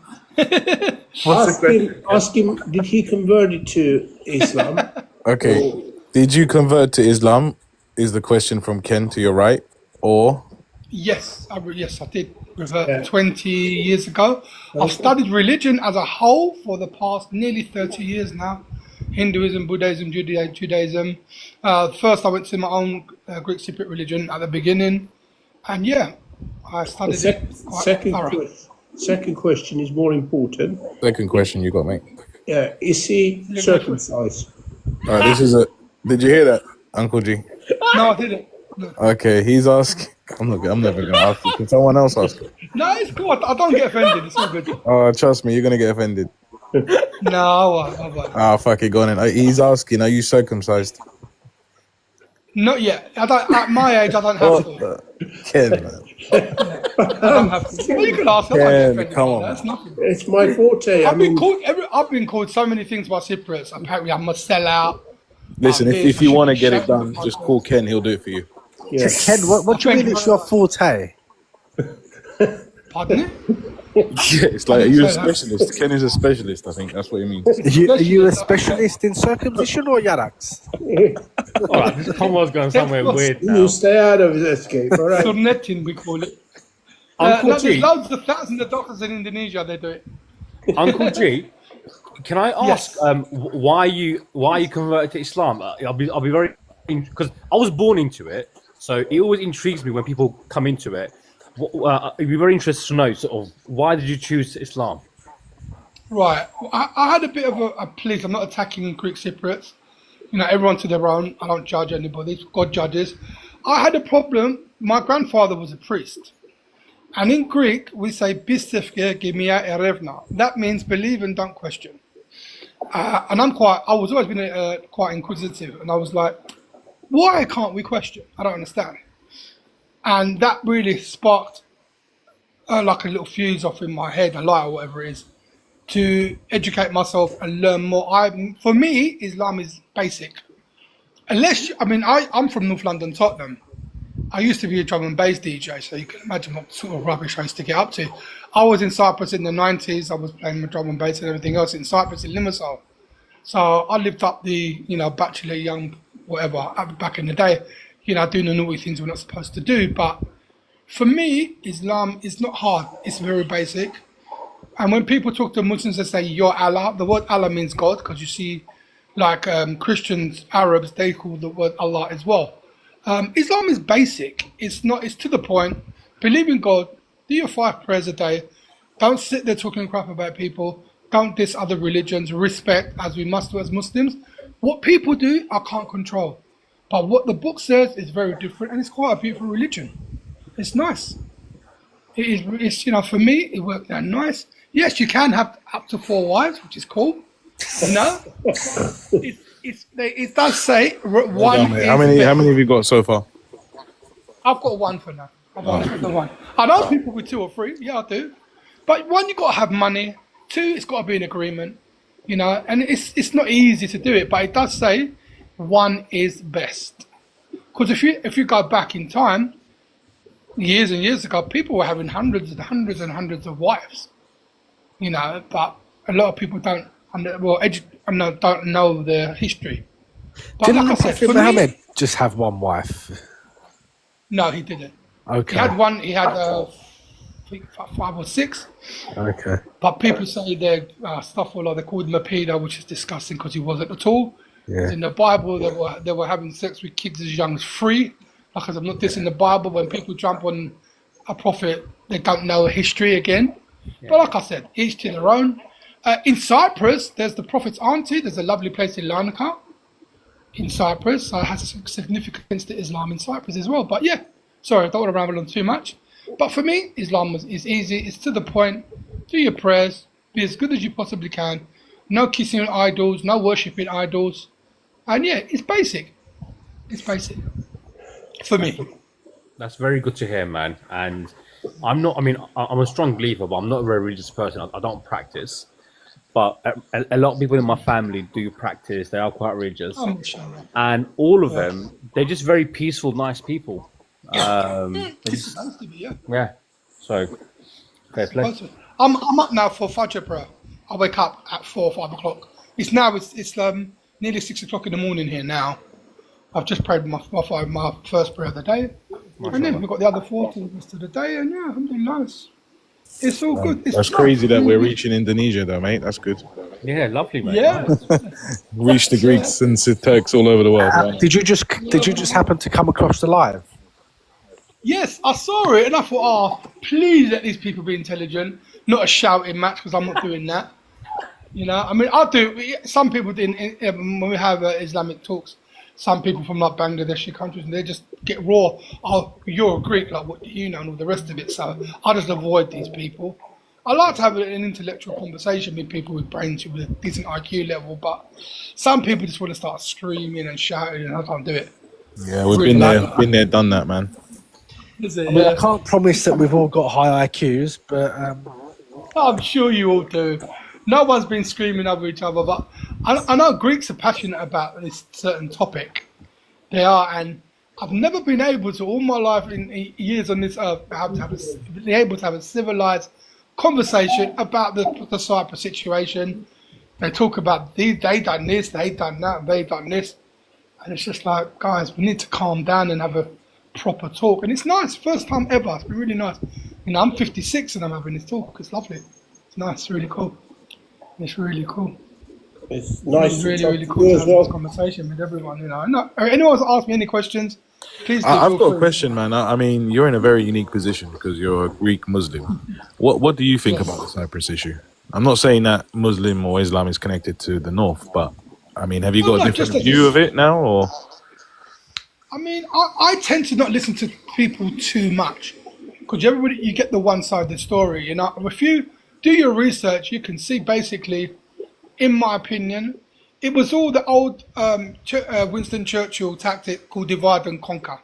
Ask him, did he convert it to Islam? Okay. Did you convert to Islam? Is the question from Ken to your right, or? Yes, I did. Revert 20 years ago. I've studied religion as a whole for the past nearly 30 years now. Hinduism, Buddhism, Judaism. First, I went to my own Greek Cypriot religion at the beginning, and yeah, I studied it. Second question is more important. Second question you got, mate. Yeah, is he circumcised? All right, did you hear that, Uncle G? No, I didn't. No. Okay, he's asking. I'm never gonna ask you. Can someone else ask? No, it's cool. I don't get offended. It's all good. Oh, trust me, you're gonna get offended. No, I won't. Ah, fuck it, go on in. He's asking, are you circumcised? Not yet. At my age, I don't have to. Ken, man. I don't have to. Well, you can ask. Ken, come on. That's nothing. It's my forte. I've been called so many things by Cypriots. Apparently, I'm a sellout. Listen, if you want to get it done, just call Ken. He'll do it for you. Yeah. Ken, what do you mean it's your forte? Pardon? Yeah, it's like, are you a specialist? Ken is a specialist, I think. That's what he means. Are you a specialist in circumcision or yaraks? All right, Conwell's going somewhere weird now. You stay out of his escape, all right? Sunneting, we call it. Uncle There's G, loads of thousands of doctors in Indonesia, they do it. Uncle G, can I ask why you converted to Islam? I'll be very, because I was born into it, so it always intrigues me when people come into it. It'd be very interesting to know sort of why did you choose Islam? Right. I had a bit of a please. I'm not attacking Greek Cypriots. You know, everyone to their own. I don't judge anybody. God judges. I had a problem. My grandfather was a priest. And in Greek, we say, Bistefke gemia erevna. That means believe and don't question. And I was always been quite inquisitive. And I was like, why can't we question? I don't understand. And that really sparked like a little fuse off in my head, a light or whatever it is, to educate myself and learn more. For me, Islam is basic. I'm from North London, Tottenham. I used to be a drum and bass DJ, so you can imagine what sort of rubbish I used to get up to. I was in Cyprus in the 90s. I was playing my drum and bass and everything else in Cyprus, in Limassol. So I lived up the, bachelor, young, whatever, back in the day. Doing the naughty things we're not supposed to do. But for me, Islam is not hard. It's very basic. And when people talk to Muslims, they say, you're Allah. The word Allah means God, because you see, like Christians, Arabs, they call the word Allah as well. Islam is basic. It's to the point. Believe in God. Do your 5 prayers a day. Don't sit there talking crap about people. Don't diss other religions. Respect, as we must do as Muslims. What people do, I can't control. But what the book says is very different, and it's quite a beautiful religion. It's nice. It's for me, it worked out nice. Yes, you can have up to 4 wives, which is cool. It does say one. How many have you got so far? I've got 1 for now. I've only got the 1. I know people with 2 or 3. Yeah, I do. But 1, you got to have money. 2, it's got to be an agreement. And it's not easy to do it, but it does say 1 is best. Because if you go back in time, years and years ago, people were having hundreds and hundreds and hundreds of wives. But a lot of people don't know the history. But Didn't like I said, Muhammad just have 1 wife? No, he didn't. Okay. He had 1. He had think 5 or 6. Okay. But people say they're stuff all like they called him a pedo, which is disgusting because he wasn't at all. Yeah. In the Bible, they were having sex with kids as young as 3. Like I'm not dissing the Bible. When people jump on a prophet, they don't know history again. Yeah. But like I said, each to their own. In Cyprus, there's the prophet's auntie. There's a lovely place in Larnaca in Cyprus. So it has a significance to Islam in Cyprus as well. But yeah, sorry, I don't want to ramble on too much. But for me, Islam is easy. It's to the point. Do your prayers. Be as good as you possibly can. No kissing idols. No worshipping idols. And yeah, it's basic. It's basic. For me. That's very good to hear, man. And I'm a strong believer, but I'm not a very religious person. I don't practice. But a lot of people in my family do practice. They are quite religious. And all of them, they're just very peaceful, nice people. It's supposed to be, yeah. Yeah. So, fair play. I'm up now for Fajr prayer. I wake up at 4 or 5 o'clock. It's nearly 6 o'clock in the morning here now. I've just prayed my first prayer of the day. And then we've got the other 4 to the rest of the day. And yeah, alhamdulillah, it's all good. That's crazy that we're reaching Indonesia though, mate. That's good. Yeah, lovely, mate. Yeah. Reach the Greeks and Turks all over the world. Right? Did you just happen to come across the live? Yes, I saw it and I thought, please let these people be intelligent. Not a shouting match because I'm not doing that. You know, I mean, I do. Some people when we have Islamic talks, some people from like Bangladeshi countries, and they just get raw. Oh, you're a Greek, like what do you know, and all the rest of it. So I just avoid these people. I like to have an intellectual conversation with people with brains with a decent IQ level, but some people just want to start screaming and shouting, and I can't do it. Yeah, we've been there, done that, man. I can't promise that we've all got high IQs, but I'm sure you all do. No one's been screaming over each other, but I know Greeks are passionate about this certain topic. They are, and I've never been able to, all my life in years on this earth, be able to have a civilized conversation about the Cyprus situation. They talk about they done this, they done that, they done this, and it's just like, guys, we need to calm down and have a proper talk. And it's nice, first time ever. It's been really nice. You know, I'm 56 and I'm having this talk. It's lovely. It's nice. It's really cool. It's really cool. It's nice. It's really cool to have this conversation with everyone. You know, anyone's asked me any questions, please. I've got a question, man. I mean, you're in a very unique position because you're a Greek Muslim. What do you think about the Cyprus issue? I'm not saying that Muslim or Islam is connected to the North, but I mean, have you got a different view of it now, or? I mean, I tend to not listen to people too much because you get the one side of the story. You know, if you do your research, you can see basically, in my opinion, it was all the old Winston Churchill tactic called divide and conquer.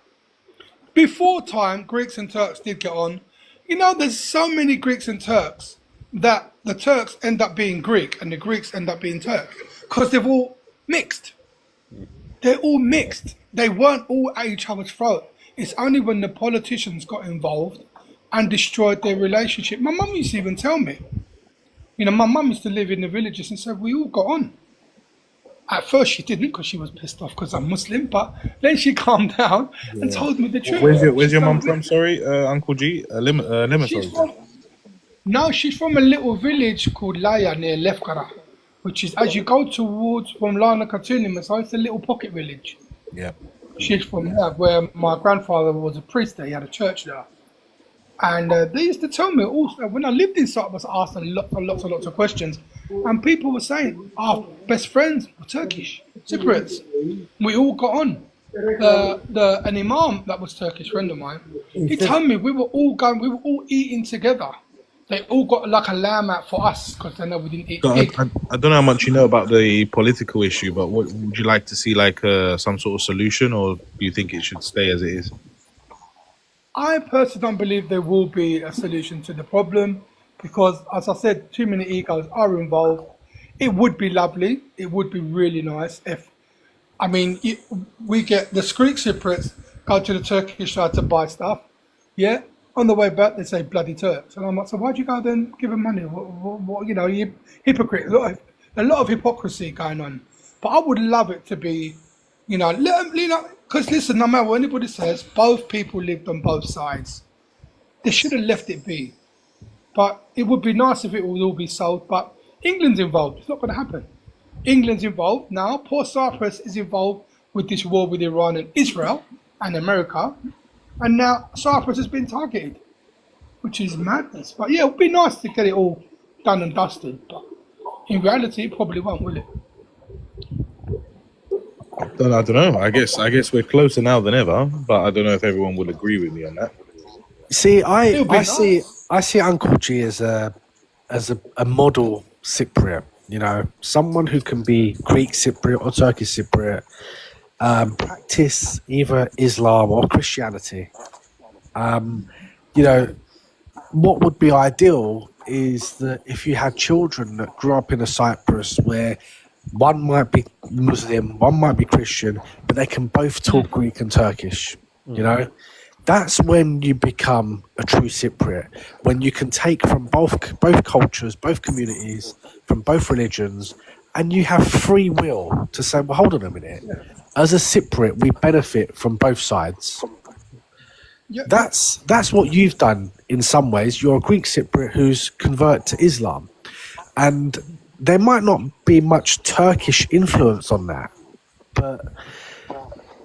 Before time, Greeks and Turks did get on. You know, there's so many Greeks and Turks that the Turks end up being Greek and the Greeks end up being Turks because they've all mixed. They're all mixed. They weren't all at each other's throat. It's only when the politicians got involved and destroyed their relationship. My mum used to even tell me, you know, my mum used to live in the villages and said, we all got on. At first she didn't because she was pissed off because I'm Muslim, but then she calmed down and told me the truth. Where's your mum from? Sorry, Uncle G? Limassol. No, she's from a little village called Laya near Lefkara, which is as you go towards from Larnaca to Limassol, it's a little pocket village. Yeah. She's from there, where my grandfather was a priest there. He had a church there. And they used to tell me also, when I lived in Cyprus, I asked lots of questions. And people were saying, our best friends were Turkish, Cypriots. We all got on. An imam that was Turkish, friend of mine, he told me we were all eating together. They all got like a lamb out for us because they know we didn't eat pig. I don't know how much you know about the political issue, but what would you like to see, like some sort of solution, or do you think it should stay as it is? I personally don't believe there will be a solution to the problem because, as I said, too many egos are involved. It would be lovely. It would be really nice if, I mean, we get the Greek Cypriots go to the Turkish side to buy stuff. Yeah. On the way back, they say bloody Turks. And I'm like, so why'd you go there and give them money? What, you know, you hypocrite. A lot of hypocrisy going on. But I would love it to be, you know, because listen, no matter what anybody says, both people lived on both sides. They should have left it be. But it would be nice if it would all be sold. But England's involved. It's not going to happen. England's involved now. Poor Cyprus is involved with this war with Iran and Israel and America, and now Cyprus has been targeted, which is madness. But yeah, it would be nice to get it all done and dusted. But in reality, it probably won't, will it? I don't know. I guess we're closer now than ever, but I don't know if everyone would agree with me on that. See, I see Uncle G as a model Cypriot. You know, someone who can be Greek Cypriot or Turkish Cypriot, practice either Islam or Christianity. You know, what would be ideal is that if you had children that grew up in a Cyprus where one might be Muslim, one might be Christian, but they can both talk Greek and Turkish. You know, that's when you become a true Cypriot, when you can take from both cultures, both communities, from both religions, and you have free will to say, well, hold on a minute. As a Cypriot, we benefit from both sides. That's what you've done in some ways. You're a Greek Cypriot who's converted to Islam. And there might not be much Turkish influence on that, but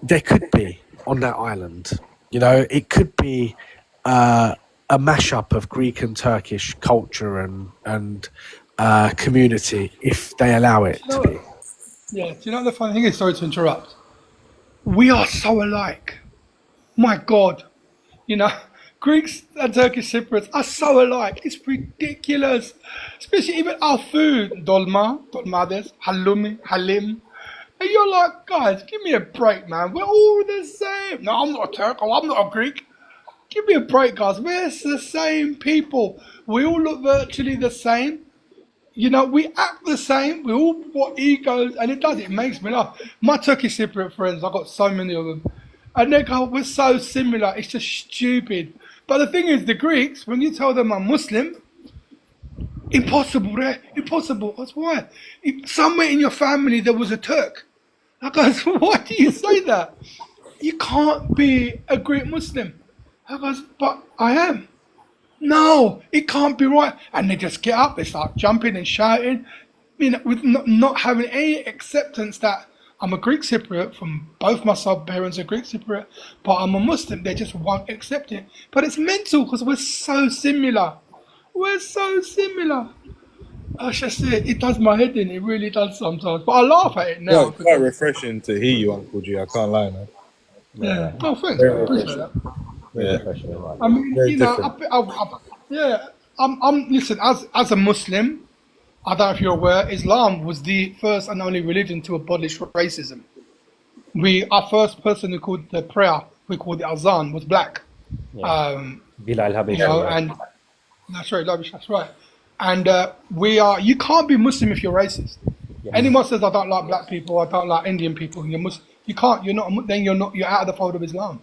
there could be on that island. You know, it could be a mashup of Greek and Turkish culture and community if they allow it to be. Yeah, do you know what the funny thing is? Sorry to interrupt. We are so alike. My God. You know, Greeks and Turkish Cypriots are so alike. It's ridiculous. Especially even our food. Dolma, dolmades, halloumi, halim. And you're like, guys, give me a break, man. We're all the same. No, I'm not a Turk. Oh, I'm not a Greek. Give me a break, guys. We're the same people. We all look virtually the same. You know, we act the same. We all got egos, and it makes me laugh. My Turkish Cypriot friends, I've got so many of them, and they go, we're so similar. It's just stupid. But the thing is, the Greeks, when you tell them I'm Muslim, impossible, right? Impossible. That's why. Somewhere in your family there was a Turk. I goes, why do you say that? You can't be a Greek Muslim. I goes, but I am. No, it can't be right. And they just get up, they start jumping and shouting, you know, with not having any acceptance that I'm a Greek Cypriot, from both my sub-parents are Greek Cypriot, but I'm a Muslim. They just won't accept it. But it's mental because we're so similar. We're so similar. That's just it. It does my head in. It really does sometimes. But I laugh at it now. Yeah, it's quite refreshing to hear you, Uncle G. I can't lie, man. Yeah. Oh, thanks. I appreciate that. Yeah. I mean, Very you know, different. I'm listen, as a Muslim, I don't know if you're aware, Islam was the first and only religion to abolish racism. Our first person who called the prayer, we called the azan, was black. Bilal Habashi. You know, and that's right, Labish, that's right. And you can't be Muslim if you're racist. Anyone says I don't like black people, I don't like Indian people, you're Muslim. You can't. You're not. Then you're out of the fold of Islam.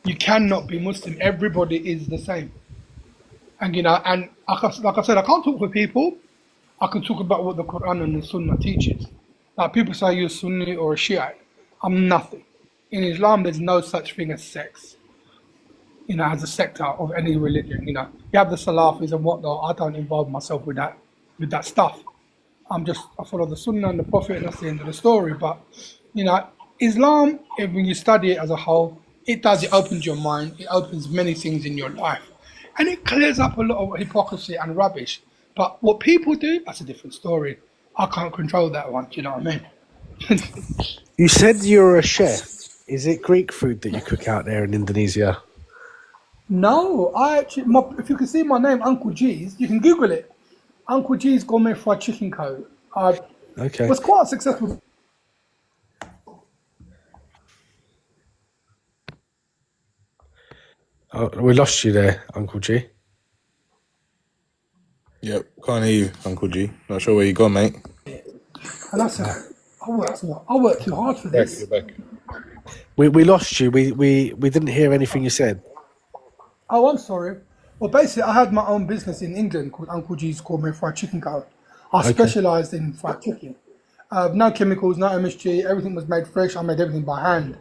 You cannot be Muslim. Everybody is the same. And you know, and like I said, I can't talk for people. I can talk about what the Quran and the Sunnah teaches. Like people say you're Sunni or a Shiite. I'm nothing. In Islam, there's no such thing as sex. You know, as a sector of any religion. You know, you have the Salafis and whatnot. I don't involve myself with that stuff. I follow the Sunnah and the Prophet, and that's the end of the story. But you know, Islam, when you study it as a whole, it opens your mind. It opens many things in your life, and it clears up a lot of hypocrisy and rubbish. But what people do, that's a different story. I can't control that one. Do you know what I mean? You said you're a chef. Is it Greek food that you cook out there in Indonesia? No, if you can see my name, Uncle G's, you can Google it. Uncle G's Gourmet Fried Chicken Co. Okay. Was quite successful. Oh, we lost you there, Uncle G. Yep, can't hear you, Uncle G. Not sure where you gone, mate. And I said, I worked too hard for this. Back. We lost you. We didn't hear anything you said. Oh, I'm sorry. Well, basically, I had my own business in England called Uncle G's Gourmet Fried Chicken Co. I specialised in fried chicken. No chemicals, no MSG, everything was made fresh. I made everything by hand.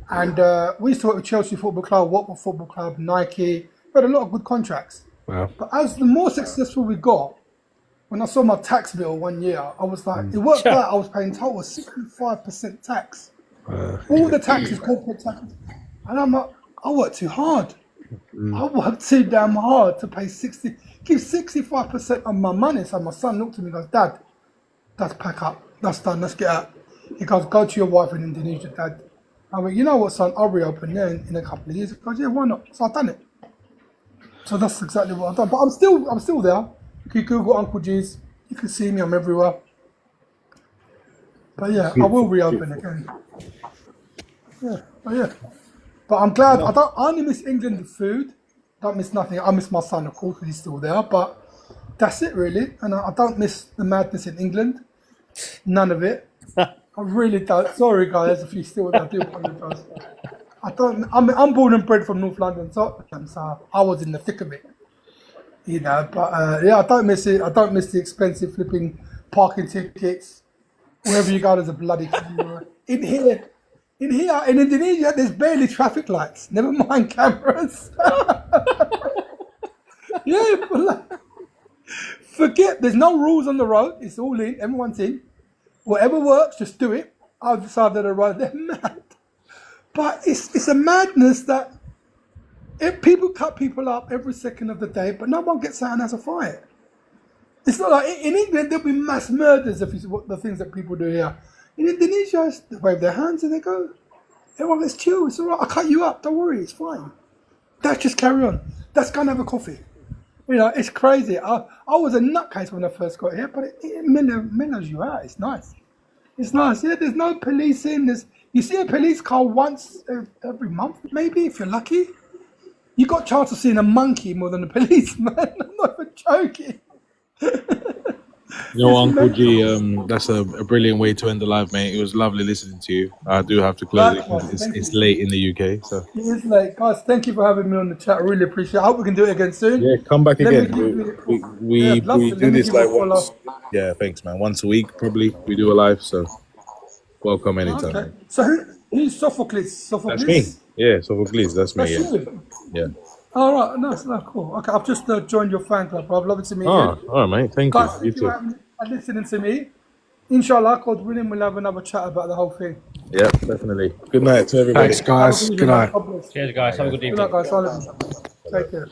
And we used to work with Chelsea Football Club, Watford Football Club, Nike. We had a lot of good contracts. Wow. But as the more successful we got, when I saw my tax bill one year, I was like, it worked out. I was paying total 65% tax. All the taxes, corporate taxes. And I'm like, I worked too hard. I worked too damn hard to pay 65% of my money. So my son looked at me and goes, Dad, let's pack up. That's done. Let's get out. He goes, go to your wife in Indonesia, Dad. I went, you know what, son? I'll reopen there in a couple of years. He goes, yeah, why not? So I've done it. So that's exactly what I've done. But I'm still there. You can Google Uncle G's. You can see me. I'm everywhere. But yeah, I will reopen again. Yeah. But I'm glad. I only miss England, the food. Don't miss nothing. I miss my son, of course, he's still there. But that's it, really. And I don't miss the madness in England. None of it. I really don't. Sorry, guys, if you still there. I do apologise. I'm born and bred from North London, so I was in the thick of it. You know, but I don't miss it. I don't miss the expensive flipping parking tickets. Wherever you go, there's a bloody camera. In Indonesia, there's barely traffic lights. Never mind cameras. Forget, there's no rules on the road. It's all in. Everyone's in. Whatever works, just do it. I've decided to ride. They're mad. But it's a madness that if people cut people up every second of the day, but no one gets out and has a fight. It's not like in England there'll be mass murders if it's the things that people do here. In Indonesia, they wave their hands and they go, everyone, let's chill. It's all right. I'll cut you up. Don't worry. It's fine. Let's just carry on. Let's go and have a coffee. You know, it's crazy. I was a nutcase when I first got here, but it mellows you out. It's nice. It's nice. Yeah, there's no policing. You see a police car once every month, maybe, if you're lucky. You got a chance of seeing a monkey more than a policeman. I'm not even joking. Uncle G, that's a brilliant way to end the live, mate. It was lovely listening to you. I do have to close it because it's late in the UK. So it is late. Guys, thank you for having me on the chat. I really appreciate it. I hope we can do it again soon. Yeah, come back again. We do this like once. Follow. Yeah, thanks, man. Once a week, probably. We do a live, so welcome anytime. Okay. So who's Sophocles? That's me. Yeah, Sophocles. That's me. That's Yeah. you. Yeah. All right, no, cool. Okay, I've just joined your fan club, bro. I'd love it to meet you. All right, mate. Thank Guys, you. You if too. you're listening to me, inshallah, God willing, we'll have another chat about the whole thing. Yeah, definitely. Good night to everybody. Thanks, guys. Good night. God bless. Cheers, guys. Have a good Good evening. night, guys. Take care.